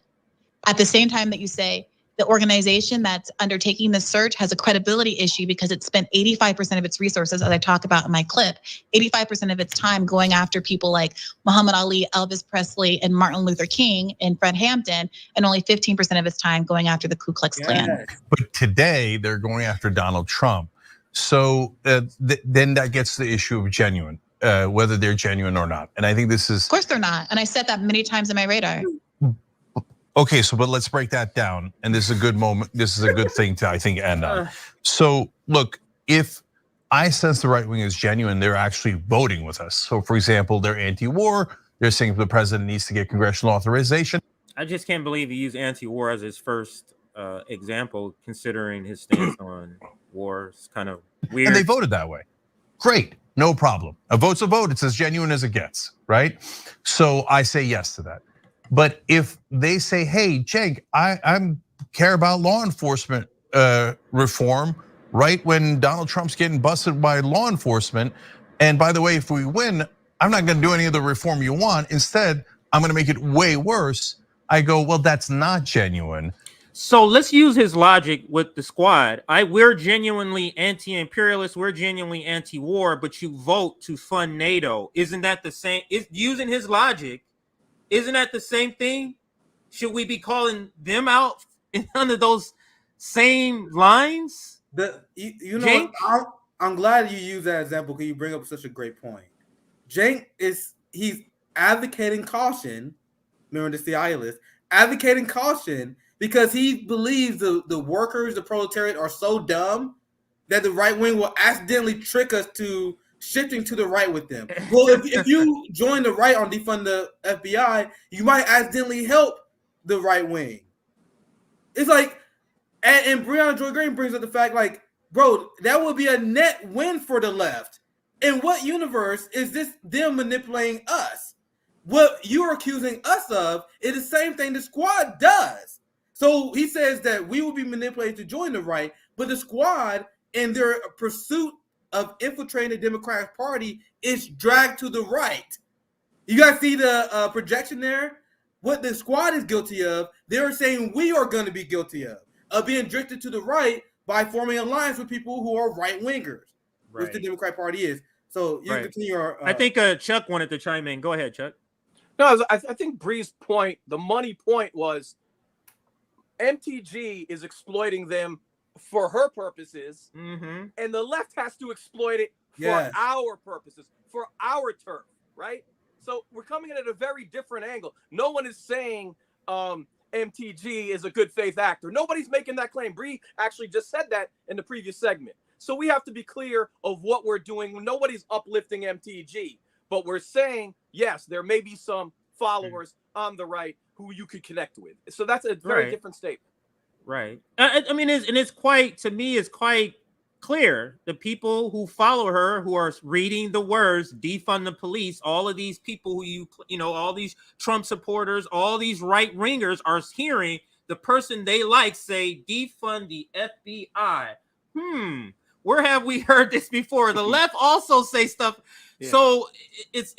At the same time that you say the organization that's undertaking the search has a credibility issue because it spent 85% of its resources, as I talk about in my clip, 85% of its time going after people like Muhammad Ali, Elvis Presley, and Martin Luther King and Fred Hampton, and only 15% of its time going after the Ku Klux Klan. But today they're going after Donald Trump. So then that gets to the issue of genuine, whether they're genuine or not. And I think this is— Of course they're not. And I said that many times in my radar. Okay, but let's break that down. And this is a good moment. This is a good thing to, I think, end on. So look, if I sense the right wing is genuine, they're actually voting with us. So for example, they're anti-war. They're saying the president needs to get congressional authorization. I just can't believe he used anti-war as his first example, considering his stance on war. It's kind of weird. And they voted that way. Great, no problem. A vote's a vote. It's as genuine as it gets, right? So I say yes to that. But if they say, hey, Cenk, I care about law enforcement reform, right when Donald Trump's getting busted by law enforcement, and by the way, if we win, I'm not gonna do any of the reform you want. Instead, I'm gonna make it way worse. I go, well, that's not genuine. So let's use his logic with the squad. We're genuinely anti-imperialist, we're genuinely anti-war, but you vote to fund NATO. Isn't that the same? Using his logic, isn't that the same thing? Should we be calling them out under those same lines? You know, I'm glad you use that example because you bring up such a great point. Cenk he's advocating caution. Remember the CIA list, advocating caution because he believes the workers, the proletariat, are so dumb that the right wing will accidentally trick us to shifting to the right with them. Well, if you join the right on defund the FBI, you might accidentally help the right wing. It's like And Briahna Joy Gray brings up the fact, like, bro, that would be a net win for the left. In what universe is this them manipulating us? What you're accusing us of is the same thing the squad does. So he says that we will be manipulated to join the right, but the squad, in their pursuit of infiltrating the Democratic Party, is dragged to the right. You guys see the projection there? What the squad is guilty of, they're saying we are going to be guilty of being drifted to the right by forming alliance with people who are right-wingers, which the Democratic Party is. So you continue your... I think Chuck wanted to chime in. Go ahead, Chuck. No, I think Bree's point, the money point, was MTG is exploiting them for her purposes, and the left has to exploit it for our purposes, for our turf, right? So we're coming in at a very different angle. No one is saying MTG is a good faith actor. Nobody's making that claim. Bree actually just said that in the previous segment. So we have to be clear of what we're doing. Nobody's uplifting MTG, but we're saying, yes, there may be some followers on the right who you could connect with. So that's a very different statement. Right. I mean, it's quite, to me, it's quite clear. The people who follow her, who are reading the words, defund the police, all of these people who you know, all these Trump supporters, all these right wingers are hearing the person they like say, defund the FBI. Where have we heard this before? The left also say stuff. Yeah. So it's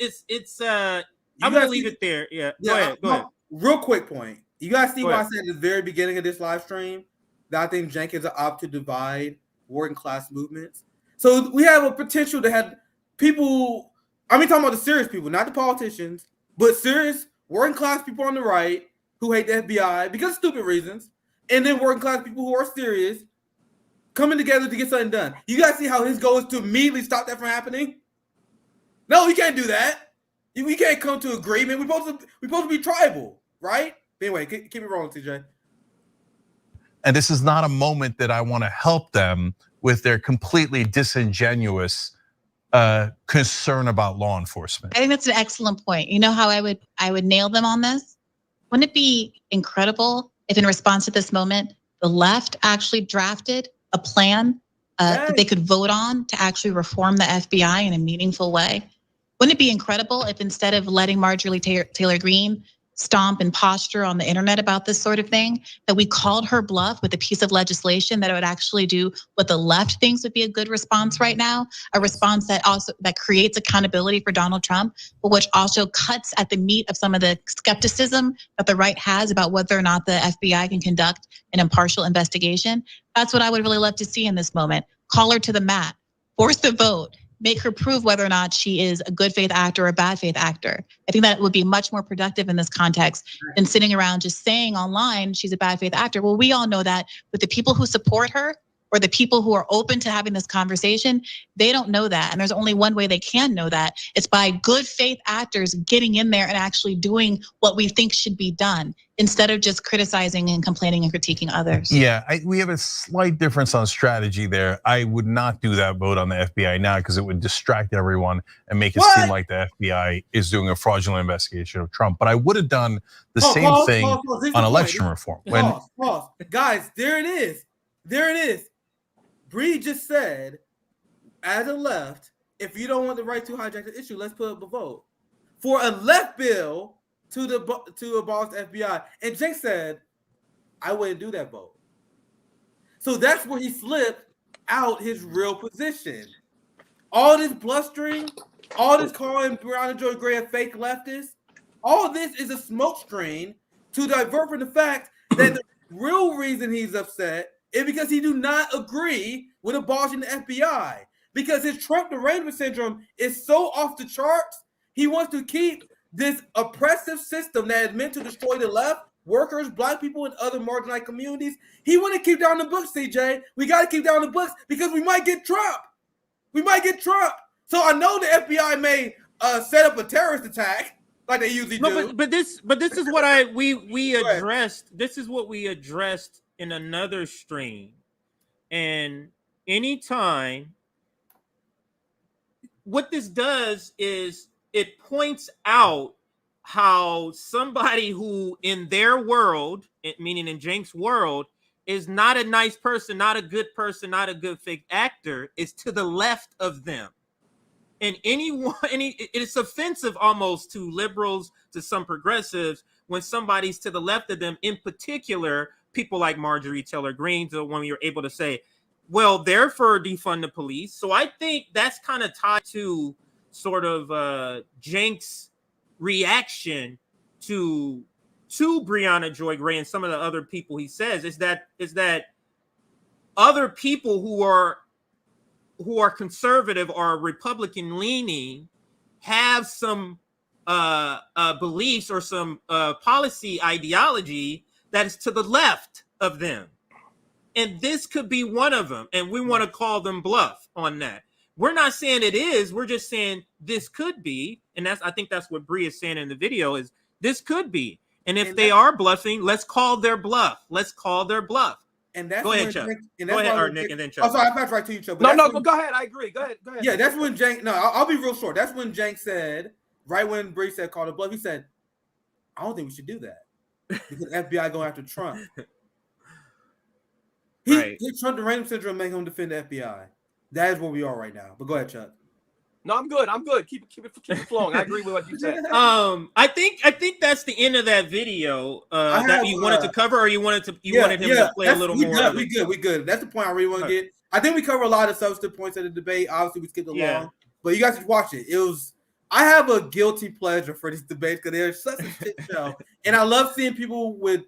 I'm gonna leave it there. Yeah. Go ahead. Real quick point. You guys see what I said at the very beginning of this live stream? That I think Jenkins are up to divide working class movements. So we have a potential to have people, I mean, talking about the serious people, not the politicians, but serious working class people on the right who hate the FBI because of stupid reasons, and then working class people who are serious coming together to get something done. You guys see how his goal is to immediately stop that from happening? No, we can't do that. We can't come to agreement. We're supposed to be tribal, right? Anyway, keep it rolling, TJ. And this is not a moment that I want to help them with their completely disingenuous concern about law enforcement. I think that's an excellent point. You know how I would nail them on this? Wouldn't it be incredible if in response to this moment, the left actually drafted a plan that they could vote on to actually reform the FBI in a meaningful way? Wouldn't it be incredible if instead of letting Marjorie Taylor Greene stomp and posture on the internet about this sort of thing, that we called her bluff with a piece of legislation that would actually do what the left thinks would be a good response right now, a response that creates accountability for Donald Trump, but which also cuts at the meat of some of the skepticism that the right has about whether or not the FBI can conduct an impartial investigation. That's what I would really love to see in this moment. Call her to the mat, force the vote, make her prove whether or not she is a good faith actor or a bad faith actor. I think that would be much more productive in this context than sitting around just saying online she's a bad faith actor. Well, we all know that, but the people who support her or the people who are open to having this conversation, they don't know that. And there's only one way they can know that. It's by good faith actors getting in there and actually doing what we think should be done instead of just criticizing and complaining and critiquing others. Yeah, we have a slight difference on strategy there. I would not do that vote on the FBI now because it would distract everyone and make it seem like the FBI is doing a fraudulent investigation of Trump. But I would have done the same thing on election reform. Pause. Guys, there it is. There it is. Bree just said, as a left, if you don't want the right to hijack the issue, let's put up a vote for a left bill to abolish the FBI. And Jake said, I wouldn't do that vote. So that's where he slipped out his real position. All this blustering, all this calling Briahna Joy Gray a fake leftist, all this is a smokescreen to divert from the fact that the real reason he's upset is because he do not agree with abolishing the FBI. Because his Trump derangement syndrome is so off the charts, he wants to keep this oppressive system that is meant to destroy the left, workers, black people, and other marginalized communities. He want to keep down the books, CJ. We got to keep down the books because we might get Trump. We might get Trump. So I know the FBI may set up a terrorist attack like they usually do. But this is what we addressed. This is what we addressed in another stream. And anytime, what this does is it points out how somebody who in their world, meaning in Cenk's world, is not a nice person, not a good person, not a good fake actor, is to the left of them. And it's offensive almost to liberals, to some progressives, when somebody's to the left of them, in particular, people like Marjorie Taylor Greene, when you're able to say, well, they're for defund the police. So I think that's kind of tied to sort of Cenk's reaction to Briahna Joy Gray and some of the other people he says, is that other people who are conservative or Republican leaning have some beliefs or some policy ideology that is to the left of them. And this could be one of them. And we want to call them bluff on that. We're not saying it is. We're just saying this could be. And I think that's what Bree is saying in the video, is this could be. And if they are bluffing, let's call their bluff. Let's call their bluff. And that's go ahead, Chuck. Go ahead, Nick, and then Chuck. Oh, sorry, I passed right to you, Chuck. No, go ahead. I agree. Go ahead. Yeah, that's when Cenk. No, I'll be real short. That's when Cenk said, right when Bree said call the bluff, he said, I don't think we should do that because FBI going after Trump. He Trump the random syndrome make him defend the FBI. That is where we are right now. But go ahead, Chuck. No, I'm good. Keep it flowing. I agree with what you said. I think that's the end of that video that you wanted to cover, or you wanted him to play a little more. We good. That's the point I really want to get. I think we cover a lot of substantive points of the debate. Obviously, we skipped along, but you guys should watch it. I have a guilty pleasure for these debates because they're such a shit show, and I love seeing people with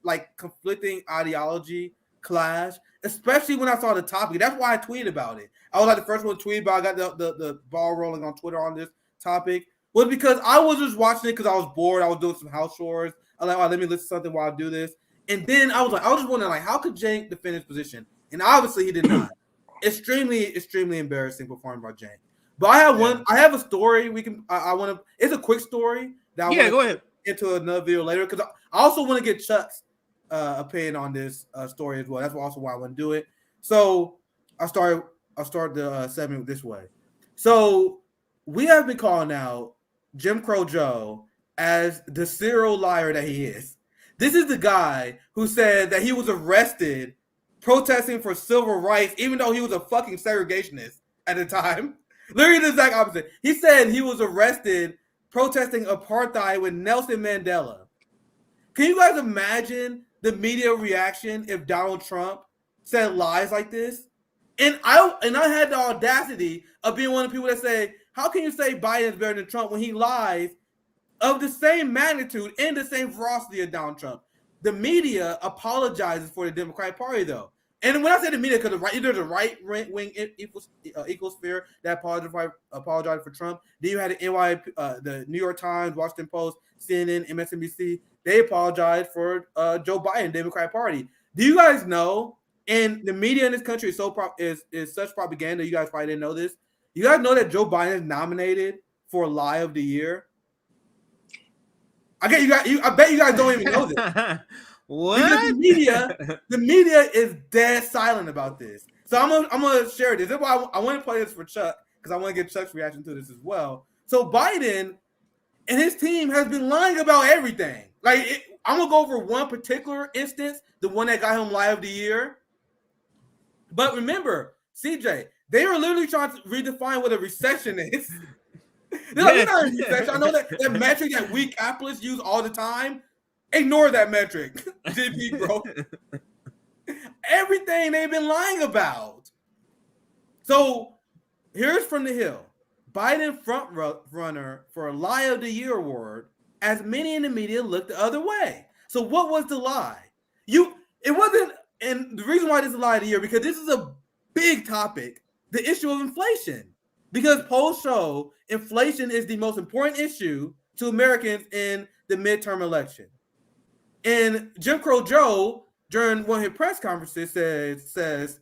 like conflicting ideology clash, especially when I saw the topic. That's why I tweeted about it. I was like the first one to tweet about. I got the ball rolling on Twitter on this topic, was because I was just watching it because I was bored. I was doing some house chores. I was like, oh, let me listen to something while I do this. And then I was just wondering, like, how could Cenk defend his position? And obviously he did not. Extremely embarrassing performance by Cenk. But I have a story it's a quick story that go ahead into another video later, because I also want to get Chuck's opinion on this story as well. That's also why I want to do it. So I'll start the segment this way. So we have been calling out Jim Crow Joe as the serial liar that he is. This is the guy who said that he was arrested protesting for civil rights, even though he was a fucking segregationist at the time. Literally the exact opposite. He said he was arrested protesting apartheid with Nelson Mandela. Can you guys imagine the media reaction if Donald Trump said lies like this? And I had the audacity of being one of the people that say, how can you say Biden is better than Trump when he lies of the same magnitude and the same ferocity of Donald Trump? The media apologizes for the Democratic Party, though. And when I say the media, because there's a right-wing ecosphere that apologized for Trump. Then you had the New York Times, Washington Post, CNN, MSNBC. They apologized for Joe Biden, Democratic Party. Do you guys know? And the media in this country is such propaganda. You guys probably didn't know this. You guys know that Joe Biden is nominated for Lie of the Year. I bet you guys don't even know this. What? Because the media is dead silent about this. So I'm gonna share this. This is why I want to play this for Chuck, because I want to get Chuck's reaction to this as well. So Biden and his team has been lying about everything. I'm gonna go over one particular instance, the one that got him Lie of the Year. But remember, CJ, they were literally trying to redefine what a recession is. They're not a recession. I know that metric that we capitalists use all the time. Ignore that metric. GP, bro. Everything they've been lying about. So here's from the Hill. Biden front runner for a Lie of the Year award, as many in the media looked the other way. So what was the lie? It wasn't, and the reason why this is a Lie of the Year, because this is a big topic, the issue of inflation. Because polls show inflation is the most important issue to Americans in the midterm election. And Jim Crow Joe, during one of his press conferences, says,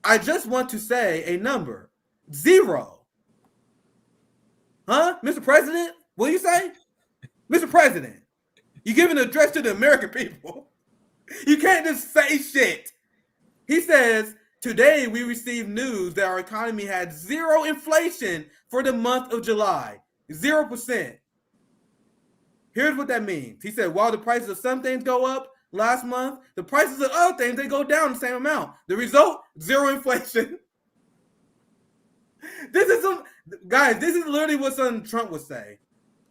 I just want to say a number, 0. Huh? Mr. President? What do you say? Mr. President, you're giving an address to the American people. You can't just say shit. He says, today we received news that our economy had 0 inflation for the month of July. 0%. Here's what that means. He said, while the prices of some things go up, last month, the prices of other things, they go down the same amount. The result, zero inflation. This is literally what something Trump would say.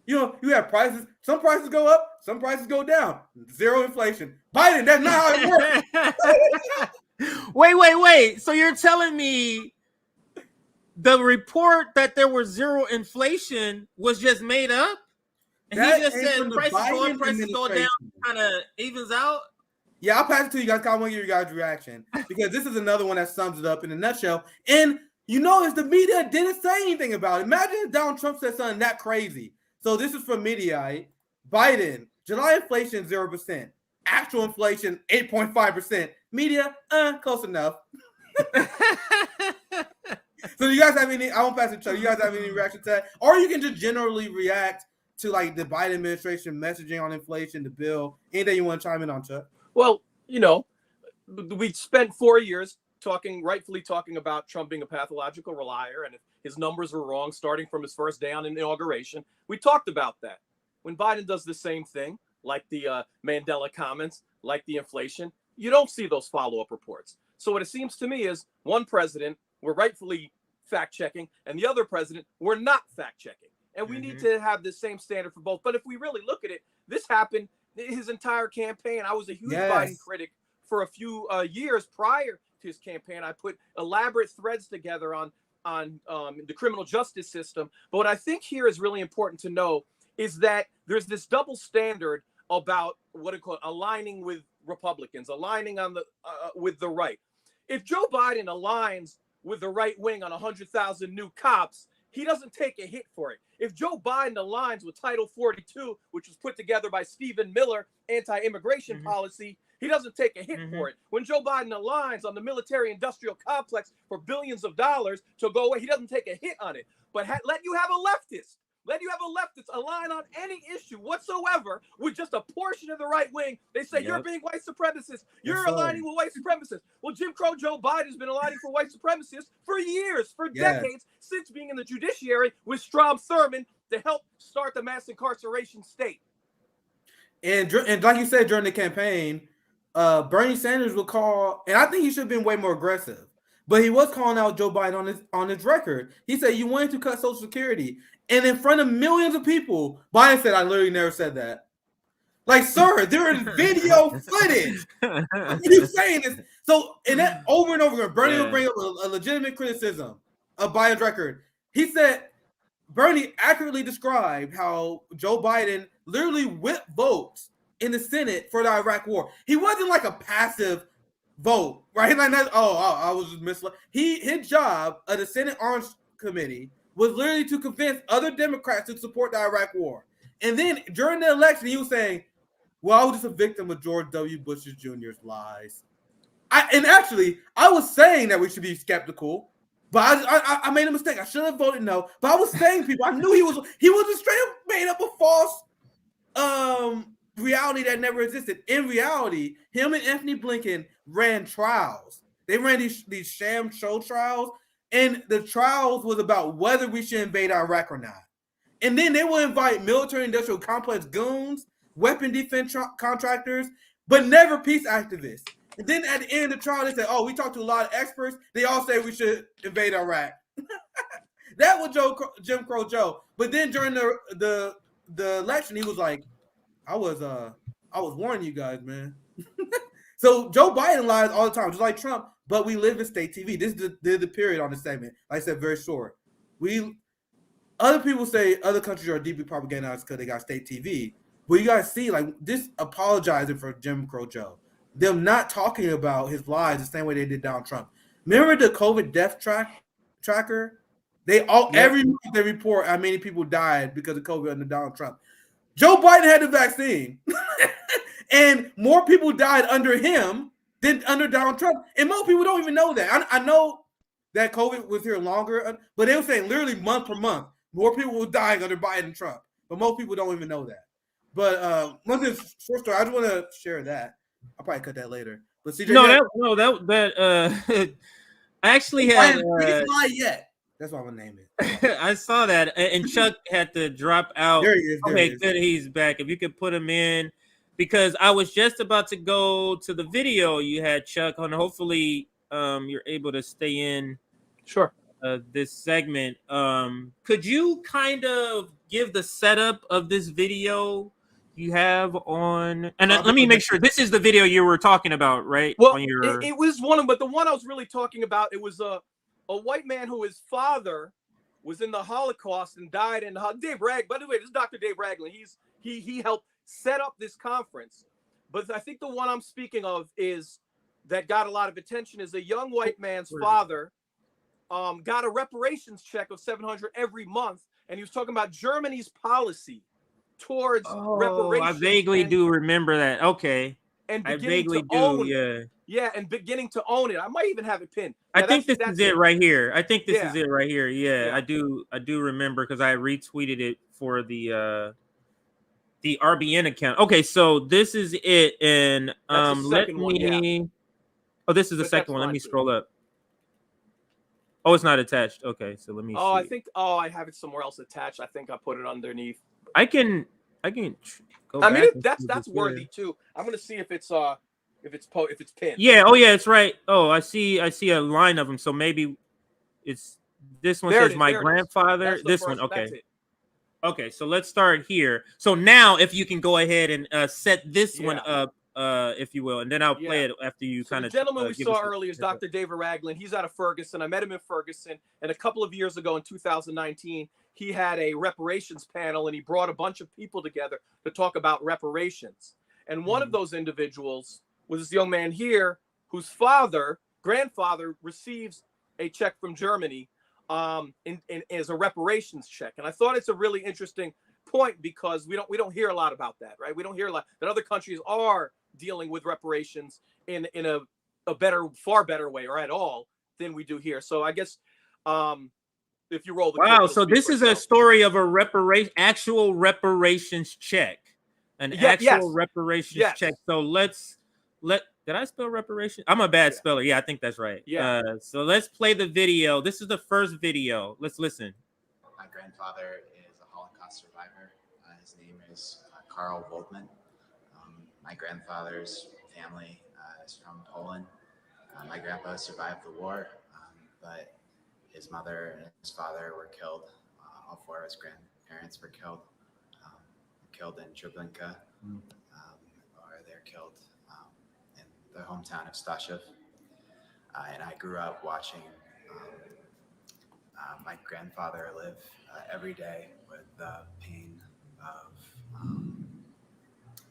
You know, you have prices, some prices go up, some prices go down. Zero inflation. Biden, that's not how it works. Wait. So you're telling me the report that there was zero inflation was just made up? And he just said prices go up, prices go down, kind of evens out? Yeah, I'll pass it to you guys. I want to hear your guys' reaction because this is another one that sums it up in a nutshell. And you notice the media didn't say anything about it. Imagine if Donald Trump said something that crazy. So this is from Mediaite. Biden, July inflation 0%. Actual inflation 8.5%. Media, close enough. So do you guys have any? I won't pass it to you. You guys have any reaction to that? Or you can just generally react to like the Biden administration messaging on inflation, the bill. Anything you want to chime in on, Chuck? Well, you know, we spent 4 years rightfully talking about Trump being a pathological liar, and if his numbers were wrong starting from his first day on inauguration. We talked about that. When Biden does the same thing, like the Mandela comments, like the inflation, you don't see those follow-up reports. So what it seems to me is one president we're rightfully fact-checking, and the other president we're not fact-checking. And we need to have the same standard for both. But if we really look at it, this happened his entire campaign. I was a huge Biden critic for a few years prior to his campaign. I put elaborate threads together on the criminal justice system. But what I think here is really important to know is that there's this double standard about what it called aligning with Republicans, aligning on the with the right. If Joe Biden aligns with the right wing on 100,000 new cops, he doesn't take a hit for it. If Joe Biden aligns with Title 42, which was put together by Stephen Miller, anti-immigration policy, he doesn't take a hit for it. When Joe Biden aligns on the military-industrial complex for billions of dollars to go away, he doesn't take a hit on it. But let you have a leftist align on any issue whatsoever with just a portion of the right wing. They say you're being white supremacist. You're aligning with white supremacists. Well, Jim Crow Joe Biden's been aligning for white supremacists for years, for decades, since being in the judiciary with Strom Thurmond to help start the mass incarceration state. And like you said during the campaign, Bernie Sanders would call, and I think he should have been way more aggressive, but he was calling out Joe Biden on his record. He said, you wanted to cut Social Security. And in front of millions of people, Biden said, I literally never said that. Like, sir, there is video footage. What are you saying? This? So, and that over and over again, Bernie will bring up a legitimate criticism of Biden's record. He said, Bernie accurately described how Joe Biden literally whipped votes in the Senate for the Iraq war. He wasn't like a passive vote, right? Like, I was just misled. His job of the Senate Arms Committee was literally to convince other Democrats to support the Iraq war. And then during the election, he was saying, well, I was just a victim of George W. Bush Jr.'s lies. I was saying that we should be skeptical, but I made a mistake. I should have voted no. But I was saying people, I knew he was just straight up made up a false reality that never existed. In reality, him and Anthony Blinken ran trials. They ran these sham show trials. And the trials was about whether we should invade Iraq or not. And then they will invite military-industrial complex goons, weapon defense contractors, but never peace activists. And then at the end of the trial, they say, oh, we talked to a lot of experts. They all say we should invade Iraq. That was Jim Crow Joe. But then during the election, he was like, I was warning you guys, man. So Joe Biden lies all the time, just like Trump. But we live in state TV. This is the period on the segment. Like I said, very short. Other people say other countries are deeply propagandized because they got state TV. But you guys see, like, this apologizing for Jim Crow Joe. Them not talking about his lies the same way they did Donald Trump. Remember the COVID death tracker? Every month they report how many people died because of COVID under Donald Trump. Joe Biden had the vaccine. And more people died under him than under Donald Trump. And most people don't even know that. I know that COVID was here longer, but they were saying literally month per month, more people were dying under Biden and Trump. But most people don't even know that. But one thing, short story, I just want to share that. I'll probably cut that later. But CJ, I actually had not yet. That's what I'm gonna name it. I saw that, and Chuck had to drop out. There he is. Okay, good. He's back. If you could put him in, because I was just about to go to the video you had, Chuck, and hopefully you're able to stay in. Sure. This segment. Could you kind of give the setup of this video you have on? And let me make sure this is the video you were talking about, right? Well, on your... it was one of, but the one I was really talking about, it was a white man who his father was in the Holocaust and died in Dave Rag. By the way, this is Dr. Dave Ragland. He helped set up this conference. But I think the one I'm speaking of is that got a lot of attention is a young white man's father got a reparations check of $700 every month, and he was talking about Germany's policy towards reparations. I vaguely do remember that. Okay. And I vaguely do, yeah, and beginning to own it. I might even have it pinned. I think this is it right here. I think this Yeah. is it right here. Yeah, Yeah. I do remember because I retweeted it for the RBN account. Okay, so this is it, and let me. One, yeah. Oh, this is the second one. Let me scroll up. Oh, it's not attached. Okay, so let me. Oh, see. I think. Oh, I have it somewhere else attached. I think I put it underneath. I can. Go I mean, back that's worthy too. I'm gonna see if it's pinned. Yeah. Oh, yeah. It's right. Oh, I see a line of them. So maybe it's this one says my grandfather. This one. Okay. Okay. So let's start here. So now, if you can go ahead and set this one up, if you will, and then I'll play it after you kind of. The gentleman we saw earlier is Dr. David Ragland. He's out of Ferguson. I met him in Ferguson, and a couple of years ago in 2019, he had a reparations panel, and he brought a bunch of people together to talk about reparations. And one of those individuals was this young man here, whose grandfather receives a check from Germany as a reparations check. And I thought it's a really interesting point because we don't hear a lot about that, right? We don't hear a lot that other countries are dealing with reparations in a far better way, or at all, than we do here. So I guess if you roll the clip, so this is a story of a actual reparations check, reparations check. So did I spell reparation? I'm a bad speller. Yeah, I think that's right. Yeah. So let's play the video. This is the first video. Let's listen. My grandfather is a Holocaust survivor. His name is Karl Waldman. My grandfather's family is from Poland. My grandpa survived the war, but his mother and his father were killed. All four of his grandparents were killed. In Treblinka, or they're killed in the hometown of Stashev. And I grew up watching my grandfather live every day with the pain of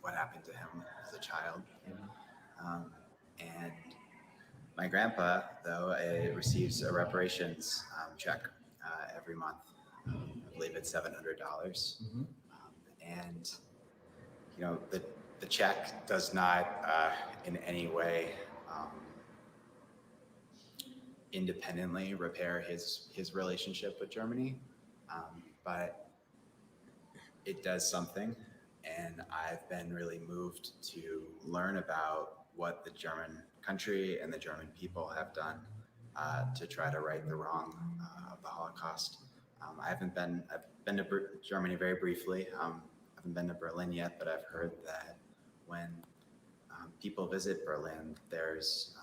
what happened to him as a child. And my grandpa, though, receives a reparations check every month. I believe it's $700. And you know, the check does not in any way independently repair his relationship with Germany, but it does something. And I've been really moved to learn about what the German country and the German people have done to try to right the wrong of the Holocaust. I've been to Germany very briefly. I haven't been to Berlin yet, but I've heard that when people visit Berlin, there's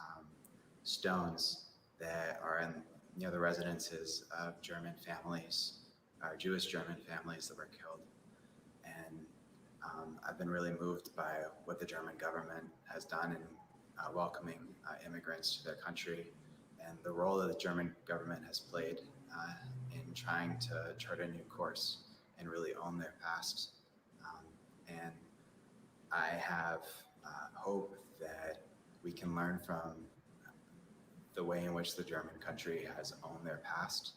stones that are in the residences of German families, or Jewish German families that were killed. And I've been really moved by what the German government has done in welcoming immigrants to their country, and the role that the German government has played in trying to chart a new course and really own their past. And I have hope that we can learn from the way in which the German country has owned their past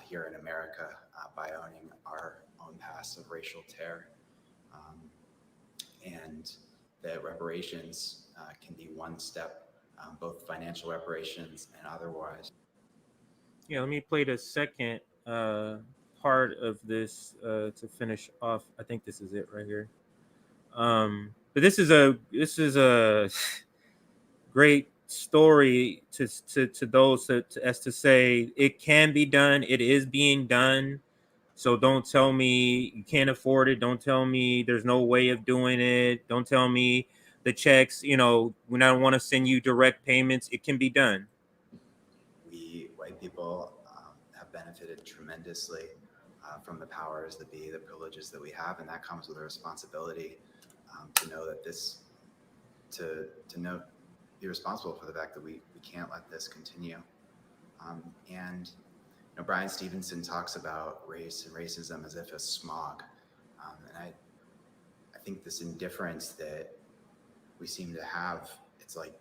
here in America by owning our own past of racial terror. And that reparations can be one step, both financial reparations and otherwise. Yeah, let me play the second part of this to finish off. I think this is it right here. But this is a great story to those as to say it can be done. It is being done. So don't tell me you can't afford it. Don't tell me there's no way of doing it. Don't tell me the checks, you know, when I want to send you direct payments, it can be done. We white people have benefited tremendously from the powers that be, the privileges that we have, and that comes with a responsibility to know that this, to know, be responsible for the fact that we can't let this continue. And you know, Brian Stevenson talks about race and racism as if a smog, and I think this indifference that we seem to have, it's like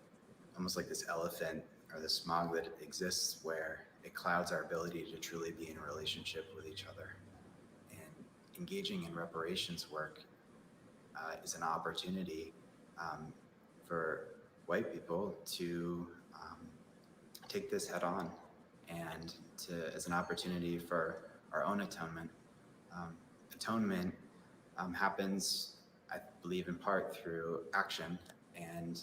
almost like this elephant or the smog that exists where it clouds our ability to truly be in a relationship with each other. And engaging in reparations work is an opportunity for white people to take this head on, and as an opportunity for our own atonement. Atonement happens, I believe, in part through action, and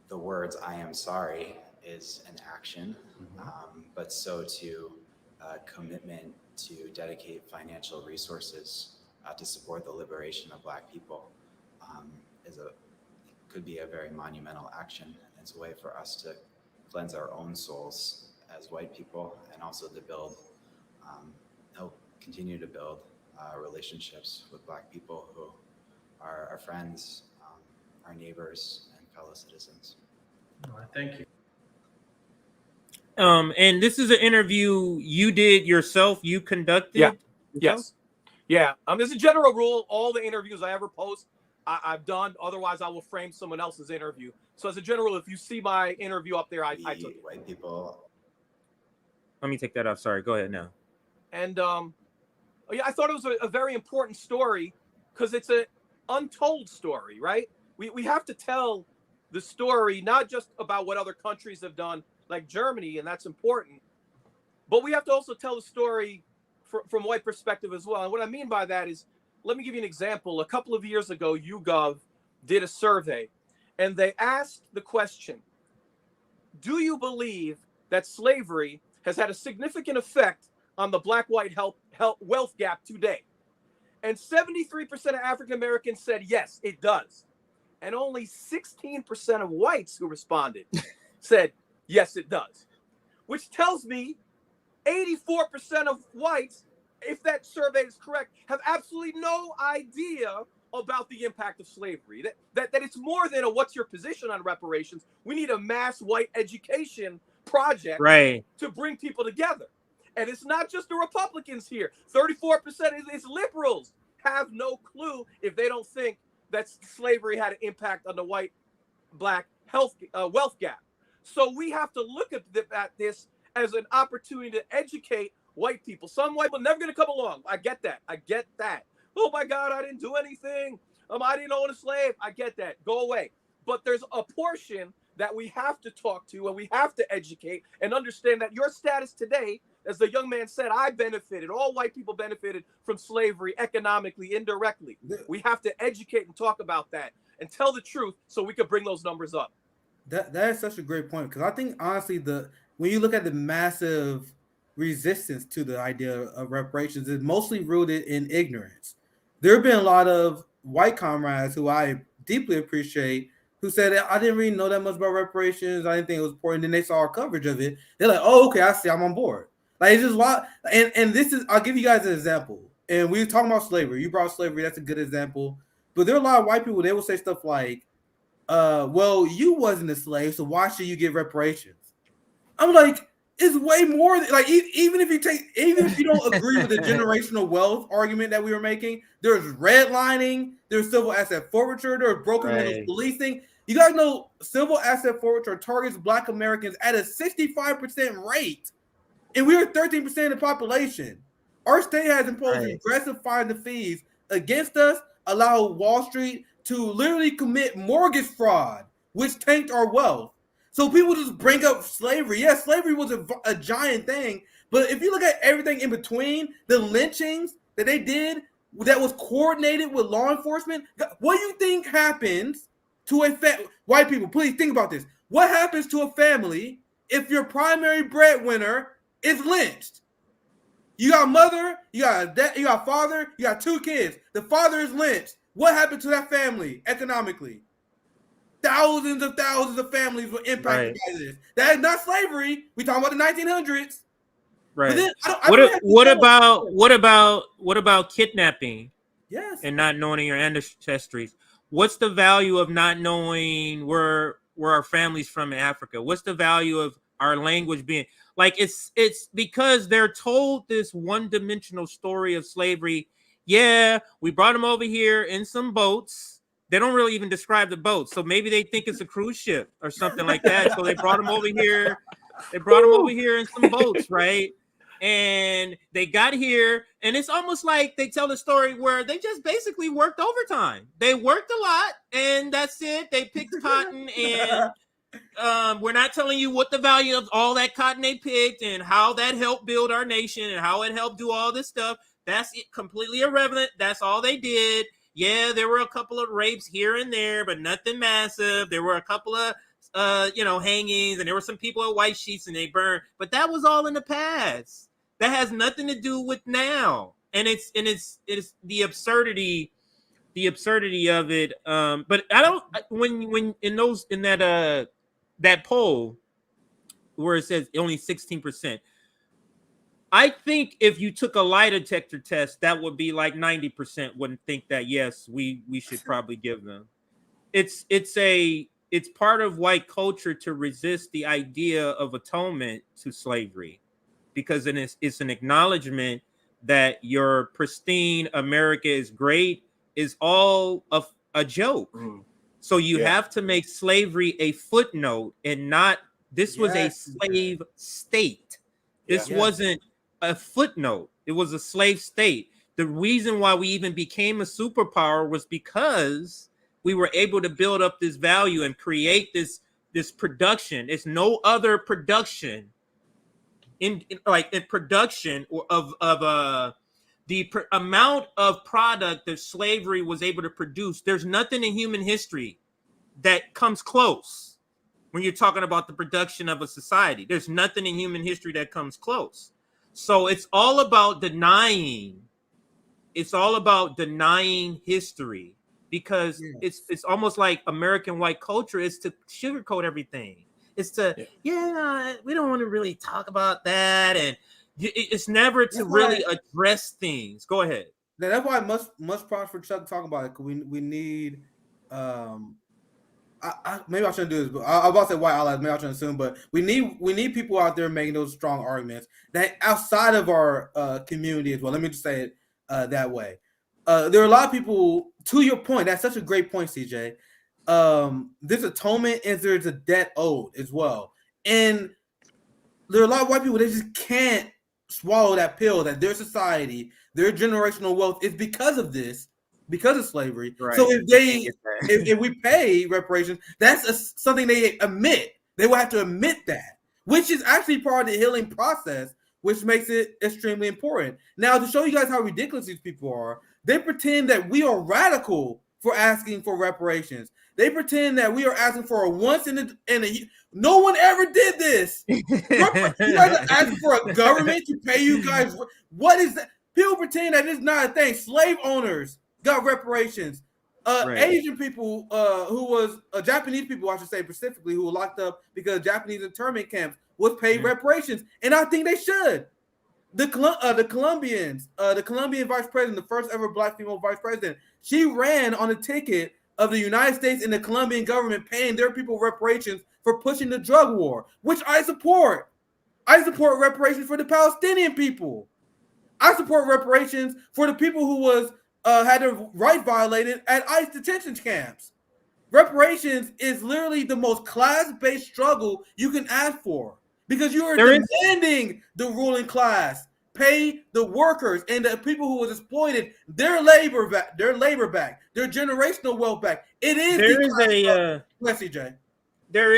the words "I am sorry" is an action, but so too commitment to dedicate financial resources to support the liberation of Black people could be a very monumental action. It's a way for us to cleanse our own souls as white people, and also to build, help continue to build relationships with Black people who are our friends, our neighbors, and fellow citizens. All right, thank you. And this is an interview you did yourself, you conducted? Yeah. Yourself? Yes. Yeah. As a general rule, all the interviews I ever post, I've done. Otherwise, I will frame someone else's interview. So as a general rule, if you see my interview up there, I took it. White people. Let me take that off. Sorry. Go ahead now. And yeah, I thought it was a very important story because it's an untold story, right? We have to tell the story, not just about what other countries have done, like Germany, and that's important, but we have to also tell the story from white perspective as well. And what I mean by that is, let me give you an example. A couple of years ago, YouGov did a survey, and they asked the question, do you believe that slavery has had a significant effect on the Black-white wealth gap today? And 73% of African Americans said, yes, it does. And only 16% of whites who responded said, yes, it does. Which tells me 84% of whites, if that survey is correct, have absolutely no idea about the impact of slavery. That it's more than a what's your position on reparations. We need a mass white education project to bring people together. And it's not just the Republicans here. 34% is liberals have no clue if they don't think that slavery had an impact on the white-black wealth gap. So we have to look at this as an opportunity to educate white people. Some white people are never going to come along. I get that. I get that. Oh my God, I didn't do anything. I didn't own a slave. I get that. Go away. But there's a portion that we have to talk to, and we have to educate and understand that your status today, as the young man said, I benefited, all white people benefited from slavery economically, indirectly. We have to educate and talk about that and tell the truth so we can bring those numbers up. That is such a great point, because I think honestly when you look at the massive resistance to the idea of reparations, it's mostly rooted in ignorance. There have been a lot of white comrades who I deeply appreciate who said, I didn't really know that much about reparations. I didn't think it was important. And then they saw our coverage of it. They're like, oh, okay, I see, I'm on board. Like, it's just a lot. And this is, I'll give you guys an example. And we were talking about slavery. You brought slavery. That's a good example. But there are a lot of white people, they will say stuff like, well, you wasn't a slave, so why should you get reparations? I'm like, it's way more like, even if you don't agree with the generational wealth argument that we were making, there's redlining, there's civil asset forfeiture, there's broken windows policing. You guys know civil asset forfeiture targets Black Americans at a 65% rate, and we are 13% of the population. Our state has imposed aggressive fines and fees against us, allow Wall Street to literally commit mortgage fraud, which tanked our wealth. So people just bring up slavery. Yes, slavery was a giant thing, but if you look at everything in between, the lynchings that they did that was coordinated with law enforcement, what do you think happens to white people? Please think about this. What happens to a family if your primary breadwinner is lynched? You got a mother, you got a dad, you got a father, you got 2 kids. The father is lynched. What happened to that family economically? Thousands of families were impacted by this. That is not slavery. We talking about the 1900s. Right. But then what about kidnapping? Yes. And not knowing your ancestries. What's the value of not knowing where our family's from in Africa? What's the value of our language being like? It's because they're told this one-dimensional story of slavery. Yeah, we brought them over here in some boats. They don't really even describe the boats, so maybe they think it's a cruise ship or something like that. So they brought them over here. They brought them over here in some boats, right? And they got here, and it's almost like they tell a story where they just basically worked overtime. They worked a lot, and that's it. They picked cotton, and we're not telling you what the value of all that cotton they picked and how that helped build our nation and how it helped do all this stuff. That's completely irrelevant. That's all they did. Yeah, there were a couple of rapes here and there, but nothing massive. There were a couple of hangings, and there were some people at white sheets and they burned, but that was all in the past. That has nothing to do with now. And it's the absurdity of it. But I don't, when in that poll where it says only 16%, I think if you took a lie detector test, that would be like 90% wouldn't think that, yes, we should probably give them. It's part of white culture to resist the idea of atonement to slavery, because it's an acknowledgement that your pristine America is great is all a joke. So you have to make slavery a footnote and not, this was a slave state. This wasn't a footnote. It was a slave state. The reason why we even became a superpower was because we were able to build up this value and create this production. It's no other production in production of the amount of product that slavery was able to produce. There's nothing in human history that comes close. When you're talking about the production of a society, there's nothing in human history that comes close. So it's all about denying. It's all about denying history, because it's almost like American white culture is to sugarcoat everything. It's to we don't want to really talk about that, and it's never to really address things. Go ahead. That's why much props for Chuck talking about it. Cause we need maybe I shouldn't do this, but I was about to say white allies. Maybe I shouldn't assume, but we need people out there making those strong arguments that outside of our community as well. Let me just say it that way. There are a lot of people. To your point, that's such a great point, CJ. This atonement is there's a debt owed as well, and there are a lot of white people that just can't swallow that pill that their society, their generational wealth is because of this. Because of slavery. Right. So if we pay reparations, that's something they admit. They will have to admit that, which is actually part of the healing process, which makes it extremely important. Now, to show you guys how ridiculous these people are, they pretend that we are radical for asking for reparations. They pretend that we are asking for a once in a no one ever did this. You guys are asking for a government to pay you guys. What is that? People pretend that it's not a thing. Slave owners got reparations. Asian people who was Japanese people, I should say specifically, who were locked up because Japanese internment camps was paid reparations, and I think they should. The Colombians, the Colombian vice president, the first ever black female vice president, she ran on a ticket of the United States and the Colombian government paying their people reparations for pushing the drug war, which I support. I support reparations for the Palestinian people. I support reparations for the people who was had their rights violated at ICE detention camps. Reparations is literally the most class-based struggle you can ask for, because you are demanding the ruling class pay the workers and the people who was exploited their labor back, their generational wealth back. It is there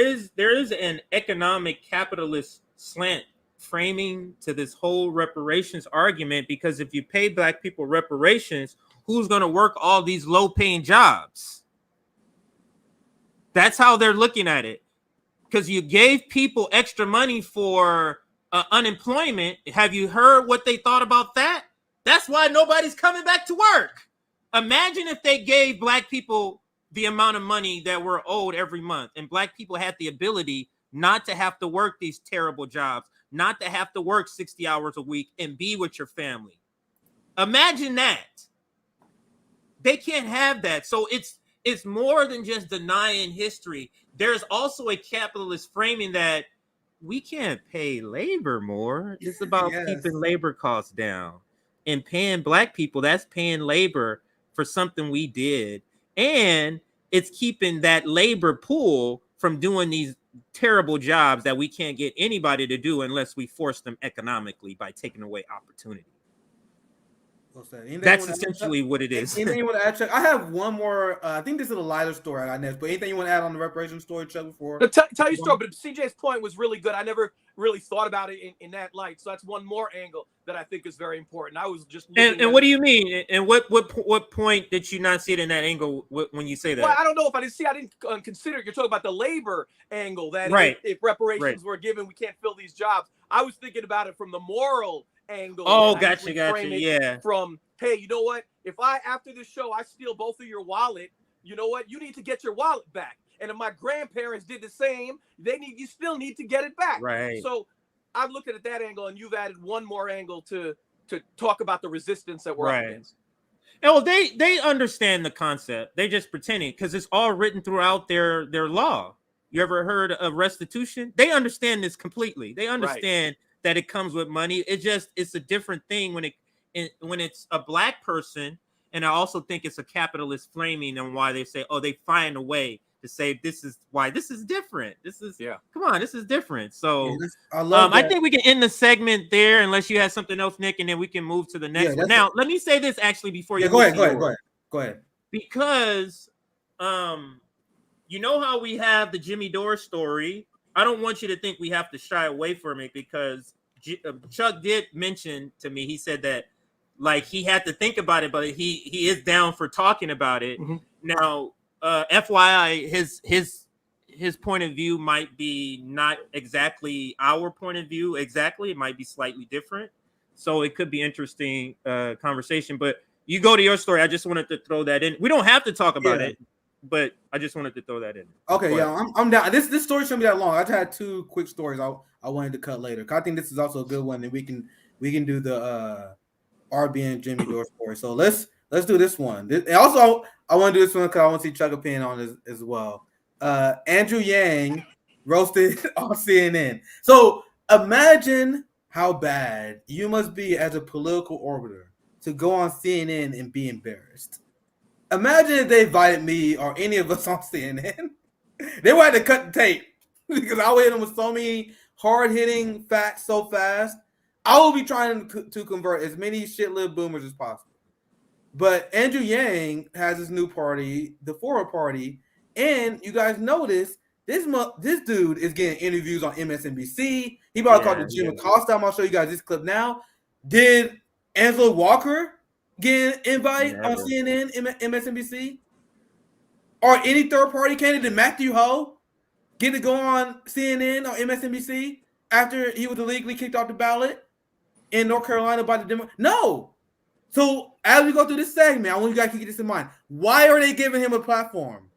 is an economic capitalist slant framing to this whole reparations argument, because if you pay black people reparations, who's going to work all these low-paying jobs? That's how they're looking at it. Because you gave people extra money for unemployment. Have you heard what they thought about that? That's why nobody's coming back to work. Imagine if they gave black people the amount of money that we're owed every month, and black people had the ability not to have to work these terrible jobs, not to have to work 60 hours a week and be with your family. Imagine that. They can't have that. So it's more than just denying history. There's also a capitalist framing that we can't pay labor more. It's about keeping labor costs down. And paying black people, that's paying labor for something we did. And it's keeping that labor pool from doing these terrible jobs that we can't get anybody to do unless we force them economically by taking away opportunity. That's essentially what it is. Anything you want to add, Chuck? I have one more. I think this is a lighter story I got next, but anything you want to add on the reparations story, Chuck, before? Tell your story, but CJ's point was really good. I never really thought about it in that light. So that's one more angle that I think is very important. I was just and what do you mean? And what point did you not see it in that angle when you say that? Well, I don't know if I didn't see. I didn't consider. You're talking about the labor angle that if reparations were given, we can't fill these jobs. I was thinking about it from the moral angle. Oh, gotcha. Yeah. From, hey, you know what? If after this show I steal both of your wallet, you know what? You need to get your wallet back. And if my grandparents did the same, you still need to get it back. Right. So I've looked at it that angle, and you've added one more angle to talk about the resistance that we're up against. Oh, they understand the concept. They just pretending because it's all written throughout their law. You ever heard of restitution? They understand this completely. They understand that it comes with money. It's a different thing when it's a black person, and I also think it's a capitalist framing on why they say, oh, they find a way to say this is why this is different. This is come on, this is different. So I think we can end the segment there unless you have something else, Nick, and then we can move to the next one. Now, let me say this actually before you go ahead. Because you know how we have the Jimmy Dore story. I don't want you to think we have to shy away from it because Chuck did mention to me, he said that like he had to think about it, but he is down for talking about it. Mm-hmm. Now, FYI, his point of view might be not exactly our point of view. Exactly. It might be slightly different. So it could be interesting conversation, but you go to your story. I just wanted to throw that in. We don't have to talk about it, but I just wanted to throw that in. Okay. I'm down. This story shouldn't be that long. I just had two quick stories I wanted to cut later. I think this is also a good one, and we can do the RBN Jimmy Dore story. So let's do this one. And also, I want to do this one because I want to see Chuck opinion on this as well. Andrew Yang roasted on CNN. So imagine how bad you must be as a political orbiter to go on CNN and be embarrassed. Imagine if they invited me or any of us on CNN. They would have to cut the tape because I would hit them with so many hard-hitting facts so fast. I will be trying to convert as many shit-lived boomers as possible. But Andrew Yang has his new party, the Forward Party, and you guys notice this dude is getting interviews on MSNBC. He probably called the Jim Acosta. I'm going to show you guys this clip now. Did Angela Walker get an invite on CNN, MSNBC? Or any third-party candidate, Matthew Ho, get to go on CNN or MSNBC after he was illegally kicked off the ballot in North Carolina by the Democrats? No. So as we go through this segment, I want you guys to keep this in mind. Why are they giving him a platform?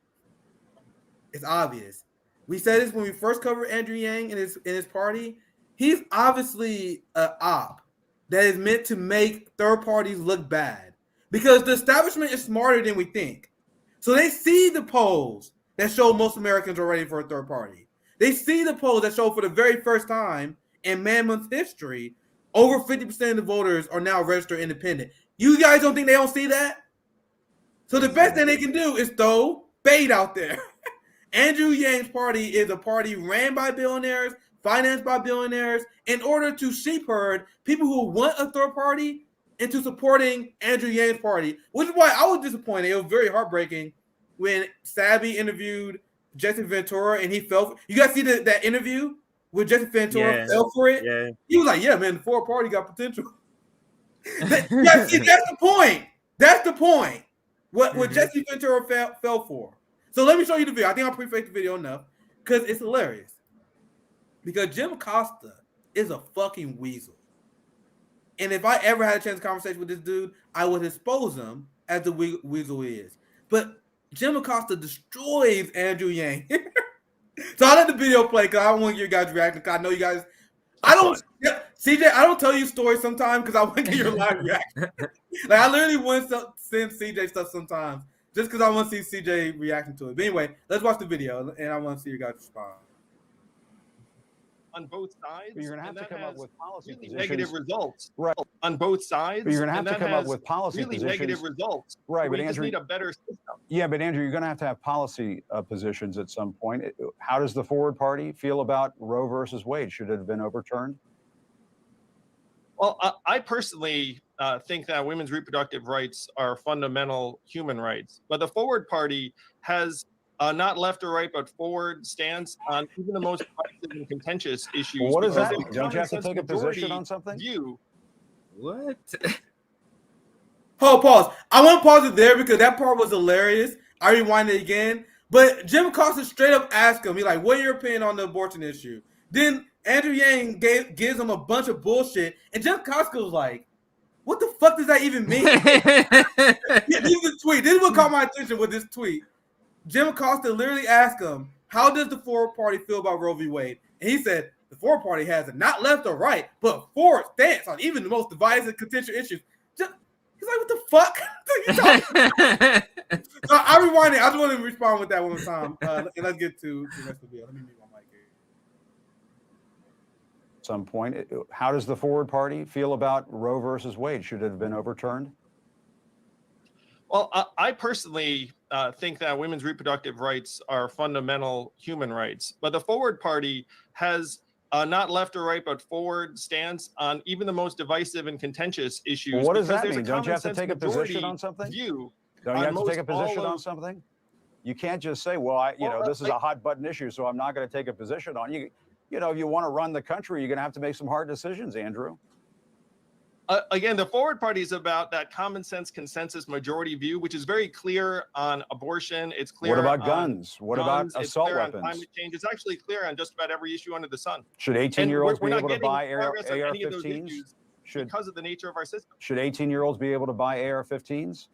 It's obvious. We said this when we first covered Andrew Yang and his party. He's obviously an op that is meant to make third parties look bad because the establishment is smarter than we think. So they see the polls that show most Americans are ready for a third party. They see the polls that show for the very first time in Man Month history, over 50% of the voters are now registered independent. You guys don't think they don't see that? So the best thing they can do is throw bait out there. Andrew Yang's party is a party ran by billionaires, financed by billionaires, in order to sheep herd people who want a third party into supporting Andrew Yang's party, which is why I was disappointed. It was very heartbreaking when Sabby interviewed Jesse Ventura and he fell. You guys see that interview with Jesse Ventura fell for it? Yeah. He was like, yeah, man, the Forward Party got potential. That's the point. That's the point. What Jesse Ventura fell for. So let me show you the video. I think I'll pre-fake the video enough because it's hilarious. Because Jim Acosta is a fucking weasel. And if I ever had a chance to conversation with this dude, I would expose him as the weasel he is. But Jim Acosta destroys Andrew Yang. So I let the video play because I want your guys' reaction. Because I know you guys. CJ, I don't tell you stories sometimes because I want to get your live reaction. Like I literally want to send CJ stuff sometimes just because I want to see CJ reacting to it. But anyway, let's watch the video and I want to see your guys respond. On both sides, but you're going to have to come up with policy really positions. Negative results, right? On both sides, but you're going to have to come up with policy really positions. Negative results, right? We But just Andrew, need a better system. Yeah, but Andrew, you're going to have policy positions at some point. How does the Forward Party feel about Roe versus Wade? Should it have been overturned? Well, I personally think that women's reproductive rights are fundamental human rights, but the Forward Party has not left or right, but forward stance on even the most divisive and contentious issues. Well, what does that mean? Don't you have to take a position on something? What? Pause. I want to pause it there because that part was hilarious. I rewind it again. But Jim Acosta straight up asked him, he's like, what are your opinion on the abortion issue? Then Andrew Yang gives him a bunch of bullshit. And Jim Acosta was like, what the fuck does that even mean? This is a tweet. This is what caught my attention with this tweet. Jim Acosta literally asked him, how does the Forward Party feel about Roe v. Wade? And he said, the Forward Party has a not left or right, but forward stance on even the most divisive and contentious issues. He's like, what the fuck? So I rewind it. I just want to respond with that one more time. And let's get to the rest of the video. Let me mute my mic here. At some point, how does the Forward Party feel about Roe versus Wade? Should it have been overturned? Well, I personally think that women's reproductive rights are fundamental human rights, but the Forward Party has not left or right, but forward stance on even the most divisive and contentious issues. Well, what does that mean? Don't you have to take a position on something? Don't you have to take a position on something? You can't just say, well, this is a hot button issue, so I'm not going to take a position on it. You know, if you want to run the country, you're going to have to make some hard decisions, Andrew. Again, the Forward Party is about that common sense consensus majority view, which is very clear on abortion. It's clear. What about guns? What about assault weapons? On climate change. It's actually clear on just about every issue under the sun. Should 18-year-olds be able to buy AR-15s? Because of the nature of our system. Should 18-year-olds be able to buy AR-15s?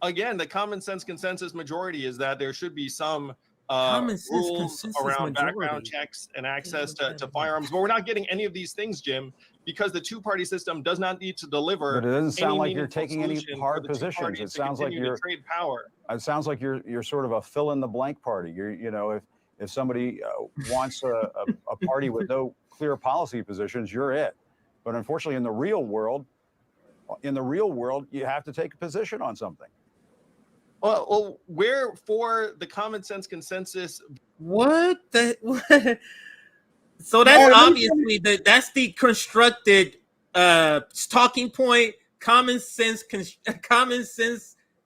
Again, the common sense consensus majority is that there should be some rules around background checks and access to firearms. But we're not getting any of these things, Jim, because the two-party system does not need to deliver. But it doesn't sound like you're taking any hard positions. It sounds like you're trade power. It sounds like you're sort of a fill-in-the-blank party. If somebody wants a party with no clear policy positions, you're it. But unfortunately, in the real world, you have to take a position on something. Well, we're for the common sense consensus. What? So that's obviously that's the constructed talking point. Common sense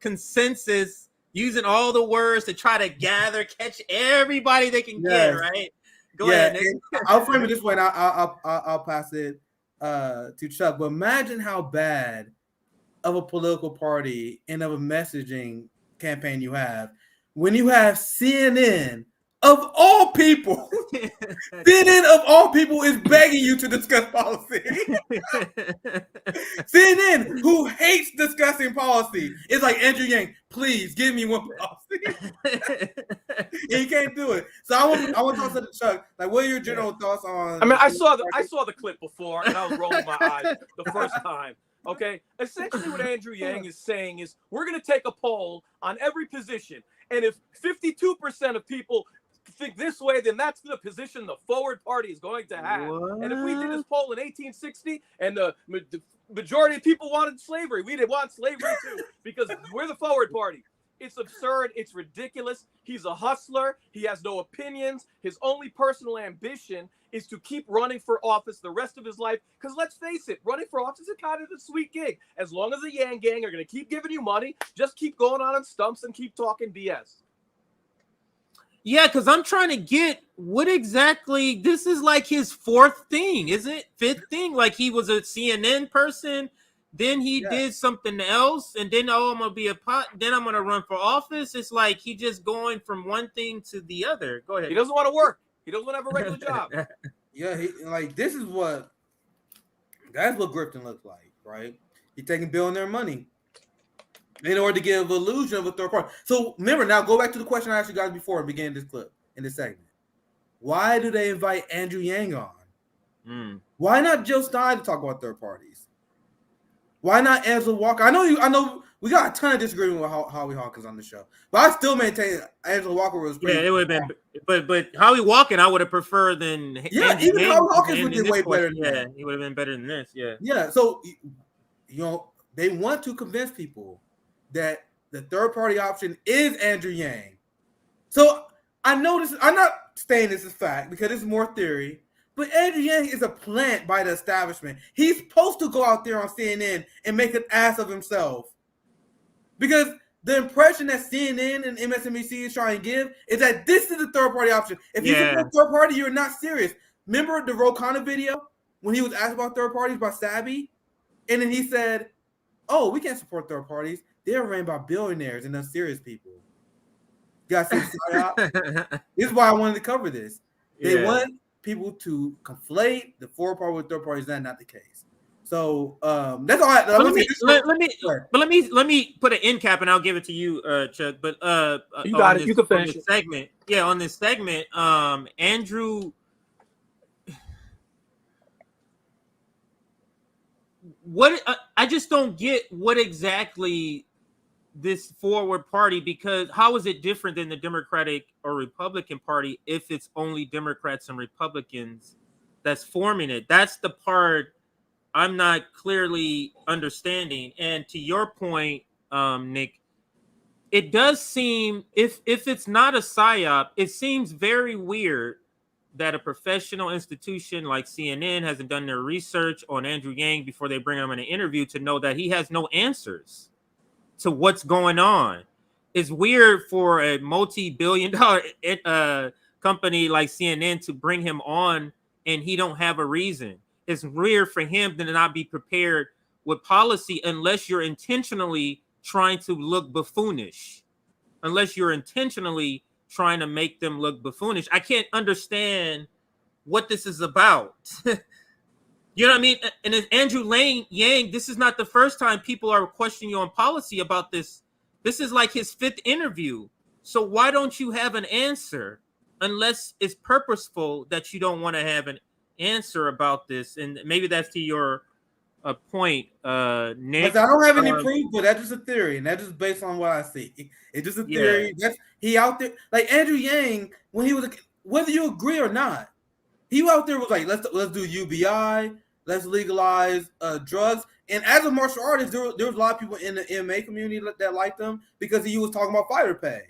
consensus, using all the words to try to catch everybody they can get. Right? Go ahead. I'll frame it this way. And I'll pass it to Chuck. But imagine how bad of a political party and of a messaging campaign you have when you have CNN of all people is begging you to discuss policy. CNN, who hates discussing policy, is like, Andrew Yang, please give me one policy. And you can't do it. So I want to talk to Chuck. Like, what are your general thoughts on? I mean, I saw the clip before, and I was rolling my eyes the first time. Okay, essentially what Andrew Yang is saying is we're going to take a poll on every position. And if 52% of people think this way, then that's the position the Forward Party is going to have. What? And if we did this poll in 1860 and the majority of people wanted slavery, we'd want slavery too, because we're the Forward Party. It's absurd. It's ridiculous. He's a hustler. He has no opinions. His only personal ambition is to keep running for office the rest of his life. Because let's face it, running for office is kind of a sweet gig. As long as the Yang Gang are going to keep giving you money, just keep going on stumps and keep talking BS. Yeah, because I'm trying to get what exactly, this is like his fourth thing, is it? Fifth thing? Like he was a CNN person. Then he did something else, and then I'm gonna be then I'm gonna run for office. It's like he just going from one thing to the other. Go ahead. He doesn't want to work. He doesn't want to have a regular job. Yeah, this is that's what grifting looks like, right? He's taking billionaire money in order to give illusion of a third party. So remember, now go back to the question I asked you guys before and begin this clip in this segment. Why do they invite Andrew Yang on? Why not Jill Stein to talk about third parties? Why not Angela Walker? I know we got a ton of disagreement with Howie Hawkins on the show, but I still maintain Angela Walker was pretty. Yeah, it would have been, but Howie Walker I would have preferred than even Howie Hawkins would be way better than that. He would have been better than this. Yeah. So they want to convince people that the third party option is Andrew Yang. So I know this. I'm not saying this is fact because it's more theory. But Andrew Yang is a plant by the establishment. He's supposed to go out there on CNN and make an ass of himself. Because the impression that CNN and MSNBC is trying to give is that this is the third party option. If you support third party, you're not serious. Remember the Ro Khanna video when he was asked about third parties by Sabby? And then he said, oh, we can't support third parties. They're ran by billionaires and unserious people. You guys see this? This is why I wanted to cover this. They want people to conflate the fourth party with third party. Is that not the case? So that's all. Let me put an end cap and I'll give it to you, Chuck. But you got it. You can finish this segment. Yeah, on this segment, Andrew. What I just don't get what exactly this forward party, because how is it different than the Democratic or Republican Party if it's only Democrats and Republicans that's forming it? That's the part I'm not clearly understanding. And to your point, Nick, it does seem, if it's not a psyop, it seems very weird that a professional institution like CNN hasn't done their research on Andrew Yang before they bring him in an interview to know that he has no answers to what's going on. It's weird for a multi-billion-dollar company like CNN to bring him on and he don't have a reason. It's weird for him to not be prepared with policy unless you're intentionally trying to look buffoonish, unless you're intentionally trying to make them look buffoonish. I can't understand what this is about. You know what I mean? And as Andrew Yang, this is not the first time people are questioning you on policy about this. This is like his 5th interview. So why don't you have an answer unless it's purposeful that you don't want to have an answer about this? And maybe that's to your point, Nick. But I don't have any proof, but that's just a theory, and that's just based on what I see. It's just a theory. That's he out there like Andrew Yang when he was whether you agree or not, he out there was like let's do UBI. Let's legalize drugs. And as a martial artist, there was a lot of people in the MMA community that liked him because he was talking about fighter pay.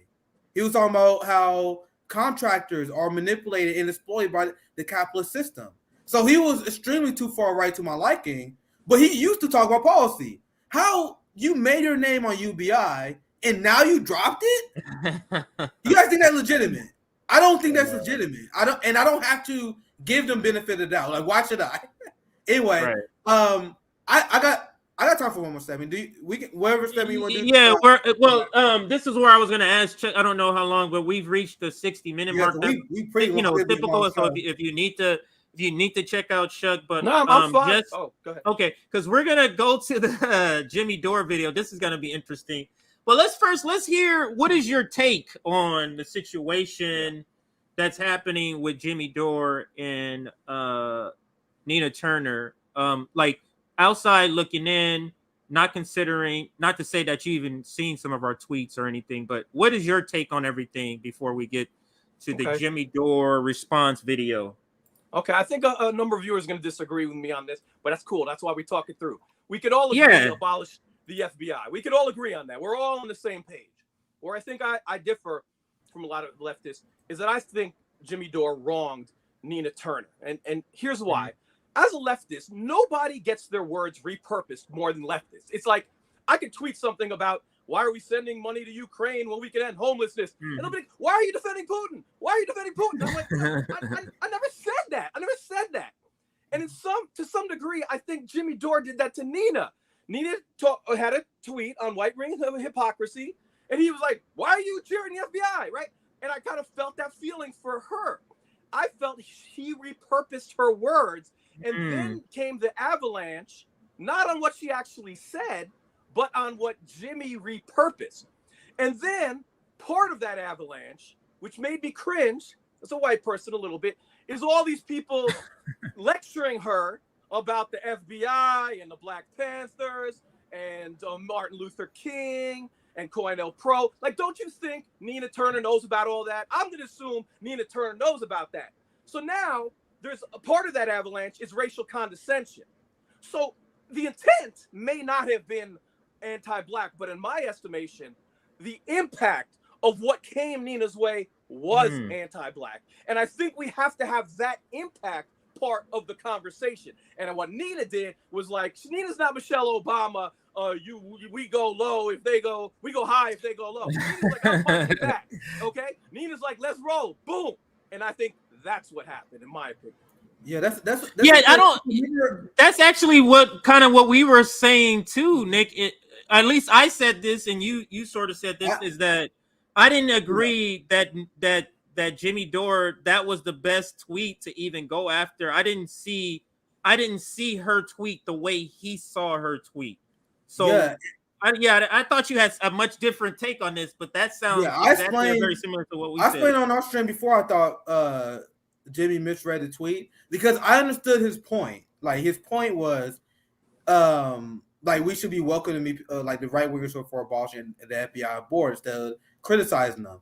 He was talking about how contractors are manipulated and exploited by the capitalist system. So he was extremely too far right to my liking, but he used to talk about policy. How you made your name on UBI and now you dropped it? You guys think that's legitimate? I don't think that's legitimate. I don't have to give them benefit of the doubt. Like, why should I? Anyway, I got time for one more segment. Whatever segment you want to do? Yeah, this is where I was going to ask Chuck. I don't know how long, but we've reached the 60-minute mark. We pretty typical. So if you need to check out Chuck, but no, I'm fine. Go ahead. Okay, because we're gonna go to the Jimmy Dore video. This is gonna be interesting. But let's hear what is your take on the situation that's happening with Jimmy Dore and Nina Turner, like outside looking in, not to say that you even seen some of our tweets or anything, but what is your take on everything before we get to the Jimmy Dore response video? Okay, I think a number of viewers are going to disagree with me on this, but that's cool. That's why we talk it through. We could all agree to abolish the FBI. We could all agree on that. We're all on the same page. Where I think I differ from a lot of leftists is that I think Jimmy Dore wronged Nina Turner. And here's why. As a leftist, nobody gets their words repurposed more than leftists. It's like I could tweet something about why are we sending money to Ukraine when we can end homelessness? And they'll be like, why are you defending Putin? Why are you defending Putin? I'm like, I never said that. I never said that. And to some degree, I think Jimmy Dore did that to Nina. Nina had a tweet on White Ring of Hypocrisy, and he was like, why are you cheering the FBI, right? And I kind of felt that feeling for her. I felt she repurposed her words, and then came the avalanche, not on what she actually said, but on what Jimmy repurposed. And then part of that avalanche, which made me cringe as a white person a little bit, is all these people lecturing her about the FBI and the Black Panthers and Martin Luther King and COINTELPRO. Like, don't you think Nina Turner knows about all that? I'm going to assume Nina Turner knows about that. So now there's a part of that avalanche is racial condescension. So the intent may not have been anti-Black, but in my estimation, the impact of what came Nina's way was anti-Black. And I think we have to have that impact part of the conversation. And what Nina did was like, Nina's not Michelle Obama. We go low if they go, we go high if they go low. Nina's like, I'm punching back. Okay? Nina's like, let's roll. Boom. And I think that's what happened, in my opinion. Yeah, that's yeah. I don't. That's actually what we were saying too, Nick. At least I said this, and you sort of said this, is that I didn't agree that Jimmy Dore, that was the best tweet to even go after. I didn't see her tweet the way he saw her tweet. So I thought you had a much different take on this, but that sounds very similar to what we said. I explained on our stream before. I thought Jimmy misread the tweet because I understood his point. Like, his point was like, we should be welcoming like the right wingers for abolishing the FBI board instead of criticizing them.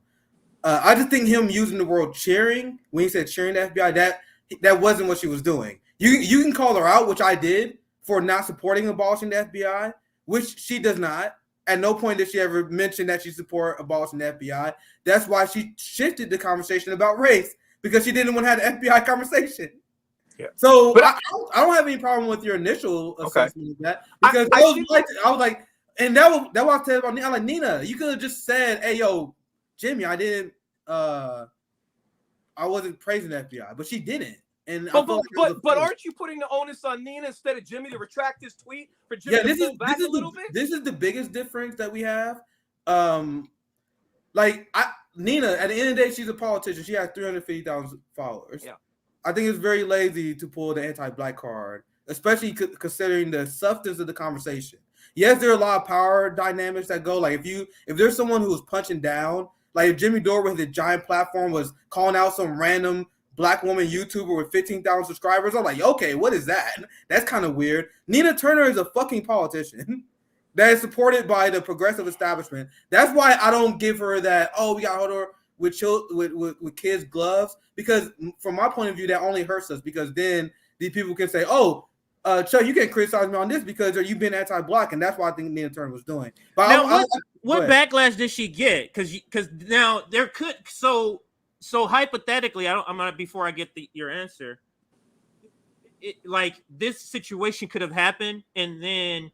I just think him using the word cheering when he said cheering the FBI, that wasn't what she was doing. You can call her out, which I did, for not supporting abolishing the FBI, which she does not. At no point did she ever mention that she support abolishing the FBI. That's why she shifted the conversation about race, because she didn't want to have the FBI conversation. Yeah. So I don't have any problem with your initial assessment of that, because I was like, and that was what I said about Nina. I'm like, Nina, you could have just said, "Hey, yo, Jimmy, I wasn't praising the FBI," but she didn't. And but aren't you putting the onus on Nina instead of Jimmy to retract his tweet for Jimmy to pull back a little bit? This is the biggest difference that we have. Nina, at the end of the day, she's a politician. She has 350,000 followers. Yeah. I think it's very lazy to pull the anti-Black card, especially considering the substance of the conversation. Yes, there are a lot of power dynamics that go. Like, if there's someone who was punching down, like if Jimmy Dore with a giant platform was calling out some random Black woman YouTuber with 15,000 subscribers, I'm like, okay, what is that? That's kind of weird. Nina Turner is a fucking politician that is supported by the progressive establishment. That's why I don't give her that, we got to hold her with kids' gloves, because from my point of view, that only hurts us, because then these people can say, Chuck, you can't criticize me on this because you've been anti-Black, and that's what I think Nina Turner was doing. But now, what backlash did she get? Because now there could so hypothetically, I'm not, before I get your answer. Like, this situation could have happened, and then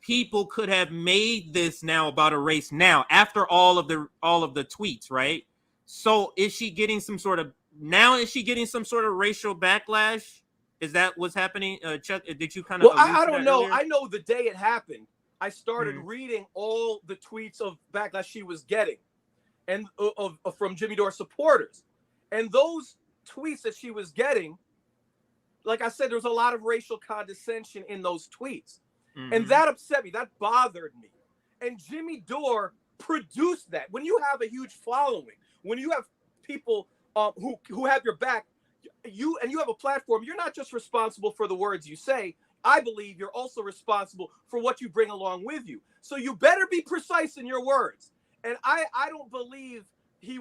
people could have made this now about a race now after all of the tweets, right? So is she getting some sort of racial backlash? Is that what's happening? Chuck, did you kind of? Well, I don't know. Earlier? I know the day it happened, I started reading all the tweets of backlash she was getting, and from Jimmy Dore supporters, and those tweets that she was getting, like I said, there was a lot of racial condescension in those tweets, and that upset me. That bothered me. And Jimmy Dore produced that. When you have a huge following, when you have people who have your back, you have a platform, you're not just responsible for the words you say. I believe you're also responsible for what you bring along with you. So you better be precise in your words. And I don't believe he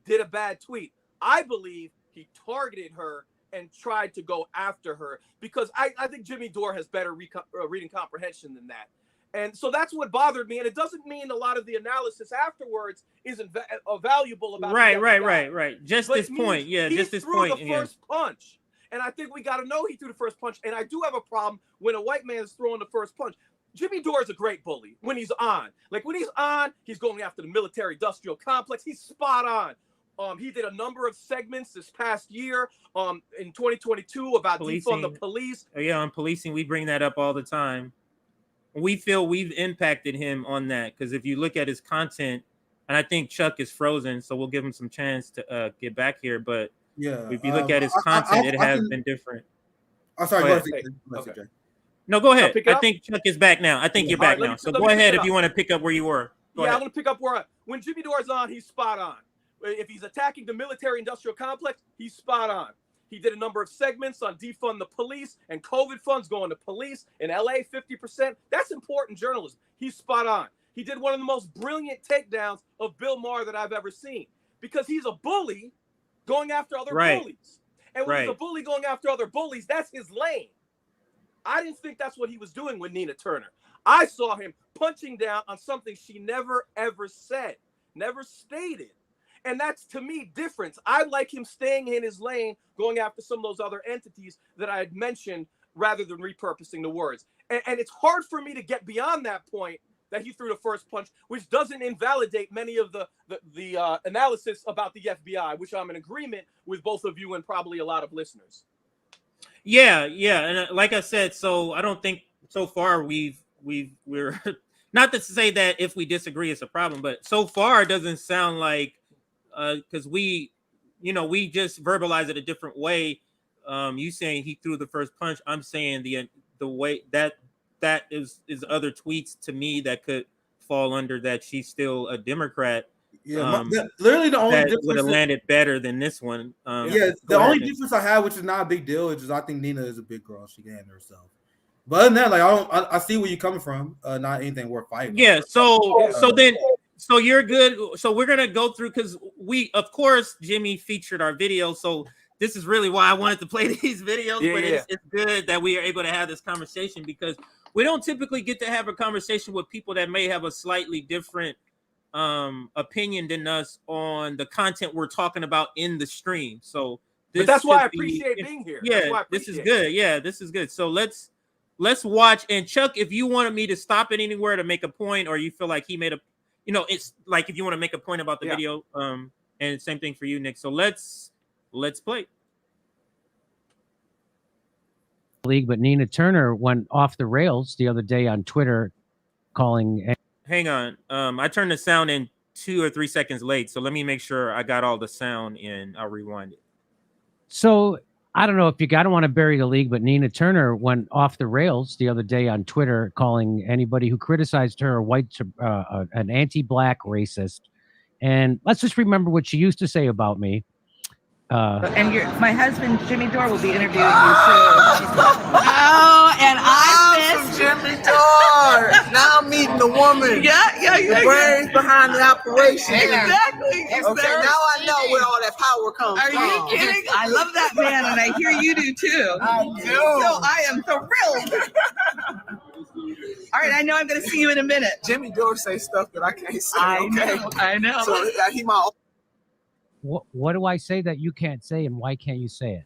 did a bad tweet. I believe he targeted her and tried to go after her, because I think Jimmy Dore has better reading comprehension than that. And so that's what bothered me. And it doesn't mean a lot of the analysis afterwards isn't valuable about right. Just this point. Yeah, just this point. He threw the first punch. And I think we got to know he threw the first punch. And I do have a problem when a white man is throwing the first punch. Jimmy Dore is a great bully when he's on. Like, when he's on, he's going after the military-industrial complex. He's spot on. He did a number of segments this past year in 2022 about defund the police. Oh, yeah, on policing, we bring that up all the time. We feel we've impacted him on that, because if you look at his content, and I think Chuck is frozen, so we'll give him some chance to get back here. But Yeah. If you look at his content, it has been different. I'm sorry. Go Go ahead. ahead. No, go ahead. Pick it I up? think Chuck is back now. I think you're back now. So go ahead if you want to pick up where you were. Go ahead. I'm going to pick up when Jimmy Dore's on, he's spot on. If he's attacking the military-industrial complex, he's spot on. He did a number of segments on defund the police and COVID funds going to police in LA, 50%. That's important journalism. He's spot on. He did one of the most brilliant takedowns of Bill Maher that I've ever seen, because he's a bully going after other bullies. And when he's a bully going after other bullies, that's his lane. I didn't think that's what he was doing with Nina Turner. I saw him punching down on something she never, ever said, never stated. And that's, to me, difference. I like him staying in his lane, going after some of those other entities that I had mentioned, rather than repurposing the words. And it's hard for me to get beyond that point that he threw the first punch, which doesn't invalidate many of the analysis about the FBI, which I'm in agreement with both of you and probably a lot of listeners. Yeah, and like I said, so I don't think so far we're not to say that if we disagree it's a problem, but so far it doesn't sound like because we just verbalize it a different way. You saying he threw the first punch, I'm saying the way that is other tweets to me that could fall under that she's still a Democrat. Yeah, literally the only difference would have landed better than this one. The only difference I have, which is not a big deal, is just I think Nina is a big girl. She can handle herself. But other than that, like I see where you're coming from. Not anything worth fighting. Yeah. So you're good. So we're gonna go through because of course, Jimmy featured our video. So this is really why I wanted to play these videos. It's good that we are able to have this conversation because we don't typically get to have a conversation with people that may have a slightly different opinion than us on the content we're talking about in the stream. So that's why I appreciate being here. Yeah, this is good. Yeah, this is good. So let's watch. And Chuck, if you wanted me to stop it anywhere to make a point, or you feel like he made a, it's like if you want to make a point about the video, and same thing for you, Nick. So let's play. League, but Nina Turner went off the rails the other day on Twitter, calling. Hang on. I turned the sound in 2 or 3 seconds late, so let me make sure I got all the sound in. I'll rewind it. So I don't know if you don't want to bury the league, but Nina Turner went off the rails the other day on Twitter, calling anybody who criticized her an anti-black racist. And let's just remember what she used to say about me. And my husband Jimmy Dore will be interviewing you too. And I miss Jimmy Dore. Now I'm meeting the woman. The brains behind the operation. Exactly. Okay, now I know where all that power comes from. Are you kidding? I love that man, and I hear you do too. I do. So I am thrilled. All right, I know I'm going to see you in a minute. Jimmy Dore say stuff that I can't say. I know. So he my. What do I say that you can't say, and why can't you say it?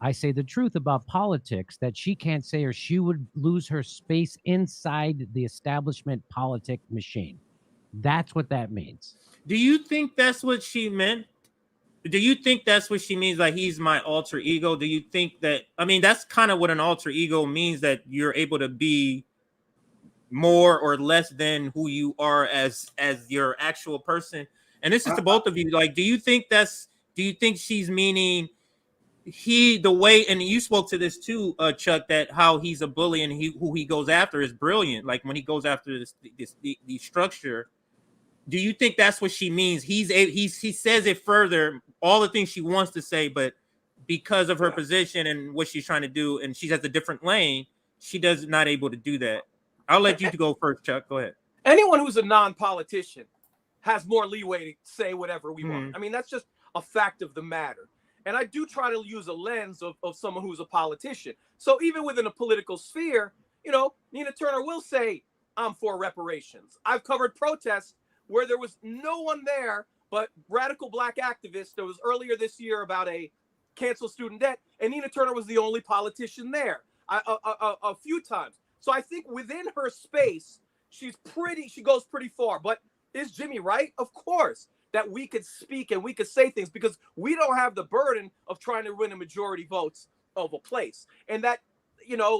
I say the truth about politics that she can't say, or she would lose her space inside the establishment politic machine. That's what that means. Do you think that's what she meant? Do you think that's what she means? Like, he's my alter ego? Do you think that, that's kind of what an alter ego means, that you're able to be more or less than who you are as your actual person? And this is to both of you. Like, do you think she's meaning the way, and you spoke to this too, Chuck, that how he's a bully and who he goes after is brilliant. Like when he goes after the structure, do you think that's what she means? He says it further, all the things she wants to say, but because of her position and what she's trying to do, and she has a different lane, she does not able to do that. I'll let you go first, Chuck. Go ahead. Anyone who's a non-politician has more leeway to say whatever we want. That's just a fact of the matter. And I do try to use a lens of someone who's a politician. So even within a political sphere, Nina Turner will say, I'm for reparations. I've covered protests where there was no one there but radical black activists. There was earlier this year about a canceled student debt, and Nina Turner was the only politician there a few times. So I think within her space, she goes pretty far. But is Jimmy right? Of course, that we could speak and we could say things because we don't have the burden of trying to win a majority votes of a place. And that,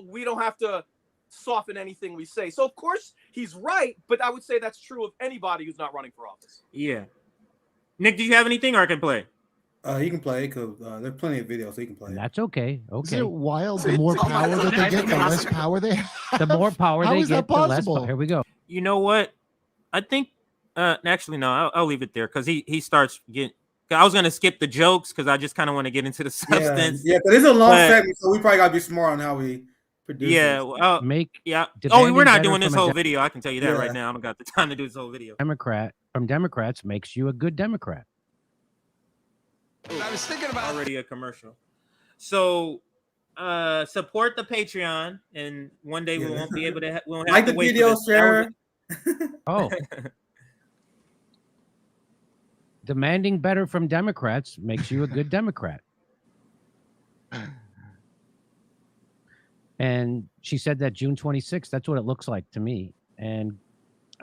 we don't have to soften anything we say. So of course he's right, but I would say that's true of anybody who's not running for office. Yeah. Nick, do you have anything, or I can play? He can play because there's plenty of videos, so he can play. That's okay. Isn't it wild? The more power that they get, the less power they have. The more power How they is that get, the less possible? power. Here we go. You know what? I think actually no, I'll leave it there because he starts getting. I was gonna skip the jokes because I just kind of want to get into the substance. Yeah, but it's a long segment, so we probably gotta be smart on how we produce. Yeah, it. Make Oh, we're not demanding doing better this from a whole de- video. I can tell you that right now. I don't got the time to do this whole video. Democrat from Democrats makes you a good Democrat. I was thinking about already a commercial. So support the Patreon, and one day we won't be able to. We won't have Like to the wait video, for share. Oh. Demanding better from Democrats makes you a good Democrat. And she said that June 26th, that's what it looks like to me. And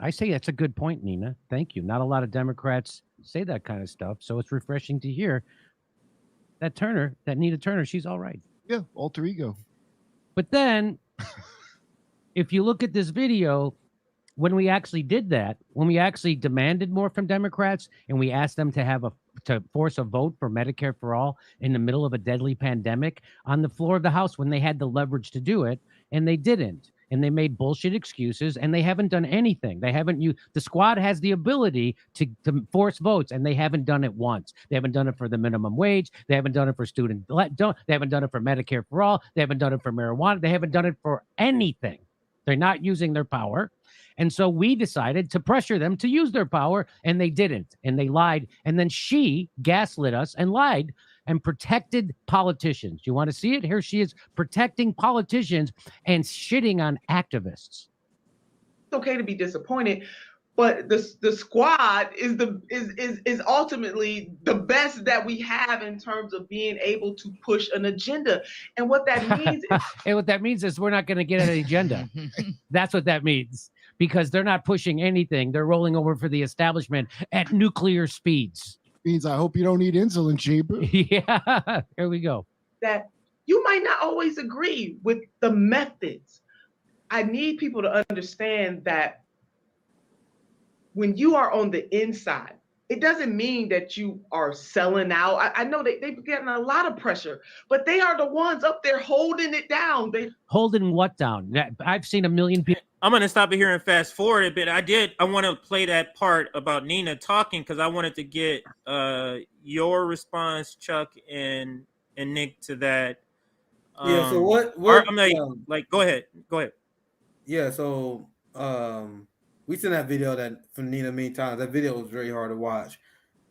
I say that's a good point, Nina. Thank you. Not a lot of Democrats say that kind of stuff. So it's refreshing to hear that Nina Turner, she's all right. Yeah, alter ego. But then, if you look at this video, when we actually did that, when we actually demanded more from Democrats and we asked them to force a vote for Medicare for all in the middle of a deadly pandemic on the floor of the House when they had the leverage to do it, and they didn't. And they made bullshit excuses, and they haven't done anything. They haven't used the squad has the ability to force votes, and they haven't done it once. They haven't done it for the minimum wage. They haven't done it for they haven't done it for Medicare for all. They haven't done it for marijuana. They haven't done it for anything. They're not using their power. And so we decided to pressure them to use their power, and they didn't, and they lied. And then she gaslit us and lied and protected politicians. You want to see it? Here she is protecting politicians and shitting on activists. It's okay to be disappointed, but the squad is ultimately the best that we have in terms of being able to push an agenda. And what that means is and what that means is we're not going to get an agenda. That's what that means. Because they're not pushing anything. They're rolling over for the establishment at nuclear speeds. Means I hope you don't eat insulin cheap. Yeah, here we go. that you might not always agree with the methods. I need people to understand that when you are on the inside, it doesn't mean that you are selling out. I know they've getting a lot of pressure, but they are the ones up there holding it down. Holding what down? I've seen a million people. I'm going to stop it here and fast forward a bit. I want to play that part about Nina talking because I wanted to get your response, Chuck and Nick, to that. Yeah. So what I'm like, go ahead. Yeah. So we seen that video from Nina many times. That video was very hard to watch,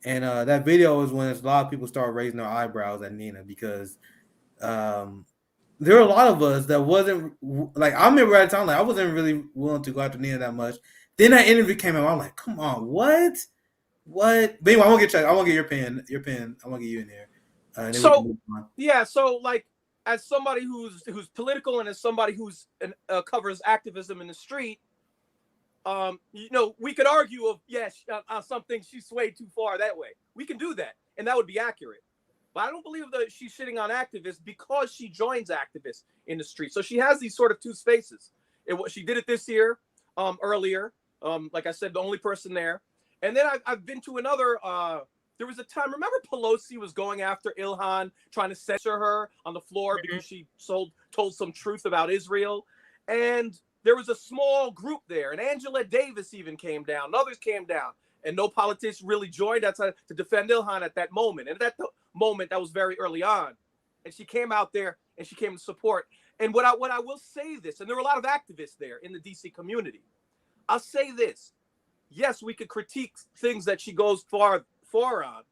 and that video is when a lot of people start raising their eyebrows at Nina because there are a lot of us that wasn't like, I remember at the time, like I wasn't really willing to go after Nina that much. Then that interview came out. I'm like, come on, what? But anyway, I want to get Chuck. I want to get your pen. I want to get you in there. So like, as somebody who's political and as somebody who's covers activism in the street, we could argue of on something she swayed too far that way. We can do that, and that would be accurate. But I don't believe that she's shitting on activists because she joins activists in the street. So she has these sort of two spaces. She did it this year, earlier. Like I said, the only person there. And then I've been to another. There was a time. Remember, Pelosi was going after Ilhan, trying to censor her on the floor because she told some truth about Israel, and there was a small group there, and Angela Davis even came down, and others came down, and no politician really joined us to defend Ilhan at that moment. And at that moment, that was very early on, and she came out there and she came to support. And what I will say this, and there were a lot of activists there in the DC community. I'll say this: yes, we could critique things that she goes far on,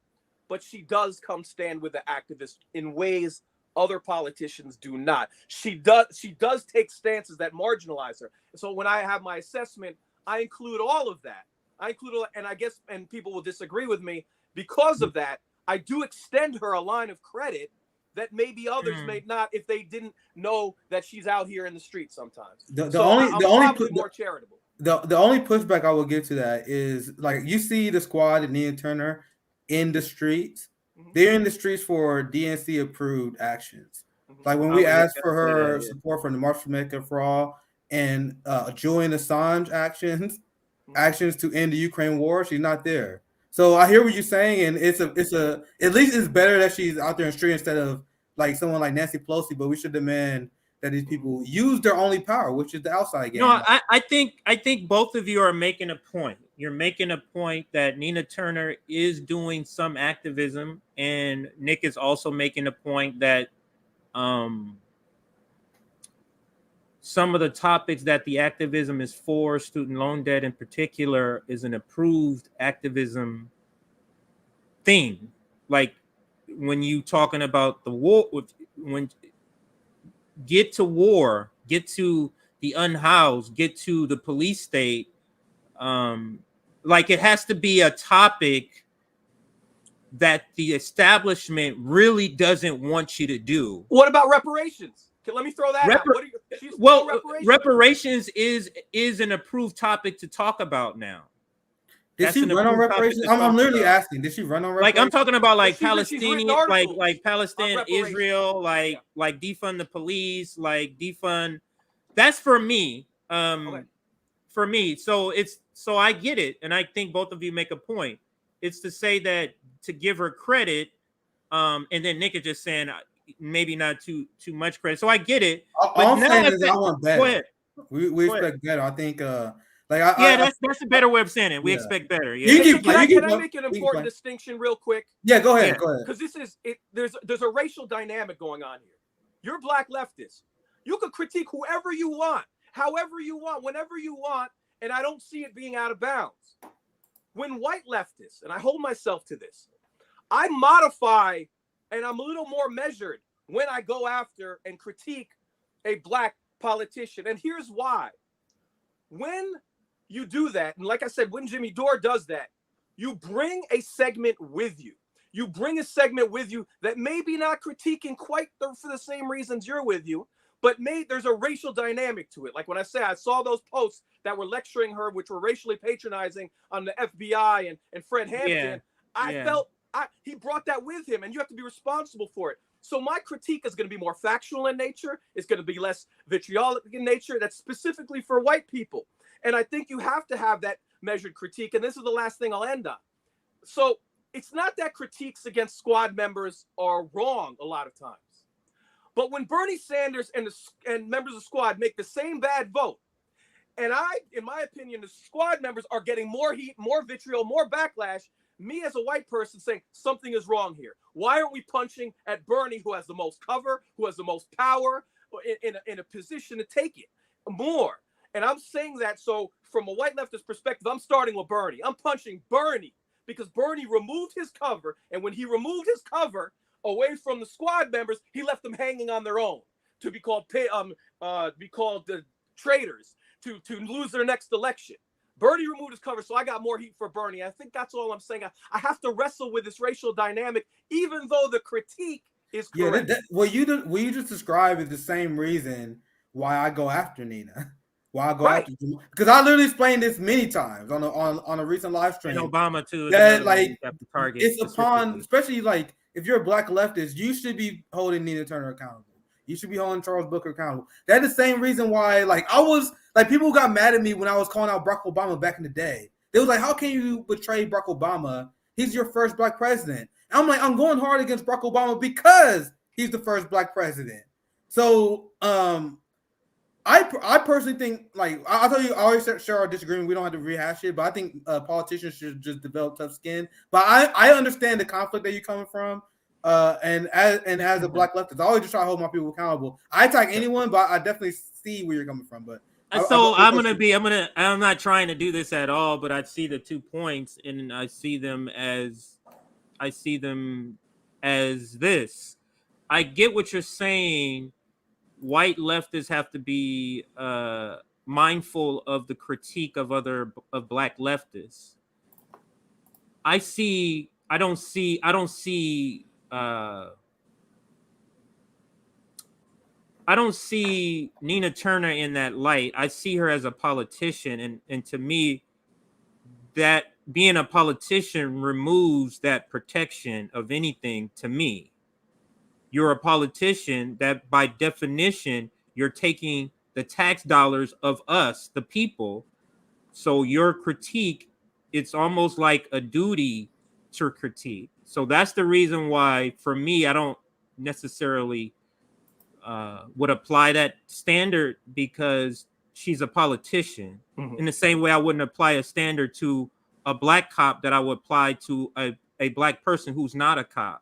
but she does come stand with the activists in ways other politicians do not. She does take stances that marginalize her. So when I have my assessment, I include all of that. And I guess, and people will disagree with me because of that, I do extend her a line of credit that maybe others may not if they didn't know that she's out here in the street sometimes. I'm probably more charitable. The only pushback I will give to that is, like, you see the squad and Nina Turner in the streets. They're in the streets for DNC approved actions. Like when we asked for her support for the March for Medicare for All and Julian Assange actions to end the Ukraine war, she's not there. So I hear what you're saying, and it's a at least it's better that she's out there in the street instead of like someone like Nancy Pelosi. But we should demand that these people use their only power, which is the outside game. No, I think both of you are making a point. You're making a point that Nina Turner is doing some activism, and Nick is also making a point that some of the topics that the activism is for, student loan debt in particular, is an approved activism thing. Like when you talking about the war, when get to war, get to the unhoused, get to the police state, like it has to be a topic that the establishment really doesn't want you to do. What about reparations? Let me throw that out. What are you, well, reparations is an approved topic to talk about now. Did she run on reparations? I'm literally asking. Did she run on reparations? Like I'm talking about like Palestinian, like Palestine, Israel, like defund the police, like defund. That's for me. For me. So I get it, and I think both of you make a point. It's to say that to give her credit, and then Nick is just saying maybe not too much credit. So I get it. All I'm saying is I want better. Go ahead. We expect better. I think that's a better way of saying it. We expect better. Yeah. Can I make an important distinction real quick? Yeah, go ahead. Go ahead. Because this is it. There's a racial dynamic going on here. You're black leftists. You could critique whoever you want, however you want, whenever you want, and I don't see it being out of bounds. When white leftists, and I hold myself to this, I modify and I'm a little more measured when I go after and critique a black politician. And here's why. When you do that, and like I said, when Jimmy Dore does that, you bring a segment with you. You bring a segment with you that maybe not critiquing quite for the same reasons you're with you, but there's a racial dynamic to it. Like when I say I saw those posts that were lecturing her, which were racially patronizing on the FBI and Fred Hampton, I felt he brought that with him, and you have to be responsible for it. So my critique is going to be more factual in nature. It's going to be less vitriolic in nature. That's specifically for white people. And I think you have to have that measured critique. And this is the last thing I'll end on. So it's not that critiques against squad members are wrong a lot of times. But when Bernie Sanders and members of squad make the same bad vote, and in my opinion, the squad members are getting more heat, more vitriol, more backlash, me as a white person saying something is wrong here. Why aren't we punching at Bernie, who has the most cover, who has the most power, in a position to take it more? And I'm saying that so from a white leftist perspective, I'm starting with Bernie. I'm punching Bernie because Bernie removed his cover. And when he removed his cover away from the squad members, he left them hanging on their own to be called traitors, to lose their next election. Bernie removed his cover, so I got more heat for Bernie. I think that's all I'm saying. I have to wrestle with this racial dynamic, even though the critique is correct. Yeah, what you just described is the same reason why I go after Nina. Why I go after you, because I literally explained this many times on a recent live stream. And Obama too. That like it's upon, especially like if you're a black leftist, you should be holding Nina Turner accountable. You should be holding Charles Booker accountable. That's the same reason why, like, I was like, people got mad at me when I was calling out Barack Obama back in the day. They was like, how can you betray Barack Obama? He's your first black president. And I'm like, I'm going hard against Barack Obama because he's the first black president. So I personally think, like, I'll tell you, I always share our disagreement. We don't have to rehash it, but I think politicians should just develop tough skin. But I understand the conflict that you're coming from. And as a black leftist, I always just try to hold my people accountable. I attack anyone, but I definitely see where you're coming from. But I'm not trying to do this at all, but I see the 2 points, and I see them as this. I get what you're saying. White leftists have to be mindful of the critique of black leftists. I don't see Nina Turner in that light. I see her as a politician, and to me, that being a politician removes that protection of anything. To me, you're a politician, that by definition, you're taking the tax dollars of us, the people. So your critique it's almost like a duty to critique. So that's the reason why, for me, I don't necessarily would apply that standard, because she's a politician. In the same way I wouldn't apply a standard to a black cop that I would apply to a black person who's not a cop.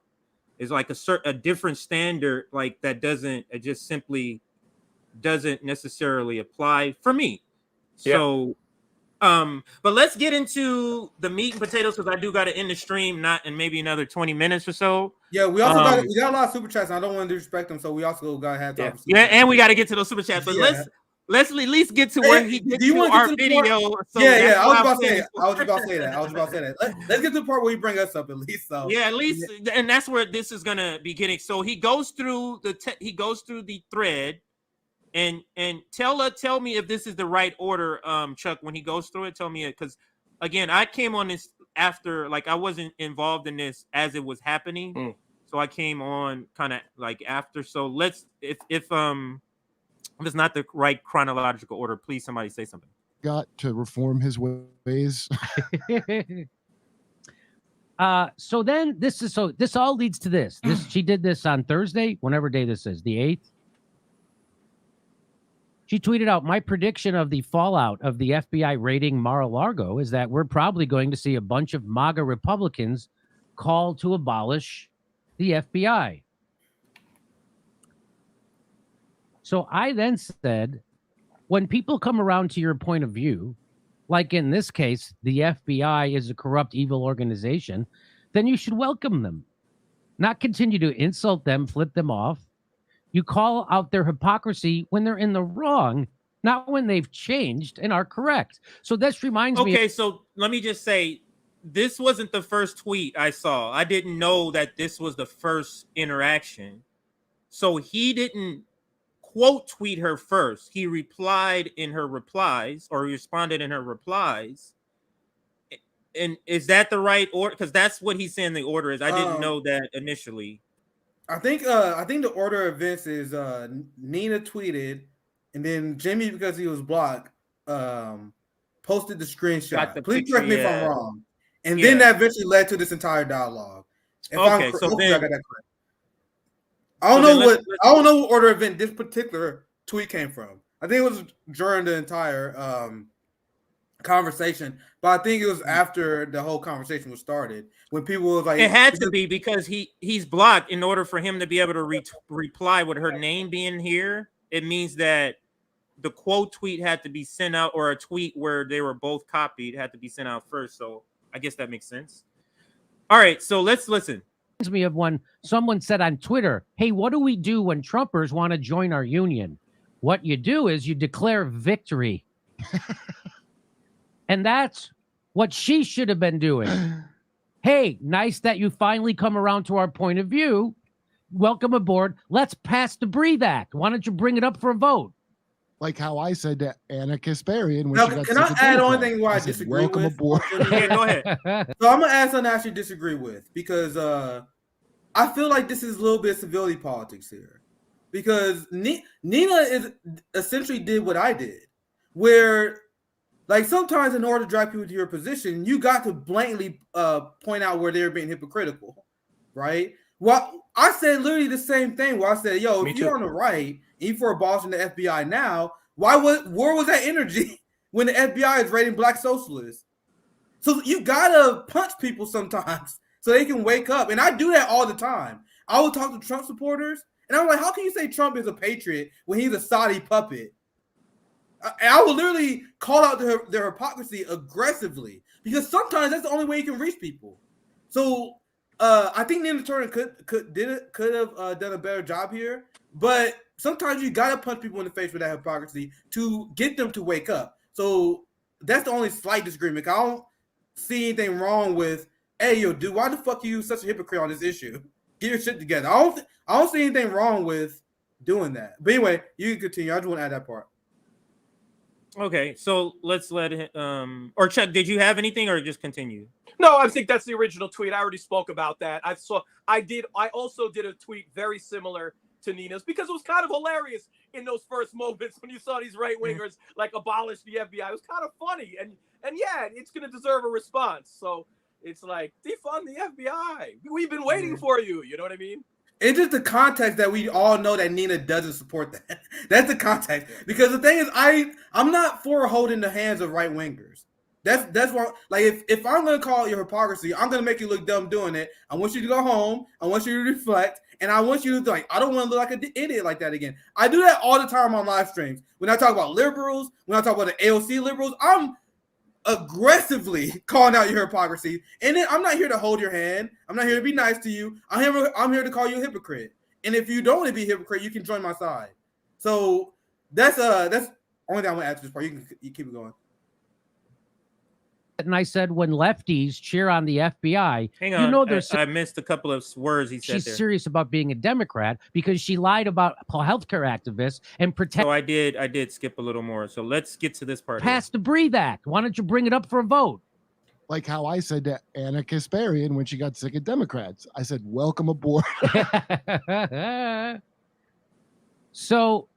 It's like a different standard, like that doesn't, it just simply doesn't necessarily apply for me. Yeah. So but let's get into the meat and potatoes, because I do got to end the stream not in maybe another 20 minutes or so. Yeah, we also got a lot of super chats, and I don't want to disrespect them, so we also got to have time. Yeah, and we got to get to those super chats. But let's at least get to where he gets to our video. So yeah, I was about to say that. I was about to say that. Let's get to the part where you bring us up at least. So yeah, at least, and that's where this is gonna be getting. So he goes through the thread. And tell me if this is the right order, Chuck, when he goes through it. Tell me it, because again, I came on this after, like, I wasn't involved in this as it was happening, so I came on kind of like after. So let's, if it's not the right chronological order, please somebody say something. Got to reform his ways. So then this all leads to this. She did this on Thursday, whenever day this is, the 8th. She tweeted out, my prediction of the fallout of the FBI raiding Mar-a-Lago is that we're probably going to see a bunch of MAGA Republicans call to abolish the FBI. So I then said, when people come around to your point of view, like in this case, the FBI is a corrupt, evil organization, then you should welcome them, not continue to insult them, flip them off. You call out their hypocrisy when they're in the wrong, not when they've changed and are correct. So this reminds me. Okay, so let me just say, this wasn't the first tweet I saw. I didn't know that this was the first interaction. So he didn't quote tweet her first. He replied in her replies, or responded in her replies. And is that the right order? Because that's what he's saying the order is. I didn't know that initially. I think the order of events is Nina tweeted, and then Jimmy, because he was blocked, posted the screenshot. Please correct me if I'm wrong. And then that eventually led to this entire dialogue. Okay, so then I got that correct. I don't know what order of event this particular tweet came from. I think it was during the entire conversation, but I think it was after the whole conversation was started, when people was like, it had to be, because he's blocked. In order for him to be able to reply with her name being here, it means that the quote tweet had to be sent out, or a tweet where they were both copied had to be sent out first. So I guess that makes sense. All right, so let's listen. Reminds me of when someone said on Twitter, hey, what do we do when Trumpers want to join our union? What you do is you declare victory. And that's what she should have been doing. Hey, nice that you finally come around to our point of view. Welcome aboard. Let's pass the Breathe Act. Why don't you bring it up for a vote? Like how I said to Anna Kasparian when now, she got can I add on anything where I said, disagree welcome with? Aboard. Yeah, go ahead. So I'm gonna add something I actually disagree with, because I feel like this is a little bit of civility politics here, because Nina is essentially did what I did, where, like, sometimes in order to drive people to your position, you got to blatantly point out where they're being hypocritical, right? Well, I said literally the same thing, where I said, yo, if you're on the right, even for abolishing the FBI now, where was that energy when the FBI is raiding black socialists? So you gotta punch people sometimes so they can wake up. And I do that all the time. I would talk to Trump supporters, and I'm like, how can you say Trump is a patriot when he's a Saudi puppet? I will literally call out their hypocrisy aggressively, because sometimes that's the only way you can reach people. So I think Nina Turner could have done a better job here, but sometimes you gotta punch people in the face with that hypocrisy to get them to wake up. So that's the only slight disagreement. I don't see anything wrong with, hey, yo, dude, why the fuck are you such a hypocrite on this issue? Get your shit together. I don't see anything wrong with doing that. But anyway, you can continue. I just want to add that part. Okay, so let's let him. Or Chuck, did you have anything, or just continue? No, I think that's the original tweet. I already spoke about that. I also did a tweet very similar to Nina's, because it was kind of hilarious in those first moments when you saw these right wingers like abolish the FBI. It was kind of funny, and And yeah, it's going to deserve a response. So it's like, defund the FBI. We've been waiting for you. You know what I mean? It's just the context that we all know that Nina doesn't support that. That's the context. Because the thing is, I'm not for holding the hands of right wingers. That's what, like, if I'm gonna call your hypocrisy, I'm gonna make you look dumb doing it. I want you to go home. I want you to reflect, and I want you to like, I don't want to look like an idiot like that again. I do that all the time on live streams. When I talk about liberals, when I talk about the AOC liberals, I'm aggressively calling out your hypocrisy. And then I'm not here to hold your hand. I'm not here to be nice to you. I'm here to call you a hypocrite. And if you don't want to be a hypocrite, you can join my side. So that's only thing I want to add to this part. You keep it going. And I said, when lefties cheer on the FBI, hang on, you know, I missed a couple of words he said. She's serious about being a Democrat because she lied about healthcare activists and protect. So I did skip a little more. So let's get to this part. Pass the Breathe Act. Why don't you bring it up for a vote? Like how I said to Anna Kasparian when she got sick of Democrats. I said, welcome aboard. So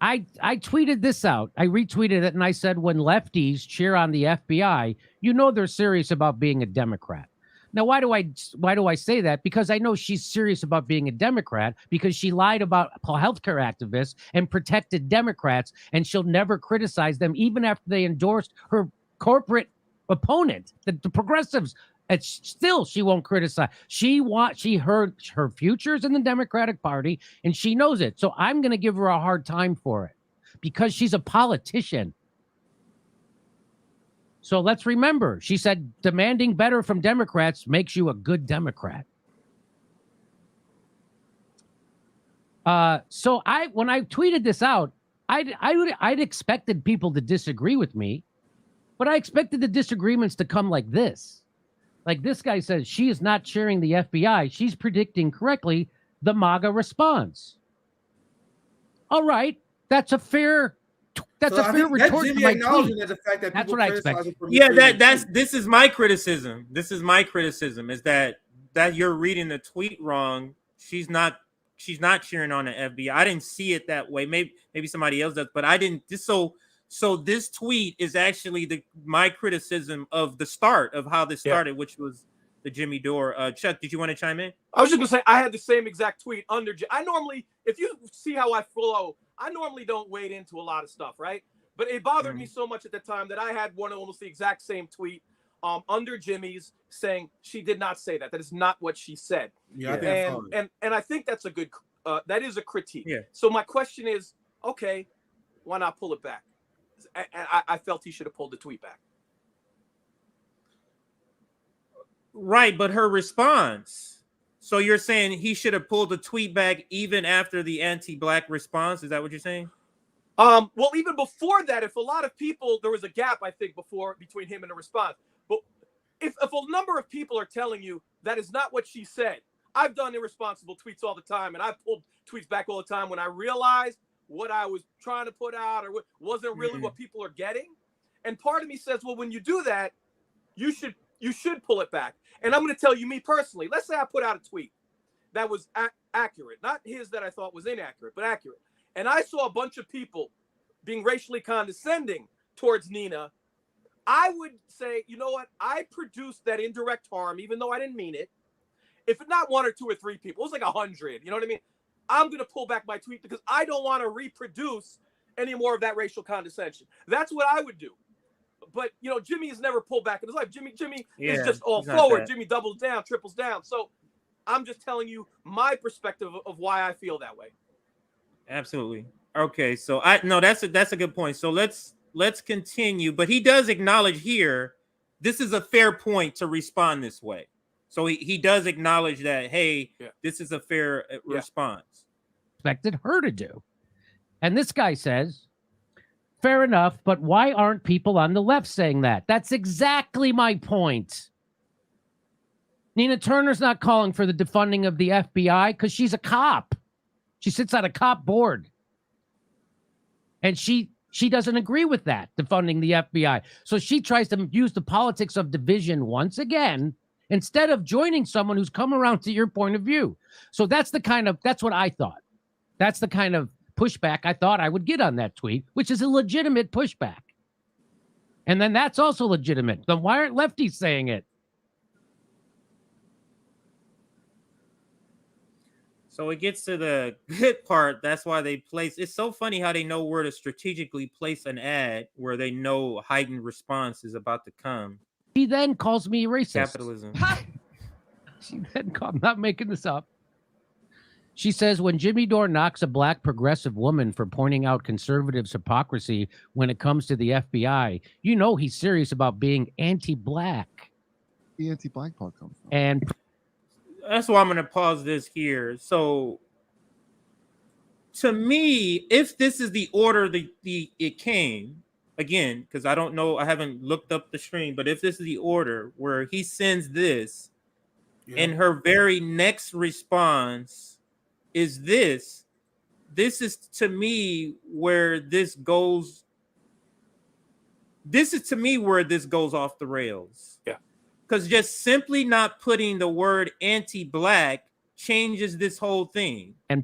I tweeted this out. I retweeted it and I said, when lefties cheer on the FBI, you know they're serious about being a Democrat. Now, why do I say that? Because I know she's serious about being a Democrat because she lied about healthcare activists and protected Democrats, and she'll never criticize them even after they endorsed her corporate opponent, the progressives. And still, she won't criticize. She heard her futures in the Democratic Party, and she knows it. So I'm going to give her a hard time for it because she's a politician. So let's remember, she said, demanding better from Democrats makes you a good Democrat. So when I tweeted this out, I'd expected people to disagree with me, but I expected the disagreements to come like this. Like this guy says, she is not cheering the FBI. She's predicting correctly the MAGA response. All right, that's a fair retort to my tweet. That's what I expect. Yeah, this is my criticism. This is my criticism is that you're reading the tweet wrong. She's not cheering on the FBI. I didn't see it that way. Maybe somebody else does, but I didn't. So this tweet is actually my criticism of the start of how this started, which was the Jimmy Dore. Chuck, did you want to chime in? I was just gonna say I had the same exact tweet under. I normally, if you see how I flow, I normally don't wade into a lot of stuff, right? But it bothered me so much at the time that I had one almost the exact same tweet under Jimmy's saying she did not say that. That is not what she said. Yeah, and I think that's a good. That is a critique. Yeah. So my question is, okay, why not pull it back? I felt he should have pulled the tweet back. Right, but her response. So you're saying he should have pulled the tweet back even after the anti-black response? Is that what you're saying? Well, even before that, if a lot of people, there was a gap, I think, between him and the response. But if a number of people are telling you that is not what she said, I've done irresponsible tweets all the time, and I've pulled tweets back all the time when I realized what I was trying to put out or what wasn't really what people are getting. And part of me says, well, when you do that, you should pull it back. And I'm going to tell you, me personally, let's say I put out a tweet that was accurate, not his that I thought was inaccurate, but accurate. And I saw a bunch of people being racially condescending towards Nina. I would say, you know what? I produced that indirect harm, even though I didn't mean it. If not one or two or three people, it was like 100. You know what I mean? I'm going to pull back my tweet because I don't want to reproduce any more of that racial condescension. That's what I would do. But, you know, Jimmy has never pulled back in his life. Jimmy is just all forward. Jimmy doubles down, triples down. So I'm just telling you my perspective of why I feel that way. Absolutely. Okay. So that's a good point. So let's continue. But he does acknowledge here, this is a fair point to respond this way. So he does acknowledge that, hey, this is a fair response. Expected her to do. And this guy says, fair enough, but why aren't people on the left saying that? That's exactly my point. Nina Turner's not calling for the defunding of the FBI because she's a cop. She sits on a cop board. And she doesn't agree with that, defunding the FBI. So she tries to use the politics of division once again, instead of joining someone who's come around to your point of view. So that's what I thought. That's the kind of pushback I thought I would get on that tweet, which is a legitimate pushback. And then that's also legitimate. Then why aren't lefties saying it? So it gets to the good part. That's why they place. It's so funny how they know where to strategically place an ad where they know heightened response is about to come. He then calls me racist. Capitalism. She then I'm not making this up. She says when Jimmy Dore knocks a black progressive woman for pointing out conservatives' hypocrisy when it comes to the FBI, you know he's serious about being anti-black. The anti-black part comes from. And that's why I'm going to pause this here. So, to me, if this is the order it came, again, because I don't know, I haven't looked up the stream, but if this is the order where he sends this, and her very next response is this is to me where this goes. This is to me where this goes off the rails. Yeah. Because just simply not putting the word anti-black changes this whole thing. And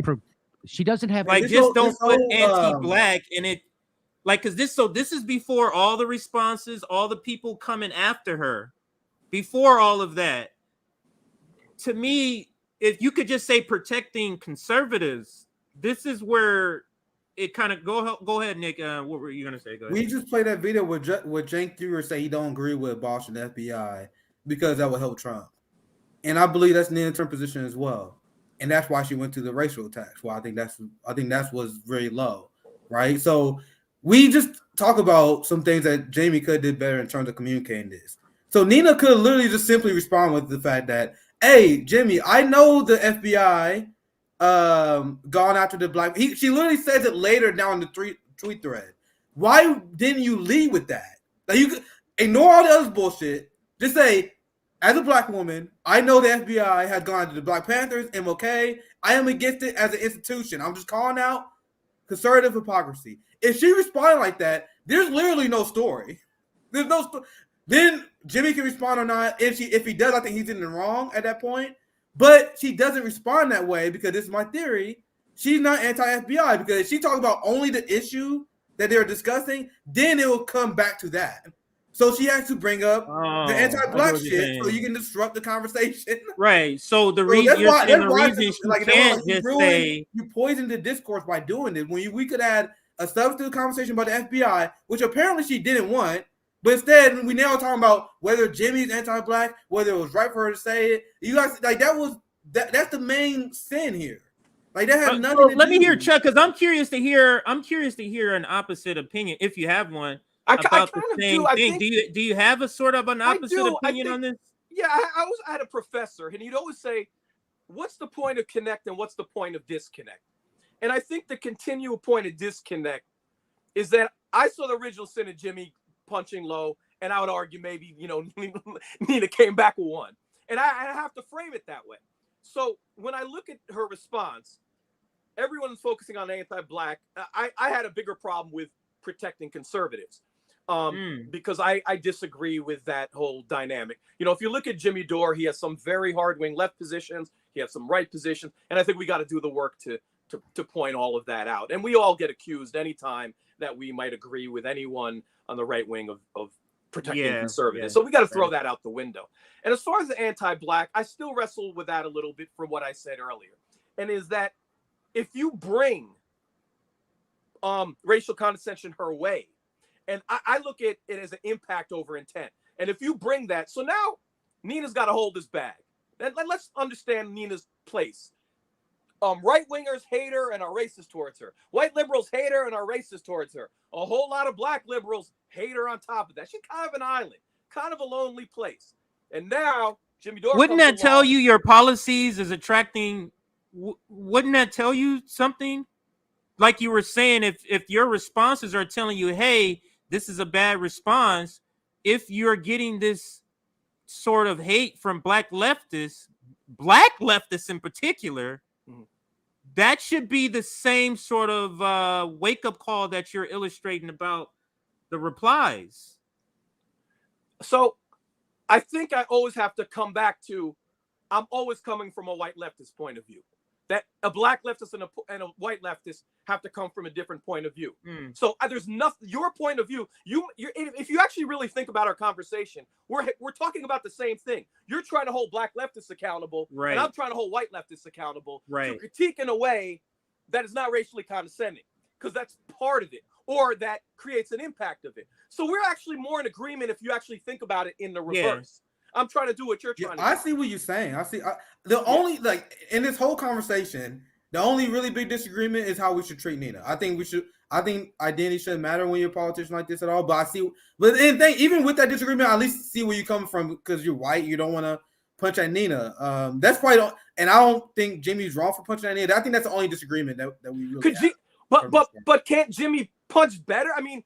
she doesn't have like just don't put anti-black in it. Like, because this is before all the responses, all the people coming after her, before all of that. To me, if you could just say protecting conservatives, this is where it kind of go ahead, Nick. What were you gonna say? Go ahead. We just played that video where Cenk Uygur say he don't agree with abolishing the FBI because that would help Trump, and I believe that's Nina's position as well, and that's why she went to the racial attacks. Well, I think that was very low, right? So we just talk about some things that Jamie could did better in terms of communicating this. So Nina could literally just simply respond with the fact that, hey, Jimmy, I know the FBI gone after the black. She literally says it later down in the tweet thread. Why didn't you lead with that? Like, you could ignore all the other bullshit. Just say, as a black woman, I know the FBI has gone after the Black Panthers, MLK. I am against it as an institution. I'm just calling out conservative hypocrisy. If she responded like that, there's literally no story. There's no story. Then Jimmy can respond or not. If he does, I think he's in the wrong at that point. But she doesn't respond that way because this is my theory. She's not anti-FBI because if she talks about only the issue that they're discussing, then it will come back to that. So she has to bring up the anti-black shit so you can disrupt the conversation. Right. So the reason she can't just say you poisoned the discourse by doing this. When we could add a substantive conversation about the FBI, which apparently she didn't want. But instead, we now are talking about whether Jimmy's anti-black, whether it was right for her to say it. You guys, like that's the main sin here. Like that has nothing. Let me hear Chuck, because I'm curious to hear an opposite opinion, if you have one, about the same thing. Do you have a sort of an opposite opinion on this? Yeah, I had a professor, and he'd always say, "What's the point of connect, and what's the point of disconnect?" And I think the continual point of disconnect is that I saw the original sin of Jimmy punching low, and I would argue maybe Nina came back with one, and I have to frame it that way. So when I look at her response, everyone's focusing on anti-black. I had a bigger problem with protecting conservatives because I disagree with that whole dynamic. If you look at Jimmy Dore, he has some very hard-wing left positions, he has some right positions, and I think we got to do the work to point all of that out. And we all get accused anytime that we might agree with anyone on the right wing of protecting conservatives. So we got to throw that out the window. And as far as the anti-black, I still wrestle with that a little bit from what I said earlier. And is that if you bring racial condescension her way, and I look at it as an impact over intent. And if you bring that, so now Nina's got to hold this bag. Let's understand Nina's place. Right-wingers hate her and are racist towards her. White liberals hate her and are racist towards her. A whole lot of black liberals hate her on top of that. She's kind of an island, kind of a lonely place. And now Jimmy Dore. Wouldn't that tell you your policies is attracting? Wouldn't that tell you something? Like you were saying, if your responses are telling you, hey, this is a bad response, if you're getting this sort of hate from black leftists in particular, that should be the same sort of wake-up call that you're illustrating about the replies. So I think I always have to come back to, I'm always coming from a white leftist point of view. that a black leftist and a white leftist have to come from a different point of view. So there's nothing. Your point of view. If you actually really think about our conversation, we're talking about the same thing. You're trying to hold black leftists accountable, right, and I'm trying to hold white leftists accountable right, to critique in a way that is not racially condescending, because that's part of it, or that creates an impact of it. So we're actually more in agreement if you actually think about it in the reverse. I'm trying to do what you're trying to do. I see what you're saying. Only, like, in this whole conversation, the only really big disagreement is how we should treat Nina. I think identity shouldn't matter when you're a politician like this at all. But even with that disagreement, I at least see where you're coming from, because you're white. You don't want to punch at Nina. That's probably and I don't think Jimmy's wrong for punching at Nina. I think that's the only disagreement that we really have. But can't Jimmy punch better? I mean,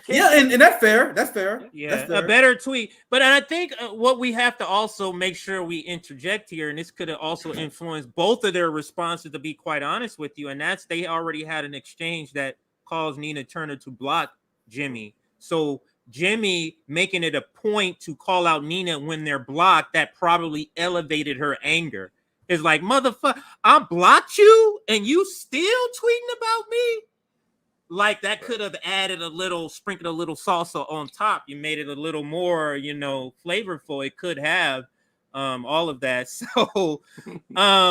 and that's fair. That's fair. Yeah, that's fair. A better tweet. But I think what we have to also make sure we interject here, and this could have also influenced both of their responses, to be quite honest with you, and that's they already had an exchange that caused Nina Turner to block Jimmy. So Jimmy making it a point to call out Nina when they're blocked, that probably elevated her anger. It's like, motherfucker, I blocked you and you still tweeting about me? Like, that could have added sprinkled a little salsa on top. You made it a little more, flavorful. It could have all of that. So,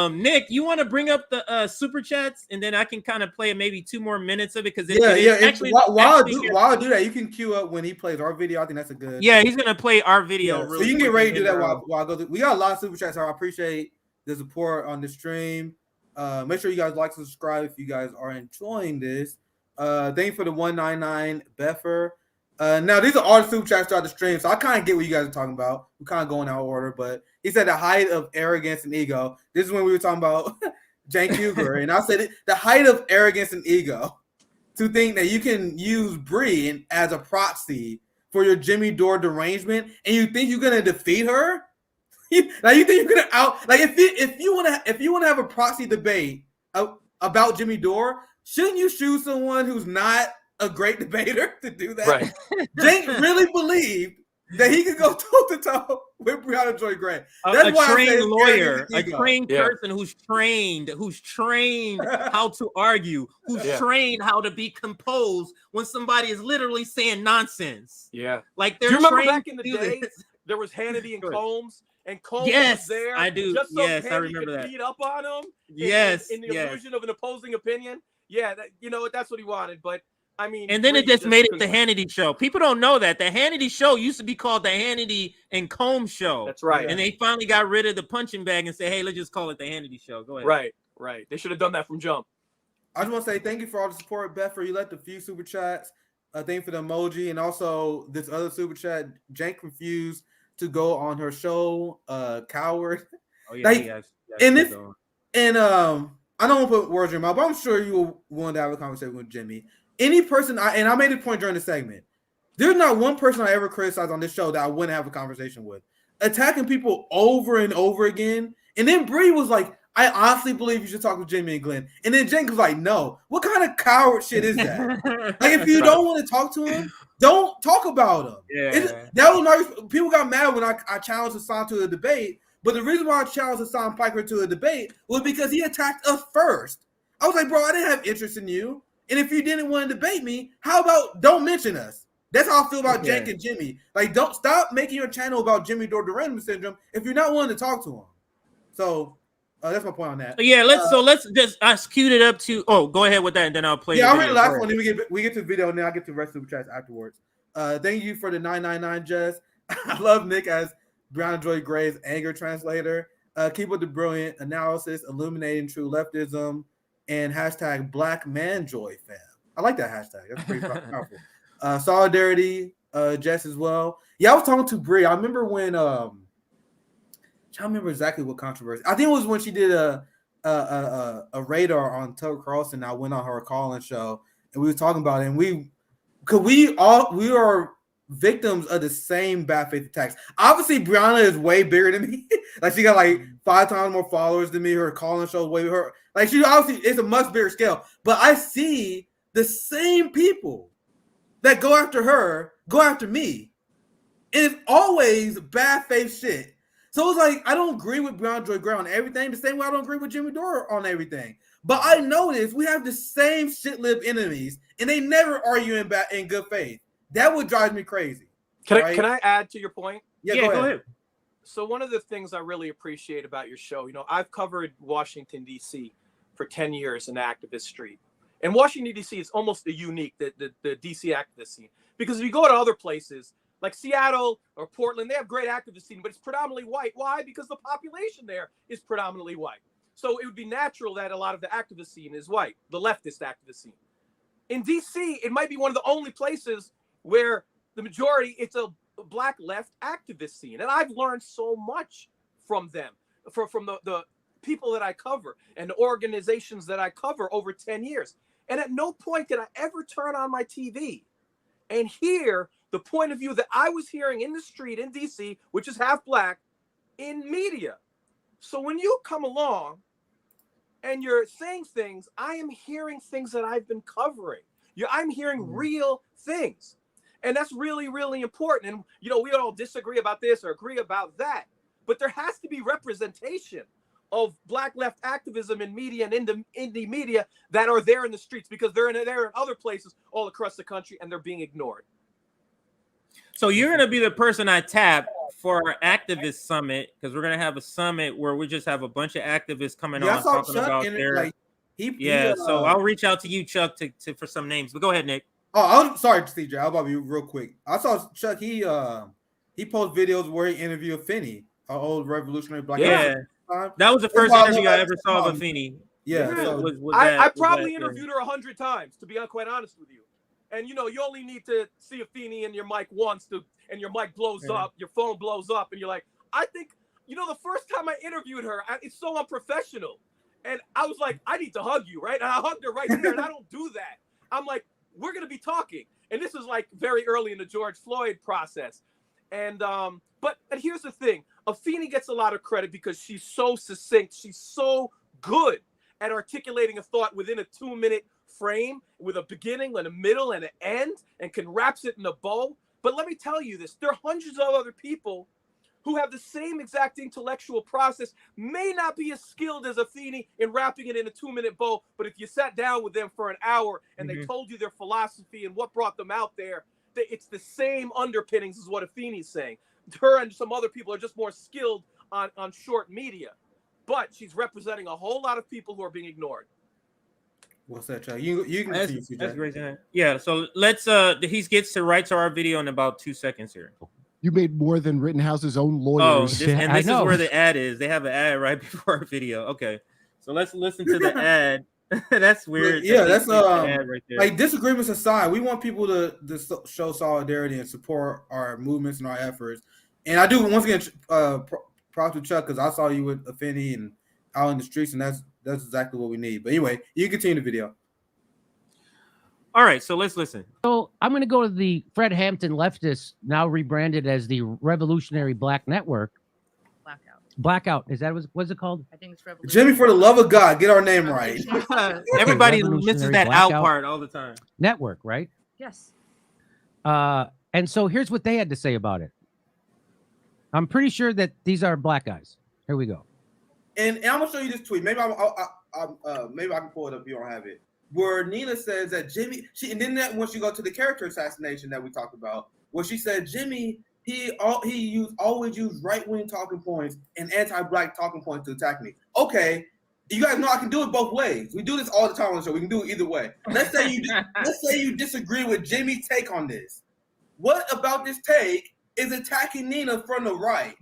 Nick, you want to bring up the super chats, and then I can kind of play maybe 2 more minutes of it, because while I do that, you can queue up when he plays our video. I think that's a good. Yeah, he's gonna play our video. So you can get ready to do that while I go through. We got a lot of super chats, so I appreciate the support on the stream. Make sure you guys like and subscribe if you guys are enjoying this. Thank you for the 199 Beffer. Now these are all the super chats throughout the stream, so I kind of get what you guys are talking about. We're kind of going out of order, but he said the height of arrogance and ego. This is when we were talking about Cenk Uygur, and I said the height of arrogance and ego to think that you can use Bree as a proxy for your Jimmy Dore derangement, and you think you're gonna defeat her. Like, you think you're gonna if you want to have a proxy debate about Jimmy Dore, shouldn't you choose someone who's not a great debater to do that? Right. Jake really believed that he could go toe to toe with Briahna Joy Gray. That's a trained lawyer, a trained Yeah. person who's trained how to argue, who's trained how to be composed when somebody is literally saying nonsense. Yeah. Like, do they're you remember trained back in the to do day, this. there was Hannity and Combs, and Combs Yes, was there. I do. Just so Yes, I Hannity remember could that. beat up on him. In the illusion of an opposing opinion. Yeah, that's what he wanted. But I mean, And then it just made it the Hannity show. People don't know that the Hannity show used to be called the Hannity and Combs show. That's right. And they finally got rid of the punching bag and said, "Hey, let's just call it the Hannity show." Go ahead. Right. They should have done that from jump. I just want to say thank you for all the support, Beffer. You left a few super chats. Thank you for the emoji, and also this other super chat. Cenk refused to go on her show. Coward. Oh yeah, I don't want to put words in your mouth, but I'm sure you will want to have a conversation with Jimmy. Any person, I made a point during the segment. There's not one person I ever criticized on this show that I wouldn't have a conversation with. Attacking people over and over again. And then Bree was like, I honestly believe you should talk with Jimmy and Glenn. And then Cenk was like, no. What kind of coward shit is that? Like, if you don't want to talk to him, don't talk about him. Yeah. That was my, people got mad when I challenged Hassan to a debate. But the reason why I challenged Hassan Piker to a debate was because he attacked us first. I was like, bro, I didn't have interest in you. And if you didn't want to debate me, how about don't mention us? That's how I feel about Cenk and Jimmy. Like, don't stop making your channel about Jimmy Dore derangement syndrome if you're not willing to talk to him. So that's my point on that. Yeah, let's just queued it up to. Oh, go ahead with that, and then I'll play. Yeah, I'll read the last one. Then we get to the video, and then I'll get to the rest of the chats afterwards. Thank you for the 999, Jess. I love Nick as Briahna Joy Gray's anger translator. Keep up the brilliant analysis, illuminating true leftism, and hashtag Black Man Joy fam. I like that hashtag. That's pretty powerful. Solidarity, Jess as well. Yeah, I was talking to Brie. I remember when I don't remember exactly what controversy. I think it was when she did a radar on Tucker Carlson. I went on her call-in show, and we were talking about it. And we are victims of the same bad faith attacks. Obviously, Briahna is way bigger than me. Like, she got like 5 times more followers than me. Her call-in show is way her. Like, she obviously it's a much bigger scale. But I see the same people that go after her go after me. And it's always bad faith shit. So it's like I don't agree with Briahna Joy Gray on everything, the same way I don't agree with Jimmy Dore on everything. But I noticed we have the same shit-lib enemies, and they never argue in good faith. That would drive me crazy. Can I add to your point? Yeah, go ahead. So one of the things I really appreciate about your show, I've covered Washington, D.C. for 10 years in activist street. And Washington, D.C. is almost unique, the D.C. activist scene. Because if you go to other places, like Seattle or Portland, they have great activist scene, but it's predominantly white. Why? Because the population there is predominantly white. So it would be natural that a lot of the activist scene is white, the leftist activist scene. In D.C., it might be one of the only places where the majority, it's a black left activist scene. And I've learned so much from them, from the people that I cover and the organizations that I cover over 10 years. And at no point did I ever turn on my TV and hear the point of view that I was hearing in the street in DC, which is half black, in media. So when you come along and you're saying things, I am hearing things that I've been covering. I'm hearing real things. And that's really, really important. And, we all disagree about this or agree about that. But there has to be representation of black left activism in media and in the media that are there in the streets, because they're in other places all across the country and they're being ignored. So you're going to be the person I tap for our activist summit, because we're going to have a summit where we just have a bunch of activists coming on talking about their. So I'll reach out to you, Chuck, to for some names. But go ahead, Nick. Oh, I'm sorry, CJ. I'll bother you real quick. I saw Chuck. He posted videos where he interviewed Finney, our old revolutionary black. Yeah, that was the first interview I ever saw of Finney. Yeah, I probably interviewed her 100 times, to be quite honest with you. And you only need to see a Finney in your mic once and your mic blows up, your phone blows up, and you're like, I think, the first time I interviewed her, it's so unprofessional. And I was like, I need to hug you, right? And I hugged her right there, and I don't do that. I'm like, we're going to be talking. And this is like very early in the George Floyd process. And, but here's the thing. Afeni gets a lot of credit because she's so succinct. She's so good at articulating a thought within a 2-minute frame with a beginning and a middle and an end, and can wraps it in a bow. But let me tell you this, there are hundreds of other people who have the same exact intellectual process, may not be as skilled as Afeni in wrapping it in a 2-minute bow, but if you sat down with them for an hour and they told you their philosophy and what brought them out there, it's the same underpinnings as what Afeni's saying. Her and some other people are just more skilled on short media, but she's representing a whole lot of people who are being ignored. What's that, Chuck? You can see that's great. Yeah, so let's he gets to write to our video in about 2 seconds here. You made more than Rittenhouse's own lawyers. This is where the ad is. They have an ad right before our video. Okay, so let's listen to the ad. That's weird. Yeah, that's ad right there. Like, disagreements aside, we want people to show solidarity and support our movements and our efforts. And I do once again props to Chuck, because I saw you with Afeni and out in the streets, and that's exactly what we need. But anyway, you can continue the video. All right, so let's listen. So I'm going to go to the Fred Hampton leftist, now rebranded as the Revolutionary Black Network. Blackout. Is that what's it called? I think it's Revolutionary. Jimmy, for the love of God, get our name right. Everybody misses that out part all the time. Network, right? Yes. And so here's what they had to say about it. I'm pretty sure that these are black guys. Here we go. And I'm gonna show you this tweet. Maybe maybe I can pull it up if you don't have it. Where Nina says that Jimmy, and then that once you go to the character assassination that we talked about, where she said Jimmy, he always used right-wing talking points and anti-black talking points to attack me. Okay, you guys know I can do it both ways. We do this all the time on the show. We can do it either way. Let's say you disagree with Jimmy's take on this. What about this take is attacking Nina from the right?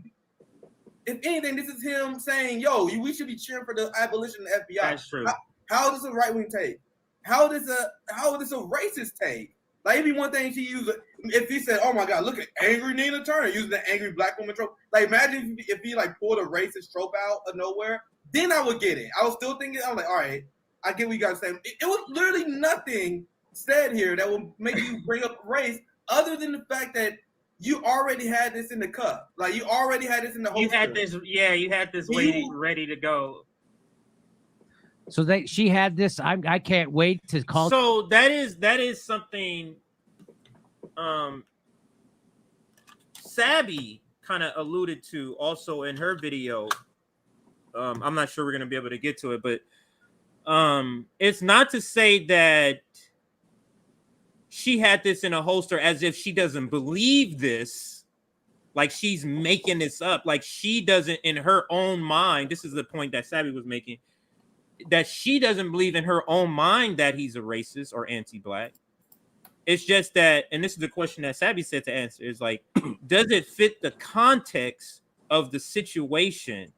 If anything, this is him saying, "Yo, we should be cheering for the abolition of the FBI." That's true. How does a right-wing take? How is a racist take? Like, it'd be one thing she used if he said, "Oh my God, look at angry Nina Turner," using the angry black woman trope. Like, imagine if he like pulled a racist trope out of nowhere. Then I would get it. I was still thinking, I'm like, all right, I get what you guys saying. It was literally nothing said here that will make you bring up race, other than the fact that you already had this in the cup. Like, you already had this in the holster. You had this ready to go. So she had this. I can't wait to call. So that is something Sabby kind of alluded to also in her video. I'm not sure we're gonna be able to get to it, but it's not to say that she had this in a holster as if she doesn't believe this, like she's making this up, like she doesn't in her own mind. This is the point that Savvy was making, that she doesn't believe in her own mind that he's a racist or anti-black. It's just that, and this is the question that Savvy said to answer, is like, does it fit the context of the situation?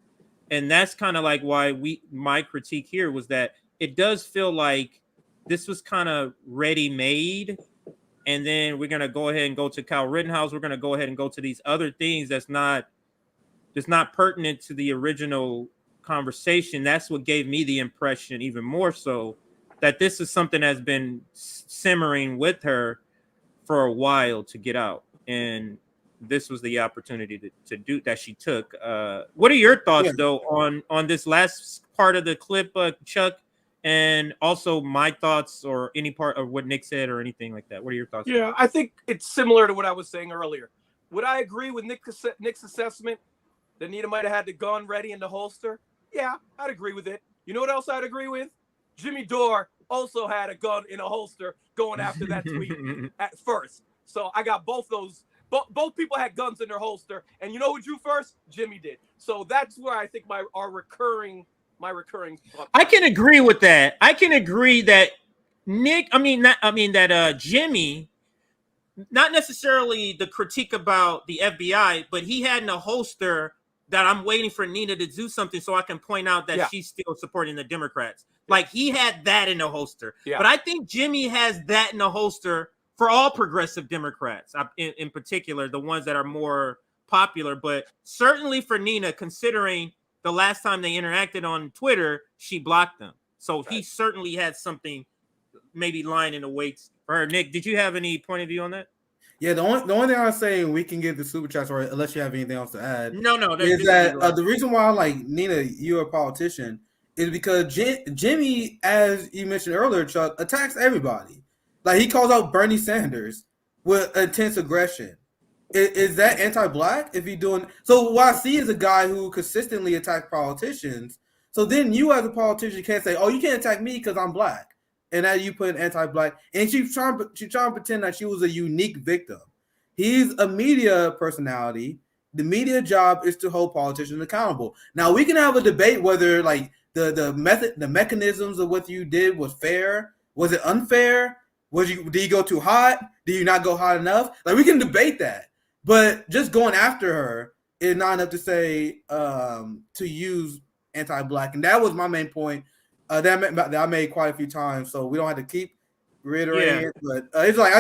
And that's kind of like why my critique here was that it does feel like this was kind of ready-made, and then we're gonna go ahead and go to Kyle Rittenhouse. We're gonna go ahead and go to these other things that's not pertinent to the original conversation. That's what gave me the impression, even more so, that this is something that's been simmering with her for a while to get out, and this was the opportunity to do that she took. What are your thoughts though on this last part of the clip, Chuck? And also my thoughts or any part of what Nick said or anything like that. What are your thoughts? Yeah, I think it's similar to what I was saying earlier. Would I agree with Nick's assessment that Nina might have had the gun ready in the holster? Yeah, I'd agree with it. You know what else I'd agree with? Jimmy Dore also had a gun in a holster going after that tweet at first. So I got both those. Both people had guns in their holster. And you know who drew first? Jimmy did. So that's where I think my recurring I can agree with that. I can agree that Jimmy, not necessarily the critique about the FBI, but he had in a holster that I'm waiting for Nina to do something so I can point out that she's still supporting the Democrats. Like he had that in the holster. Yeah. But I think Jimmy has that in the holster for all progressive Democrats, in particular, the ones that are more popular, but certainly for Nina, considering the last time they interacted on Twitter, she blocked them. So he certainly had something maybe lying in the wait for her. Nick, did you have any point of view on that? Yeah, the only thing I was saying, we can get the super chats, or unless you have anything else to add. No, is that the reason why I'm like, Nina, you're a politician, is because Jimmy, as you mentioned earlier, Chuck, attacks everybody. Like he calls out Bernie Sanders with intense aggression. Is that anti-black? If he doing so, what I see is a guy who consistently attacks politicians. So then you, as a politician, can't say, "Oh, you can't attack me because I'm black," and now you put anti-black. And she's trying to pretend that she was a unique victim. He's a media personality. The media job is to hold politicians accountable. Now we can have a debate whether like the mechanisms of what you did was fair. Was it unfair? Did you go too hot? Did you not go hot enough? Like we can debate that. But just going after her is not enough to say to use anti-black, and that was my main point that I made quite a few times. So we don't have to keep reiterating it. But it's like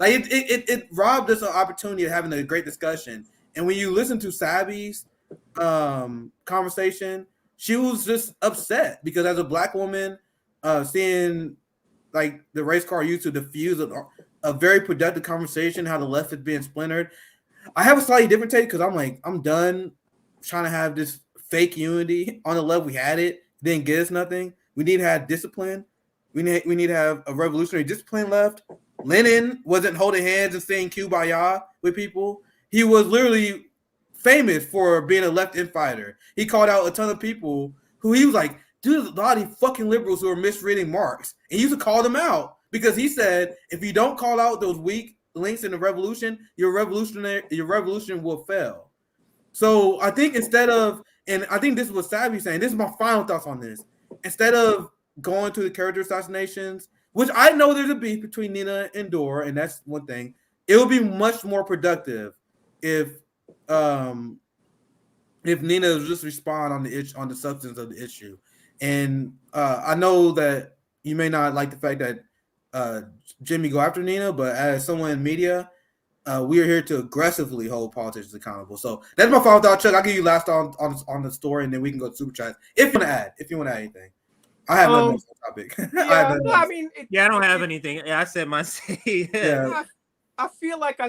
it robbed us an opportunity of having a great discussion. And when you listen to Savvy's conversation, she was just upset because as a black woman, seeing like the race car used to diffuse a very productive conversation, how the left is being splintered. I have a slightly different take because I'm like, I'm done trying to have this fake unity on the left. We had it, didn't get us nothing. We need to have discipline. We need to have a revolutionary discipline left. Lenin wasn't holding hands and saying Kumbaya with people. He was literally famous for being a left infighter. He called out a ton of people who he was like, dude, there's a lot of these fucking liberals who are misreading Marx. And he used to call them out because he said, if you don't call out those weak links in the revolution, your revolution will fail. So I think instead of, and I think this is what Savvy's saying, this is my final thoughts on this. Instead of going to the character assassinations, which I know there's a beef between Nina and Dore, and that's one thing, it would be much more productive if Nina would just respond on the substance of the issue. And I know that you may not like the fact that Jimmy go after Nina, but as someone in media, we are here to aggressively hold politicians accountable. So that's my final thought, Chuck. I'll give you last on the story, and then we can go to super chats if you want to add. If you want to add anything, I have nothing else on the topic. I don't have anything. Yeah, I said my say. Yeah. I feel like I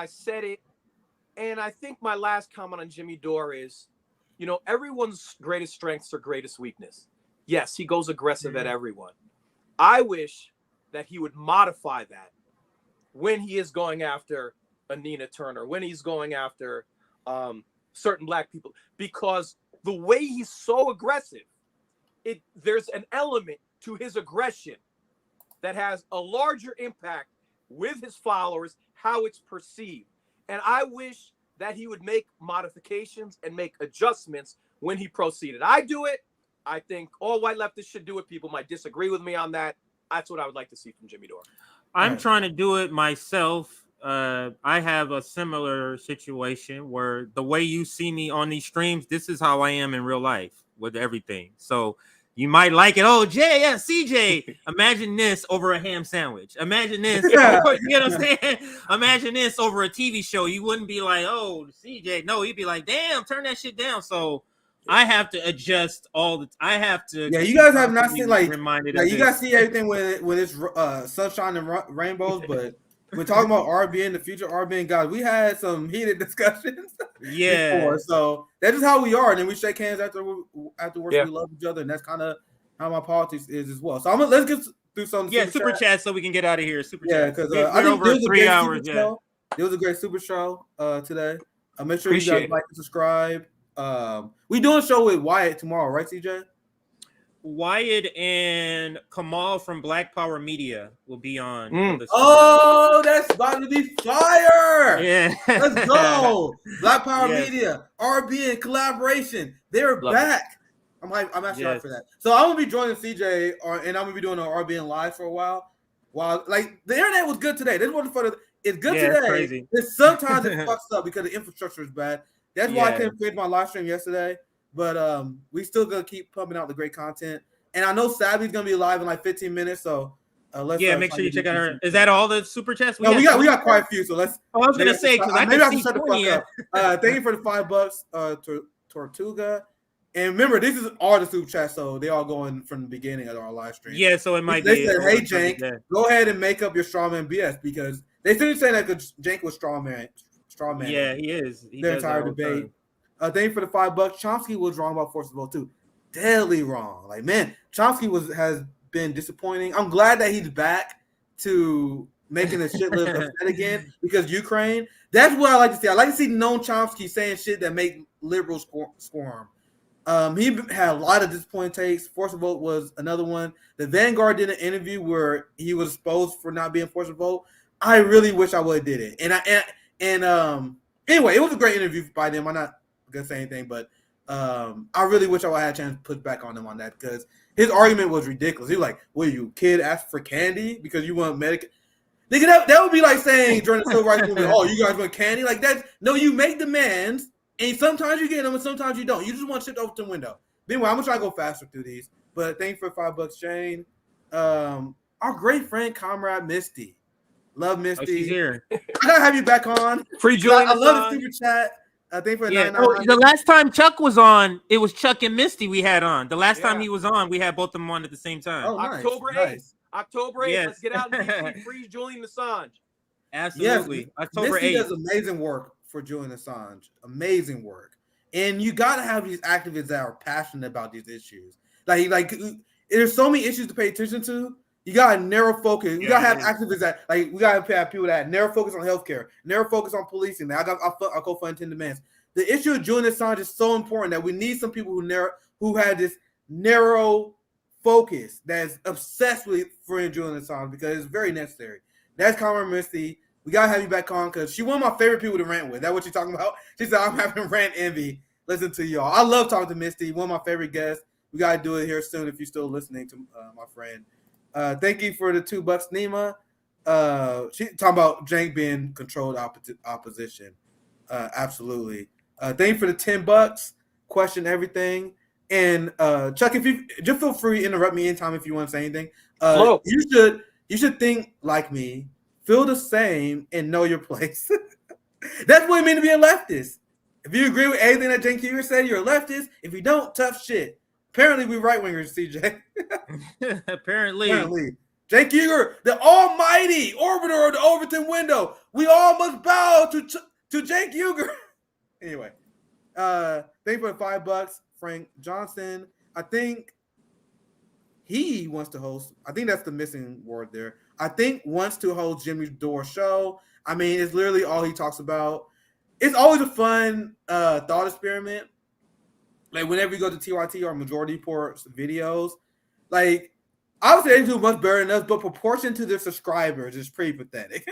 said it, and I think my last comment on Jimmy Dore is, you know, everyone's greatest strengths are greatest weakness. Yes, he goes aggressive at everyone. I wish that he would modify that when he is going after a Nina Turner, when he's going after certain black people, because the way he's so aggressive, there's an element to his aggression that has a larger impact with his followers, how it's perceived. And I wish that he would make modifications and make adjustments when he proceeded. I do it. I think all white leftists should do it. People might disagree with me on that. That's what I would like to see from Jimmy Dore. I'm trying to do it myself. I have a similar situation where the way you see me on these streams, this is how I am in real life with everything. So you might like it. Oh, Jay, yeah, CJ. Imagine this over a ham sandwich. Imagine this. You know what I'm saying? Imagine this over a TV show. You wouldn't be like, oh, CJ. No, you'd be like, damn, turn that shit down. So I have to adjust all the. I have to. Yeah, you guys have not seen reminded. You guys see everything when it's sunshine and rainbows, but we're talking about RBN, the future RBN guys. We had some heated discussions. Yeah. Before, so that's just how we are, and then we shake hands afterwards. We love each other, and that's kind of how my politics is as well. So let's get through some. Yeah, super chat so we can get out of here. Super chat. Because I think over 3 hours. Yeah, it was a great super show today. Make sure you guys like and subscribe. We doing a show with Wyatt tomorrow, right, CJ? Wyatt and Kamal from Black Power Media will be on. Oh, that's about to be fire! Yeah, let's go. Black Power Media, RBN collaboration. They're back. I'm actually hyped for that. So I'm gonna be joining CJ, and I'm gonna be doing an RBN live for a while. While like the internet was good today. This wasn't for it's good today. It's crazy. Sometimes it fucks up because the infrastructure is bad. That's why I couldn't finish my live stream yesterday. But we still gonna keep pumping out the great content. And I know Savvy's gonna be live in like 15 minutes. So let's make sure you check out her. Is that all the super chats? No, we got quite a few. So let's. Oh, I was gonna say because maybe I can shut the fuck up. Thank you for the $5, Tortuga. And remember, this is all the super chats, so they all going from the beginning of our live stream. Yeah, so it might they be. They said, "Hey, Cenk, go ahead and make up your strawman BS," because they started saying that because Cenk was strawman. Yeah, he is. Their entire debate. Thank you for the $5. Chomsky was wrong about force of vote too. Deadly wrong. Like, man, Chomsky has been disappointing. I'm glad that he's back to making the shit live upset again because Ukraine. That's what I like to see. I like to see known Chomsky saying shit that make liberals squirm. He had a lot of disappointing takes. Force of vote was another one. The Vanguard did an interview where he was exposed for not being forced to vote. I really wish I would have did it. Anyway, it was a great interview by them. I'm not gonna say anything, but I really wish I would have had a chance to put back on him on that because his argument was ridiculous. He was like, "Will you kid ask for candy because you want medic?" Nigga, that would be like saying during the civil rights movement, "Oh, you guys want candy?" Like that. No, you make demands, and sometimes you get them, and sometimes you don't. You just want shit over the window. But anyway, I'm gonna try to go faster through these. But thank you for $5, Shane. Our great friend, comrade Misty. Love Misty. Oh, she's here. I gotta have you back on. Free Julian. I love the super chat. Thank you for the last time Chuck was on, it was Chuck and Misty we had on. The last time he was on, we had both of them on at the same time. Oh, nice. October 8th. Nice. October 8th. Yes. Let's get out and free Julian Assange. Absolutely. Yes, October Misty 8th. does amazing work for Julian Assange. Amazing work. And you got to have these activists that are passionate about these issues. Like there's so many issues to pay attention to. You got to narrow focus. We got to have activists that, like, we got to have people that narrow focus on healthcare, narrow focus on policing. I'll go for 10 demands. The issue of Julian Assange is so important that we need some people who had this narrow focus that's obsessed with freeing Julian Assange because it's very necessary. That's Comrade Misty. We gotta have you back on because she's one of my favorite people to rant with. That's what you're talking about. She said, "I'm having rant envy." Listen to y'all. I love talking to Misty. One of my favorite guests. We gotta do it here soon if you're still listening to my friend. Thank you for the $2, Nima. She talking about Cenk being controlled opposition. Absolutely. Thank you for the $10. Question everything. And Chuck, if you just feel free to interrupt me anytime if you want to say anything. You should think like me, feel the same, and know your place. That's what it means to be a leftist. If you agree with anything that Cenk Uygur said, you're a leftist. If you don't, tough shit. Apparently, we right wingers, CJ. Apparently. Cenk Uygur, the almighty orbiter of the Overton window. We all must bow to Cenk Uygur. Anyway, thank you for the $5, Frank Johnson. I think he wants to host. I think that's the missing word there. I think wants to host Jimmy Dore show. I mean, it's literally all he talks about. It's always a fun thought experiment. Like whenever you go to TYT or Majority Report's videos, like obviously they do much better than us, but proportion to their subscribers is pretty pathetic,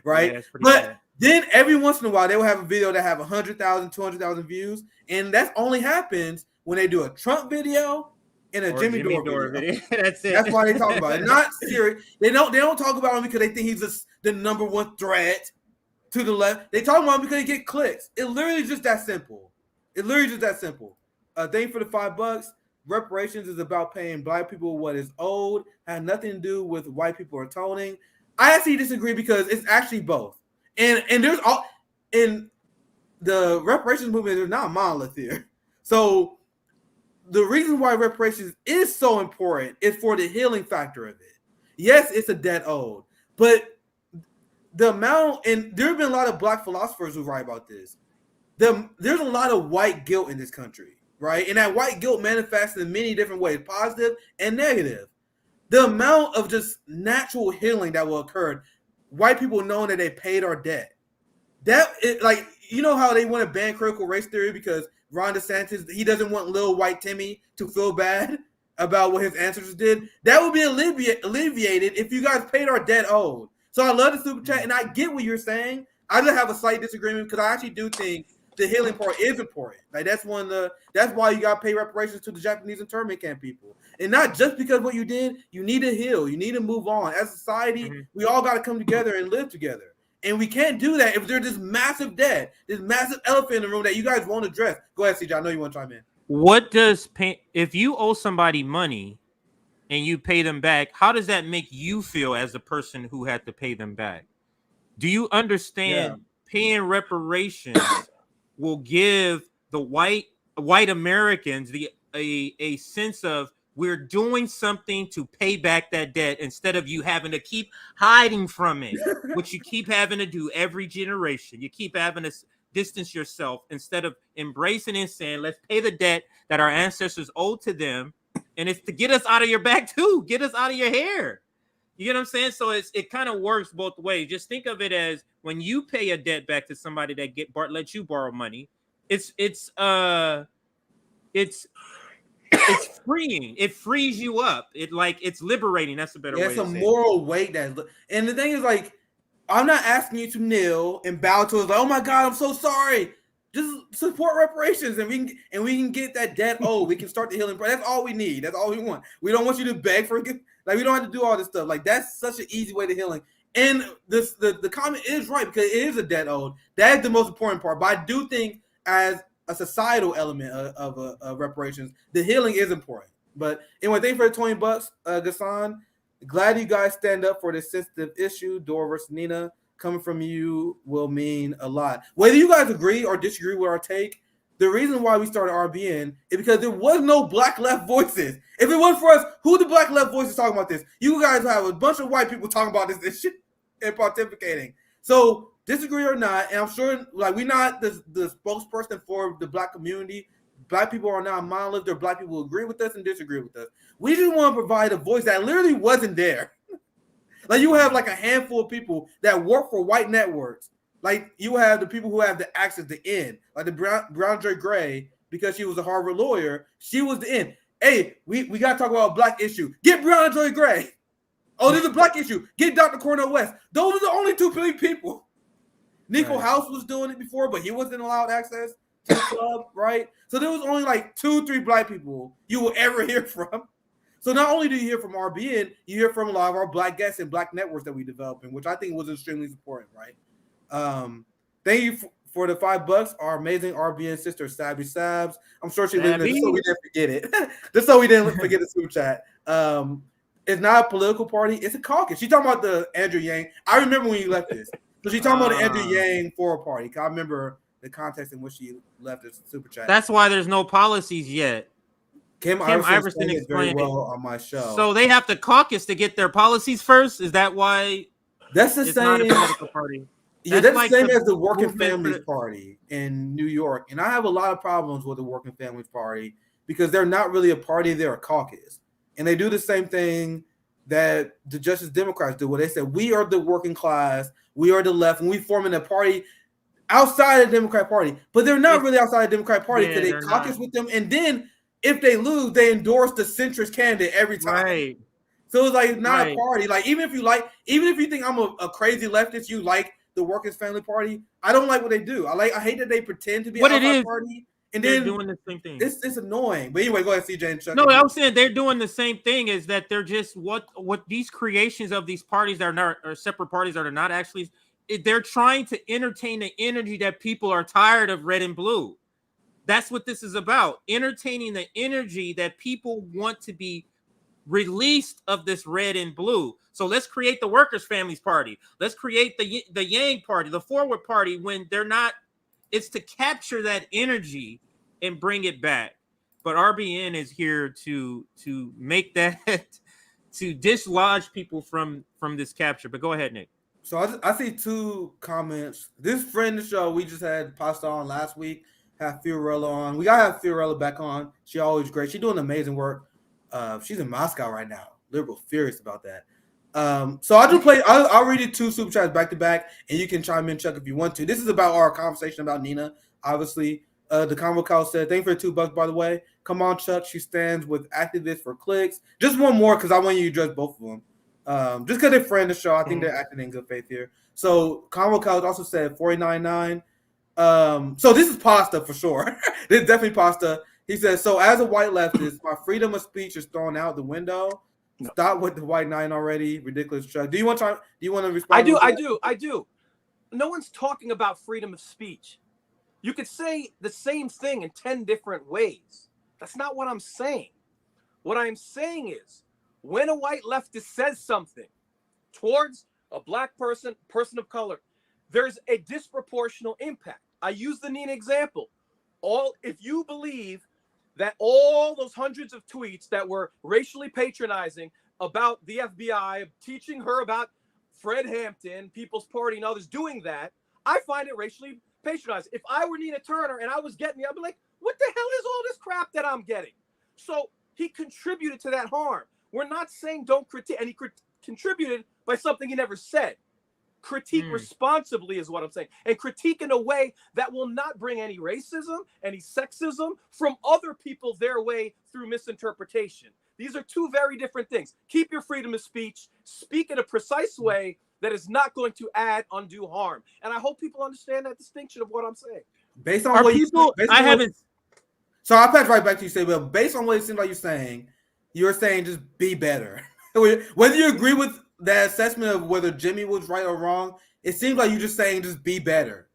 right? Yeah, it's pretty But bad. then every once in a while they will have a video that have 100,000, 200,000 views, and that only happens when they do a Trump video and a Jimmy Dore video. That's it. That's why they talk about it. Not serious. They don't talk about him because they think he's just the number one threat to the left. They talk about him because he get clicks. It literally is just that simple. It literally just that simple. Thank you for the $5. Reparations is about paying black people what is owed. Had nothing to do with white people atoning. I actually disagree because it's actually both. And there's all in the reparations movement. There's not a monolith here. So the reason why reparations is so important is for the healing factor of it. Yes, it's a debt owed, but the amount, and there have been a lot of black philosophers who write about this. There's a lot of white guilt in this country, right? And that white guilt manifests in many different ways, positive and negative. The amount of just natural healing that will occur, white people knowing that they paid our debt. That is, like, you know how they want to ban critical race theory because Ron DeSantis, he doesn't want little white Timmy to feel bad about what his ancestors did. That would be alleviated if you guys paid our debt owed. So I love the super chat, and I get what you're saying. I just have a slight disagreement because I actually do think the healing part is important. Like that's why you got to pay reparations to the Japanese internment camp people, and not just because what you did. You need to heal. You need to move on. As a society, we all got to come together and live together. And we can't do that if there's this massive debt, this massive elephant in the room that you guys won't address. Go ahead, CJ. I know you want to chime in. What does if you owe somebody money and you pay them back, how does that make you feel as the person who had to pay them back? Do you understand paying reparations will give the white Americans a sense of we're doing something to pay back that debt instead of you having to keep hiding from it, which you keep having to do every generation. You keep having to distance yourself instead of embracing and saying, let's pay the debt that our ancestors owed to them. And it's to get us out of your back too, get us out of your hair. You get what I'm saying? So it kind of works both ways. Just think of it as when you pay a debt back to somebody that let you borrow money, it's freeing. It frees you up. It's liberating. That's a better way to say it. It's a moral weight and the thing is, like, I'm not asking you to kneel and bow to us like, oh my God, I'm so sorry. Just support reparations and we can get that debt owed. We can start the healing. That's all we need. That's all we want. We don't want you to beg for it. Like, we don't have to do all this stuff. Like, that's such an easy way to healing. And the comment is right because it is a debt owed. That is the most important part. But I do think as a societal element of reparations, the healing is important. But anyway, thank you for the $20, Gassan. Glad you guys stand up for this sensitive issue. Dore versus Nina, coming from you will mean a lot. Whether you guys agree or disagree with our take, the reason why we started RBN is because there was no black left voices. If it wasn't for us, who the black left voices talking about this? You guys have a bunch of white people talking about this issue and pontificating. So disagree or not, and I'm sure like we're not the spokesperson for the black community. Black people are not monolith. There are black people who agree with us and disagree with us. We just want to provide a voice that literally wasn't there. Like you have like a handful of people that work for white networks. Like you have the people who have the access to end, like the Briahna Joy Gray, because she was a Harvard lawyer. She was the end. Hey, we got to talk about a black issue. Get Briahna Joy Gray. Oh, there's a black issue. Get Dr. Cornel West. Those are the only two people. Nico House was doing it before, but he wasn't allowed access to the club, right? So there was only like 2-3 black people you will ever hear from. So not only do you hear from RBN, you hear from a lot of our black guests and black networks that we developing, which I think was extremely important, right? Thank you for the $5. Our amazing RBN sister, Sabby Sabs. I'm sure she lived in it, so we didn't forget it. Just so we didn't forget the super chat. It's not a political party, it's a caucus. She's talking about the Andrew Yang. I remember when you left this. So she's talking about the Andrew Yang for a party. I remember the context in which she left this super chat. That's why there's no policies yet. Kim Iverson explained it very well on my show. So they have to caucus to get their policies first. Is that why? That's the same. Not a political party. Yeah, that's like the same as the Working Families Party in New York. And I have a lot of problems with the Working Families Party because they're not really a party, they're a caucus. And they do the same thing that the Justice Democrats do, where they said we are the working class, we are the left, and we forming a party outside of the Democrat Party, but they're not really outside the Democrat Party because they caucus with them, and then if they lose, they endorse the centrist candidate every time. Right. So it's like not a party. Like even if you think I'm a crazy leftist, you like the Workers' Family Party. I don't like what they do. I hate that they pretend to be a party, and they're then doing the same thing. It's annoying. But anyway, go ahead, CJ and Chuck. No, I was saying they're doing the same thing. Is that they're just what these creations of these parties that are not or separate parties that are not actually. They're trying to entertain the energy that people are tired of red and blue. That's what this is about. Entertaining the energy that people want to be released of this red and blue. So let's create the Workers' Families Party. Let's create the Yang Party, the Forward Party, when they're not. It's to capture that energy and bring it back. But RBN is here to make that to dislodge people from this capture. But go ahead, Nick. So I see two comments. This friend of the show we just had Pasta on last week, have Fiorella on. We gotta have Fiorella back on. She always great. She's doing amazing work. She's in Moscow right now. Liberal furious about that. So I'll read you two super chats back to back, and you can chime in, Chuck, if you want to. This is about our conversation about Nina. Obviously, the Convo Cow said, "Thank you for the $2, by the way. Come on, Chuck. She stands with activists for clicks." Just one more because I want you to address both of them. Just because they're friend of the show, I think they're acting in good faith here. So Convo Cow also said 49.9. So this is Pasta for sure. This is definitely Pasta. He says, "So as a white leftist, my freedom of speech is thrown out the window. Stop with the white nine already. Ridiculous, Chuck." Do you want to respond? I do. No one's talking about freedom of speech. You could say the same thing in 10 different ways. That's not what I'm saying. What I'm saying is, when a white leftist says something towards a black person of color, there's a disproportional impact. I use the Nina example. If you believe that all those hundreds of tweets that were racially patronizing about the FBI, teaching her about Fred Hampton, People's Party, and others doing that, I find it racially patronizing. If I were Nina Turner and I was getting it, I'd be like, what the hell is all this crap that I'm getting? So he contributed to that harm. We're not saying don't critique, and he contributed by something he never said. Critique responsibly is what I'm saying, and critique in a way that will not bring any racism, any sexism from other people their way through misinterpretation. These are two very different things. Keep your freedom of speech, speak in a precise way that is not going to add undue harm. And I hope people understand that distinction of what I'm saying. Based on what people, so I'll pass right back to you, say, well, based on what it seems like you're saying just be better. Whether you agree with that assessment of whether Jimmy was right or wrong, it seems like you're just saying just be better,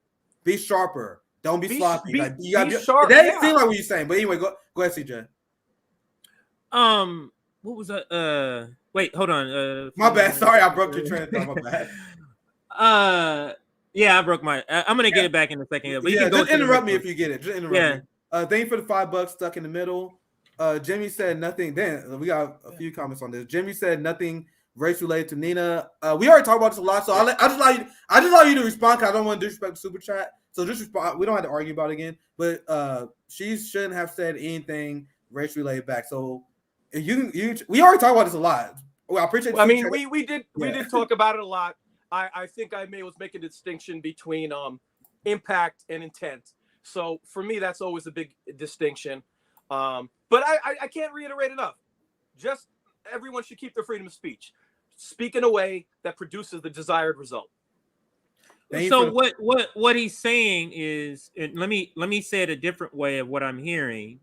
be sharper, don't be sloppy. Be sharp. That seems like what you're saying. But anyway, go ahead, CJ. What was that? Wait, hold on. My bad. Sorry, I broke your train of thought. My bad. Yeah, I broke my. I'm gonna get it back in a second. But you can go just interrupt me if you get it. Just interrupt me. Thank you for the $5 stuck in the middle. Jimmy said nothing. Then we got a few comments on this. Jimmy said nothing race related to Nina. We already talked about this a lot, so I just allow you to respond because I don't want to disrespect the super chat. So just respond. We don't have to argue about it again. But she shouldn't have said anything race related back. So we already talked about this a lot. Well, I appreciate. Well, I mean, we did talk about it a lot. I think I was making a distinction between impact and intent. So for me, that's always a big distinction. But I can't reiterate enough. Just everyone should keep their freedom of speech. Speak in a way that produces the desired result. So what he's saying is, and let me say it a different way of what I'm hearing,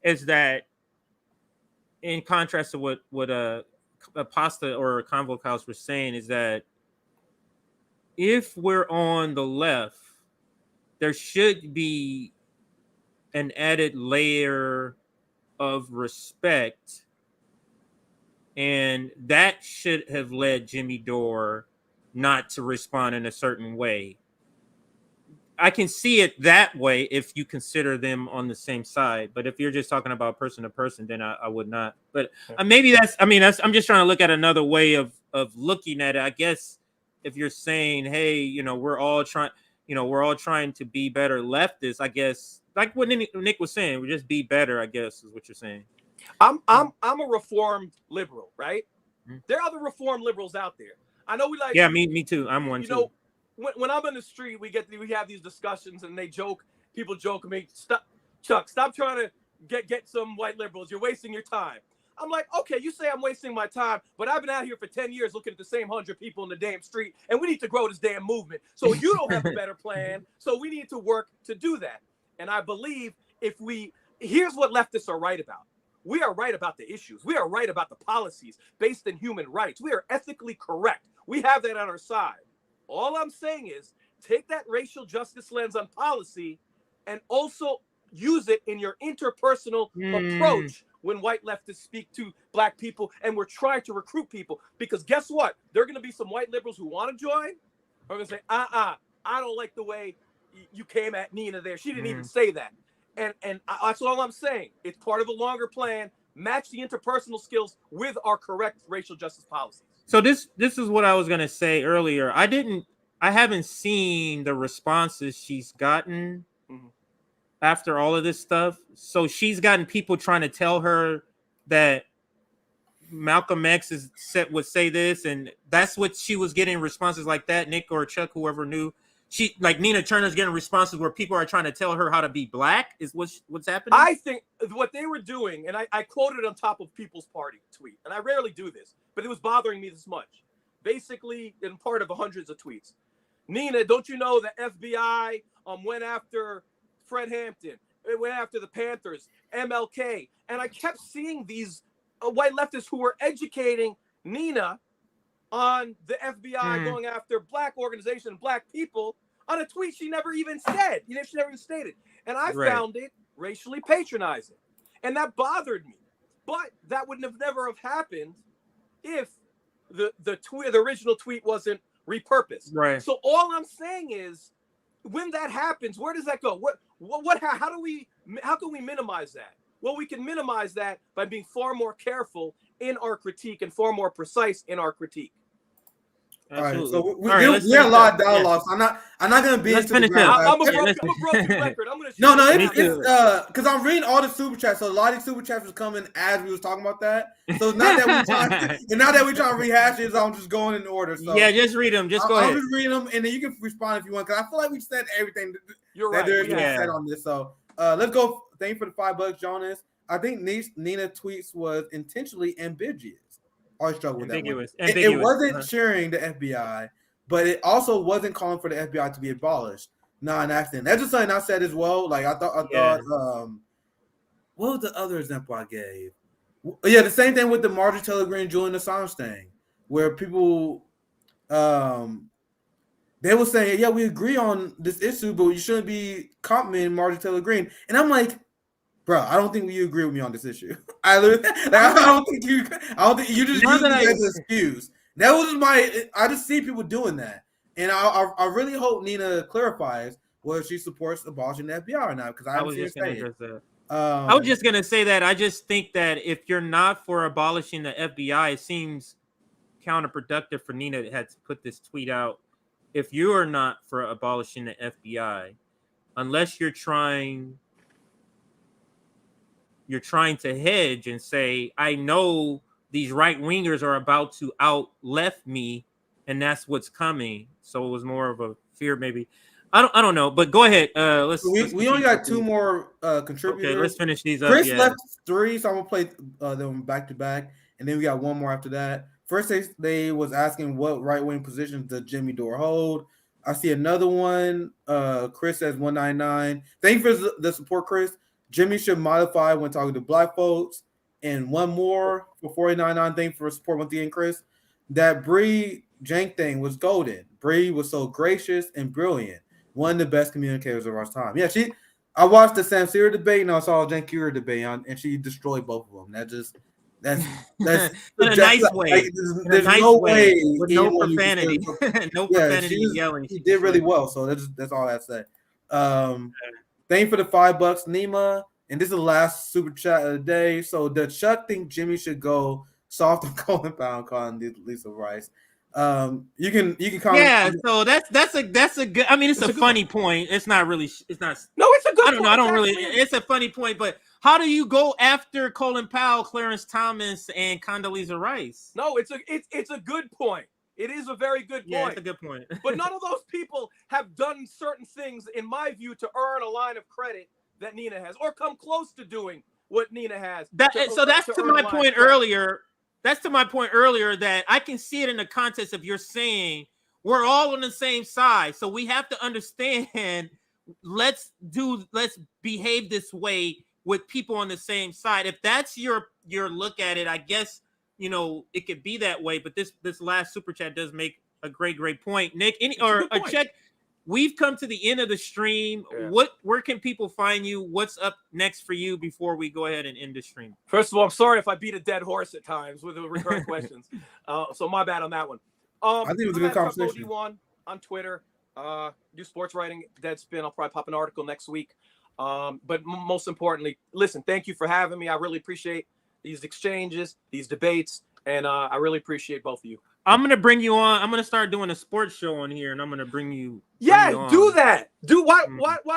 is that in contrast to what a Pasta or a Convo House was saying, is that if we're on the left, there should be an added layer of respect, and that should have led Jimmy Dore not to respond in a certain way. I can see it that way if you consider them on the same side, but if you're just talking about person to person, then I would not. But maybe I'm just trying to look at another way of looking at it. I guess if you're saying, hey, we're all trying to be better leftists, I guess, like what Nick was saying, we just be better, I guess, is what you're saying. I'm a reformed liberal, right? There are other reform liberals out there. I know we like. Yeah, me too. I'm one you too. know, when I'm in the street, we have these discussions, and people joke at me, Chuck, stop trying to get some white liberals. You're wasting your time. I'm like, okay, you say I'm wasting my time, but I've been out here for 10 years looking at the same 100 people in the damn street, and we need to grow this damn movement. So you don't have a better plan, so we need to work to do that. And I believe here's what leftists are right about. We are right about the issues. We are right about the policies based in human rights. We are ethically correct. We have that on our side. All I'm saying is take that racial justice lens on policy and also use it in your interpersonal approach when white leftists speak to black people and we're trying to recruit people. Because guess what? There are going to be some white liberals who want to join. Are going to say, I don't like the way you came at Nina there. She didn't even say that. And that's all I'm saying. It's part of a longer plan. Match the interpersonal skills with our correct racial justice policies. So this is what I was going to say earlier. I haven't seen the responses she's gotten after all of this stuff. So she's gotten people trying to tell her that Malcolm X would say this, and that's what she was getting, responses like that. Nick or Chuck, whoever knew, she like Nina Turner's getting responses where people are trying to tell her how to be black. Is what's happening? I think what they were doing, and I quoted on top of People's Party tweet, and I rarely do this, but it was bothering me this much. Basically, in part of hundreds of tweets. Nina, don't you know the FBI went after Fred Hampton? It went after the Panthers, MLK. And I kept seeing these white leftists who were educating Nina on the FBI going after black organizations, black people, on a tweet she never even said. She never even stated. And I found it racially patronizing. And that bothered me. But that would never have happened if the original tweet wasn't repurposed. Right. So all I'm saying is, when that happens, where does that go? How can we minimize that? Well, we can minimize that by being far more careful in our critique and far more precise in our critique. Absolutely. All right, so we had a lot of dialogue. Yeah. I'm not gonna be Let's into the finish up. I'm a broken record. I'm gonna it's because I'm reading all the super chats. So a lot of these super chats was coming as we was talking about that. So not that we trying to rehash it, so I'm just going in order. So yeah, just read them. Just go ahead. I'm just reading them, and then you can respond if you want. Because I feel like we said everything there's to be said on this. So let's go. Thank you for the $5, Jonas. I think Nina tweets was intentionally ambiguous. Always struggle with that one. It wasn't cheering the FBI, but it also wasn't calling for the FBI to be abolished. Not an accident. That's just something I said as well. Like I thought what was the other example I gave? Yeah, the same thing with the Marjorie Taylor Greene, Julian Assange thing, where people they were saying, yeah, we agree on this issue, but you shouldn't be complimenting Marjorie Taylor Greene. And I'm like, bro, I don't think you agree with me on this issue. I don't think you just use it as an excuse. That was I just see people doing that. And I really hope Nina clarifies whether she supports abolishing the FBI or not, because I was just gonna say that. I just think that if you're not for abolishing the FBI, it seems counterproductive for Nina to have to put this tweet out. If you are not for abolishing the FBI, unless you're trying to hedge and say, I know these right wingers are about to out left me, and that's what's coming. So it was more of a fear, maybe. I don't know, but go ahead. We only got two more contributors. Okay, let's finish these up. Chris left 3, so I'm gonna play them back to back, and then we got one more after that. First, they was asking what right wing positions does Jimmy Dore hold. I see another one. Chris says 199. Thank you for the support, Chris. Jimmy should modify when talking to black folks. And one more for 499. Thank you for support once again, Chris. That Bree Jank thing was golden. Bree was so gracious and brilliant. One of the best communicators of our time. Yeah, I watched the Sam Sear debate and I saw Cenk Uygur debate, and she destroyed both of them. That's in a nice way. Like, there's no way with no profanity. No profanity yelling. She did really well. So that's all I have to say. Thank you for the $5, Nima. And this is the last super chat of the day. So does Chuck think Jimmy should go soft on Colin Pound calling Lisa Rice? You can comment. Yeah, so that's a good. I mean, it's a funny point. It's not really. It's not. No, it's a good. I don't know. I don't really. It's a funny point, but how do you go after Colin Powell, Clarence Thomas, and Condoleezza Rice? No, it's a good point. It is a very good point. Yeah, it's a good point. But none of those people have done certain things, in my view, to earn a line of credit that Nina has, or come close to doing what Nina has. That's to my point earlier. That's to my point earlier that I can see it in the context of you're saying we're all on the same side. So we have to understand, let's behave this way with people on the same side. If that's your look at it, I guess, it could be that way. But this last super chat does make a great point. Nick, check. We've come to the end of the stream. Yeah. Where can people find you? What's up next for you before we go ahead and end the stream? First of all, I'm sorry if I beat a dead horse at times with the recurring questions. So my bad on that one. I think it was a good conversation. On Twitter, do sports writing, Deadspin. I'll probably pop an article next week. But most importantly, listen, thank you for having me. I really appreciate these exchanges, these debates, and I really appreciate both of you. I'm gonna bring you on. I'm gonna start doing a sports show on here, and I'm gonna bring you. Yeah, do that. Why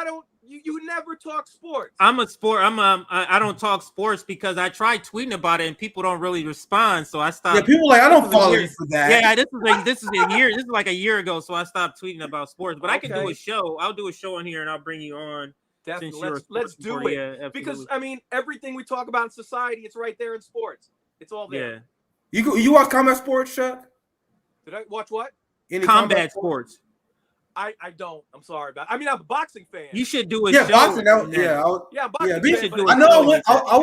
don't you never talk sports? I don't talk sports because I tried tweeting about it and people don't really respond. So I stopped. Yeah, people like I don't follow you for that. Yeah, this is a year. This is like a year ago. So I stopped tweeting about sports. But I can do a show. I'll do a show on here and I'll bring you on. Definitely. Let's do it. Yeah, because I mean, everything we talk about in society, it's right there in sports. It's all there. Yeah. You watch combat sports, Chuck? Did I watch what? Any combat sports? I don't. I'm sorry about. I'm a boxing fan. You should do a show. Boxing. Boxing. You should do. I know. I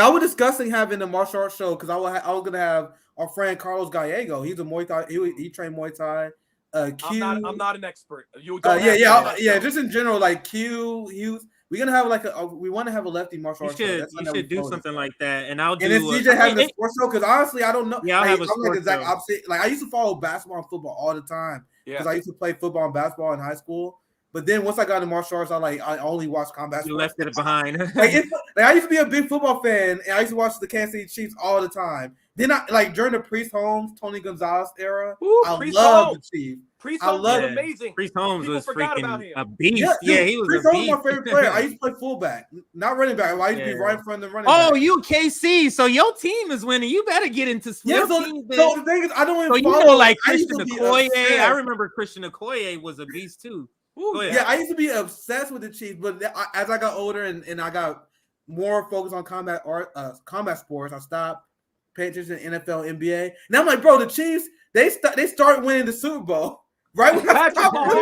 was discussing having a martial arts show because I was gonna have our friend Carlos Gallego. He's a Muay Thai. He trained Muay Thai. I'm not an expert. Just in general, like Q. We're gonna have we want to have a lefty martial arts show. You should do something like that, and I'll do. And then CJ having a sports show because honestly, I don't know. Yeah, I'll have a sports sports exact show. opposite. Like I used to follow basketball and football all the time because I used to play football and basketball in high school. But then once I got into martial arts, I only watched combat. You left it behind. I used to be a big football fan, and I used to watch the Kansas City Chiefs all the time. Then during the Priest Holmes, Tony Gonzalez era, I loved the Chiefs. Priest Holmes was amazing. Priest Holmes was freaking a beast. Yeah, he was Priest a Holmes beast. was my favorite player. I used to play fullback, not running back. I used to be right in front of the running back. Oh, you KC. So your team is winning. You better get into sports. Yeah, so the thing is, I don't even follow. You know, like Christian Okoye. I remember Christian Okoye was a beast too. Yeah, I used to be obsessed with the Chiefs, but as I got older and I got more focused on combat sports, I stopped paying attention to NFL, NBA. Now I'm like, bro, the Chiefs, they start winning the Super Bowl. Right when I stopped watching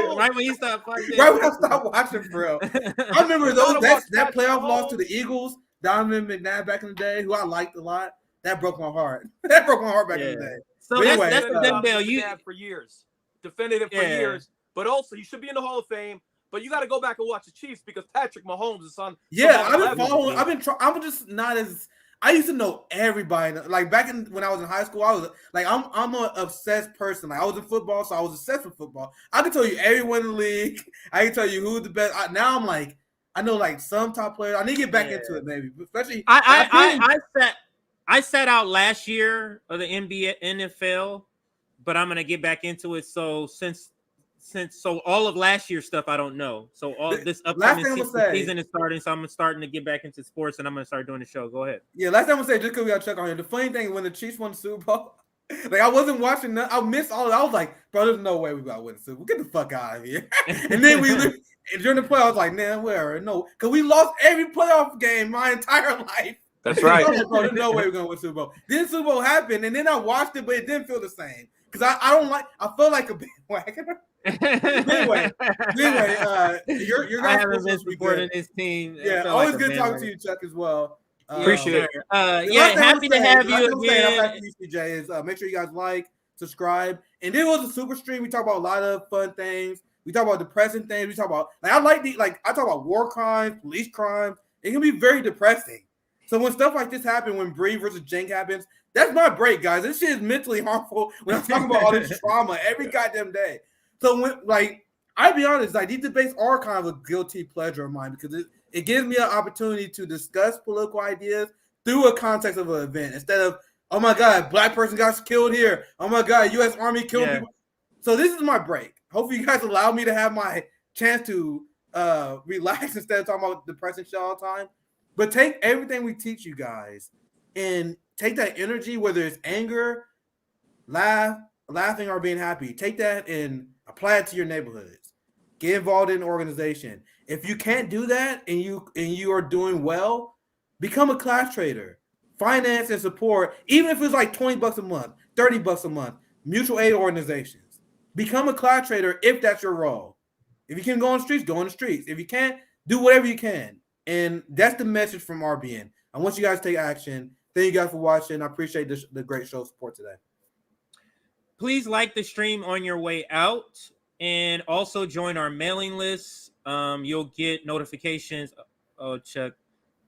for real. I remember that playoff loss to the Eagles, Donovan McNabb back in the day, who I liked a lot. That broke my heart. That broke my heart back in the day. So anyway, that's the thing, Bill. You for years, defended it for years, but also you should be in the Hall of Fame. But you got to go back and watch the Chiefs because Patrick Mahomes is on. Yeah, I've been following. I'm just not as. I used to know everybody. Like back when I was in high school, I was like, I'm an obsessed person. Like I was in football, so I was obsessed with football. I can tell you everyone in the league. I can tell you who's the best. Now I'm like, I know like some top players. I need to get back into it, maybe. Especially, I sat out last year of the NBA, NFL, but I'm gonna get back into it. So since all of last year's stuff I don't know. So all this upcoming season is starting, so I'm starting to get back into sports and I'm gonna start doing the show. Go ahead. Yeah, last time I said just because we got Chuck on here. The funny thing when the Chiefs won the Super Bowl, like I wasn't watching that. I missed all of it. I was like, bro, there's no way we about to win the Super Bowl. Get the fuck out of here. And then during the playoffs, I was like, man, where? No, because we lost every playoff game my entire life. That's right. Bro, there's no way we're gonna win Super Bowl. Then the Super Bowl happened, and then I watched it, but it didn't feel the same. Because I felt like a bandwagoner. anyway, you're I haven't been supporting this team. Yeah, always good talking to you, Chuck, as well. Appreciate it. Happy to have you again. CJ is make sure you guys like, subscribe, and it was a super stream. We talk about a lot of fun things. We talk about depressing things. We talk about I talk about war crimes, police crimes. It can be very depressing. So when stuff like this happens, when Bree versus Cenk happens, that's my break, guys. This shit is mentally harmful when I'm talking about all this trauma every goddamn day. So I'll be honest, these debates are kind of a guilty pleasure of mine because it gives me an opportunity to discuss political ideas through a context of an event instead of Oh my God, black person got killed here. Oh my God, U.S. Army killed people. So this is my break. Hopefully you guys allow me to have my chance to relax instead of talking about depressing shit all the time. But take everything we teach you guys and take that energy, whether it's anger, laughing, or being happy. Take that and apply it to your neighborhoods. Get involved in an organization. If you can't do that and you are doing well, become a class trader. Finance and support, even if it's like $20 a month, $30 a month, mutual aid organizations. Become a class trader if that's your role. If you can go on the streets, go on the streets. If you can't, do whatever you can. And that's the message from RBN. I want you guys to take action. Thank you guys for watching. I appreciate the great show support today. Please like the stream on your way out and also join our mailing list. You'll get notifications. Oh, Chuck.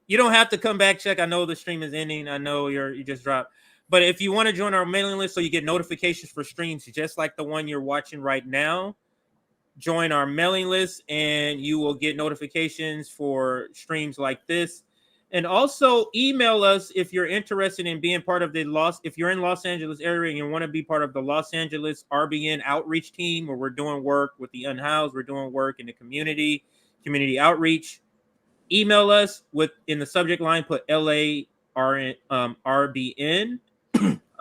You don't have to come back, Chuck. I know the stream is ending. I know you just dropped. But if you want to join our mailing list so you get notifications for streams just like the one you're watching right now, join our mailing list and you will get notifications for streams like this. And also email us if you're interested in being part of if you're in Los Angeles area and you want to be part of the Los Angeles RBN outreach team, where we're doing work with the unhoused, we're doing work in the community outreach. Email us in the subject line, put RBN,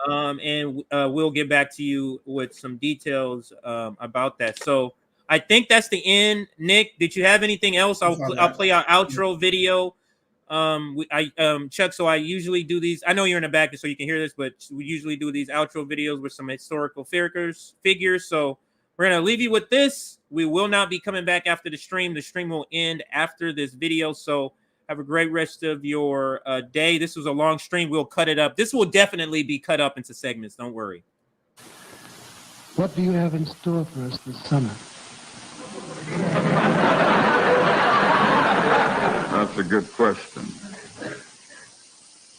and we'll get back to you with some details about that. So I think that's the end. Nick, did you have anything else? I'll play our outro video. Chuck, so I usually do these. I know you're in the back so you can hear this, but we usually do these outro videos with some historical figures. So we're going to leave you with this. We will not be coming back after the stream. The stream will end after this video. So have a great rest of your day. This was a long stream. We'll cut it up. This will definitely be cut up into segments. Don't worry. What do you have in store for us this summer? That's a good question.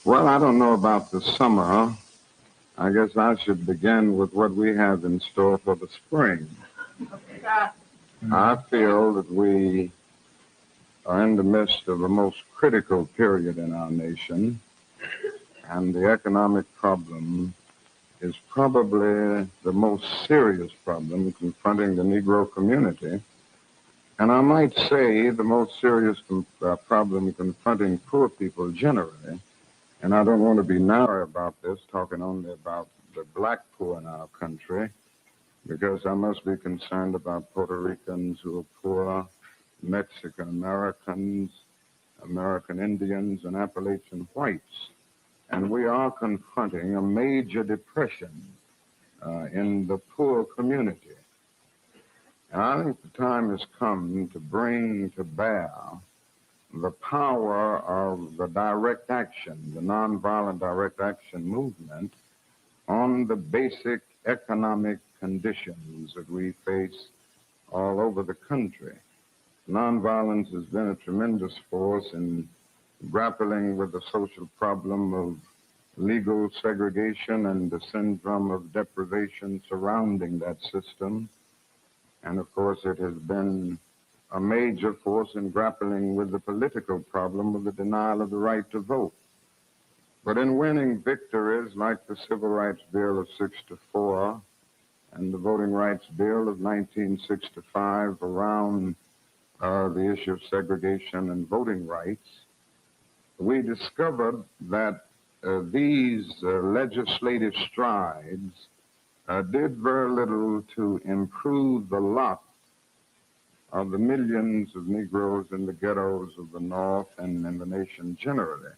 Well, I don't know about the summer. I guess I should begin with what we have in store for the spring. I feel that we are in the midst of a most critical period in our nation, and the economic problem is probably the most serious problem confronting the Negro community. And I might say the most serious problem confronting poor people generally. And I don't want to be narrow about this, talking only about the black poor in our country, because I must be concerned about Puerto Ricans who are poor, Mexican Americans, American Indians, and Appalachian whites. And we are confronting a major depression in the poor community. And I think the time has come to bring to bear the power of the direct action, the nonviolent direct action movement on the basic economic conditions that we face all over the country. Nonviolence has been a tremendous force in grappling with the social problem of legal segregation and the syndrome of deprivation surrounding that system. And of course, it has been a major force in grappling with the political problem of the denial of the right to vote. But in winning victories like the Civil Rights Bill of '64 and the Voting Rights Bill of 1965 around the issue of segregation and voting rights, we discovered that these legislative strides did very little to improve the lot of the millions of Negroes in the ghettos of the North and in the nation generally.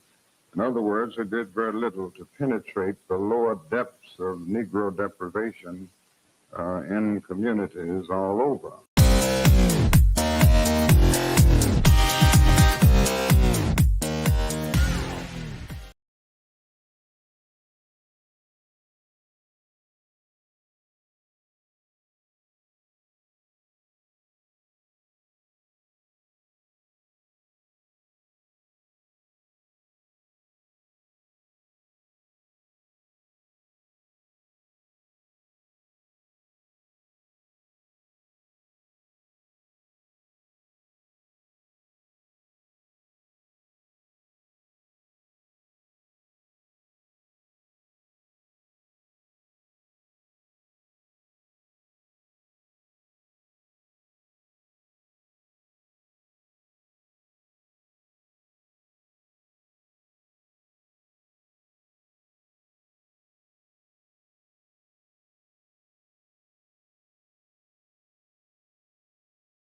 In other words, it did very little to penetrate the lower depths of Negro deprivation in communities all over.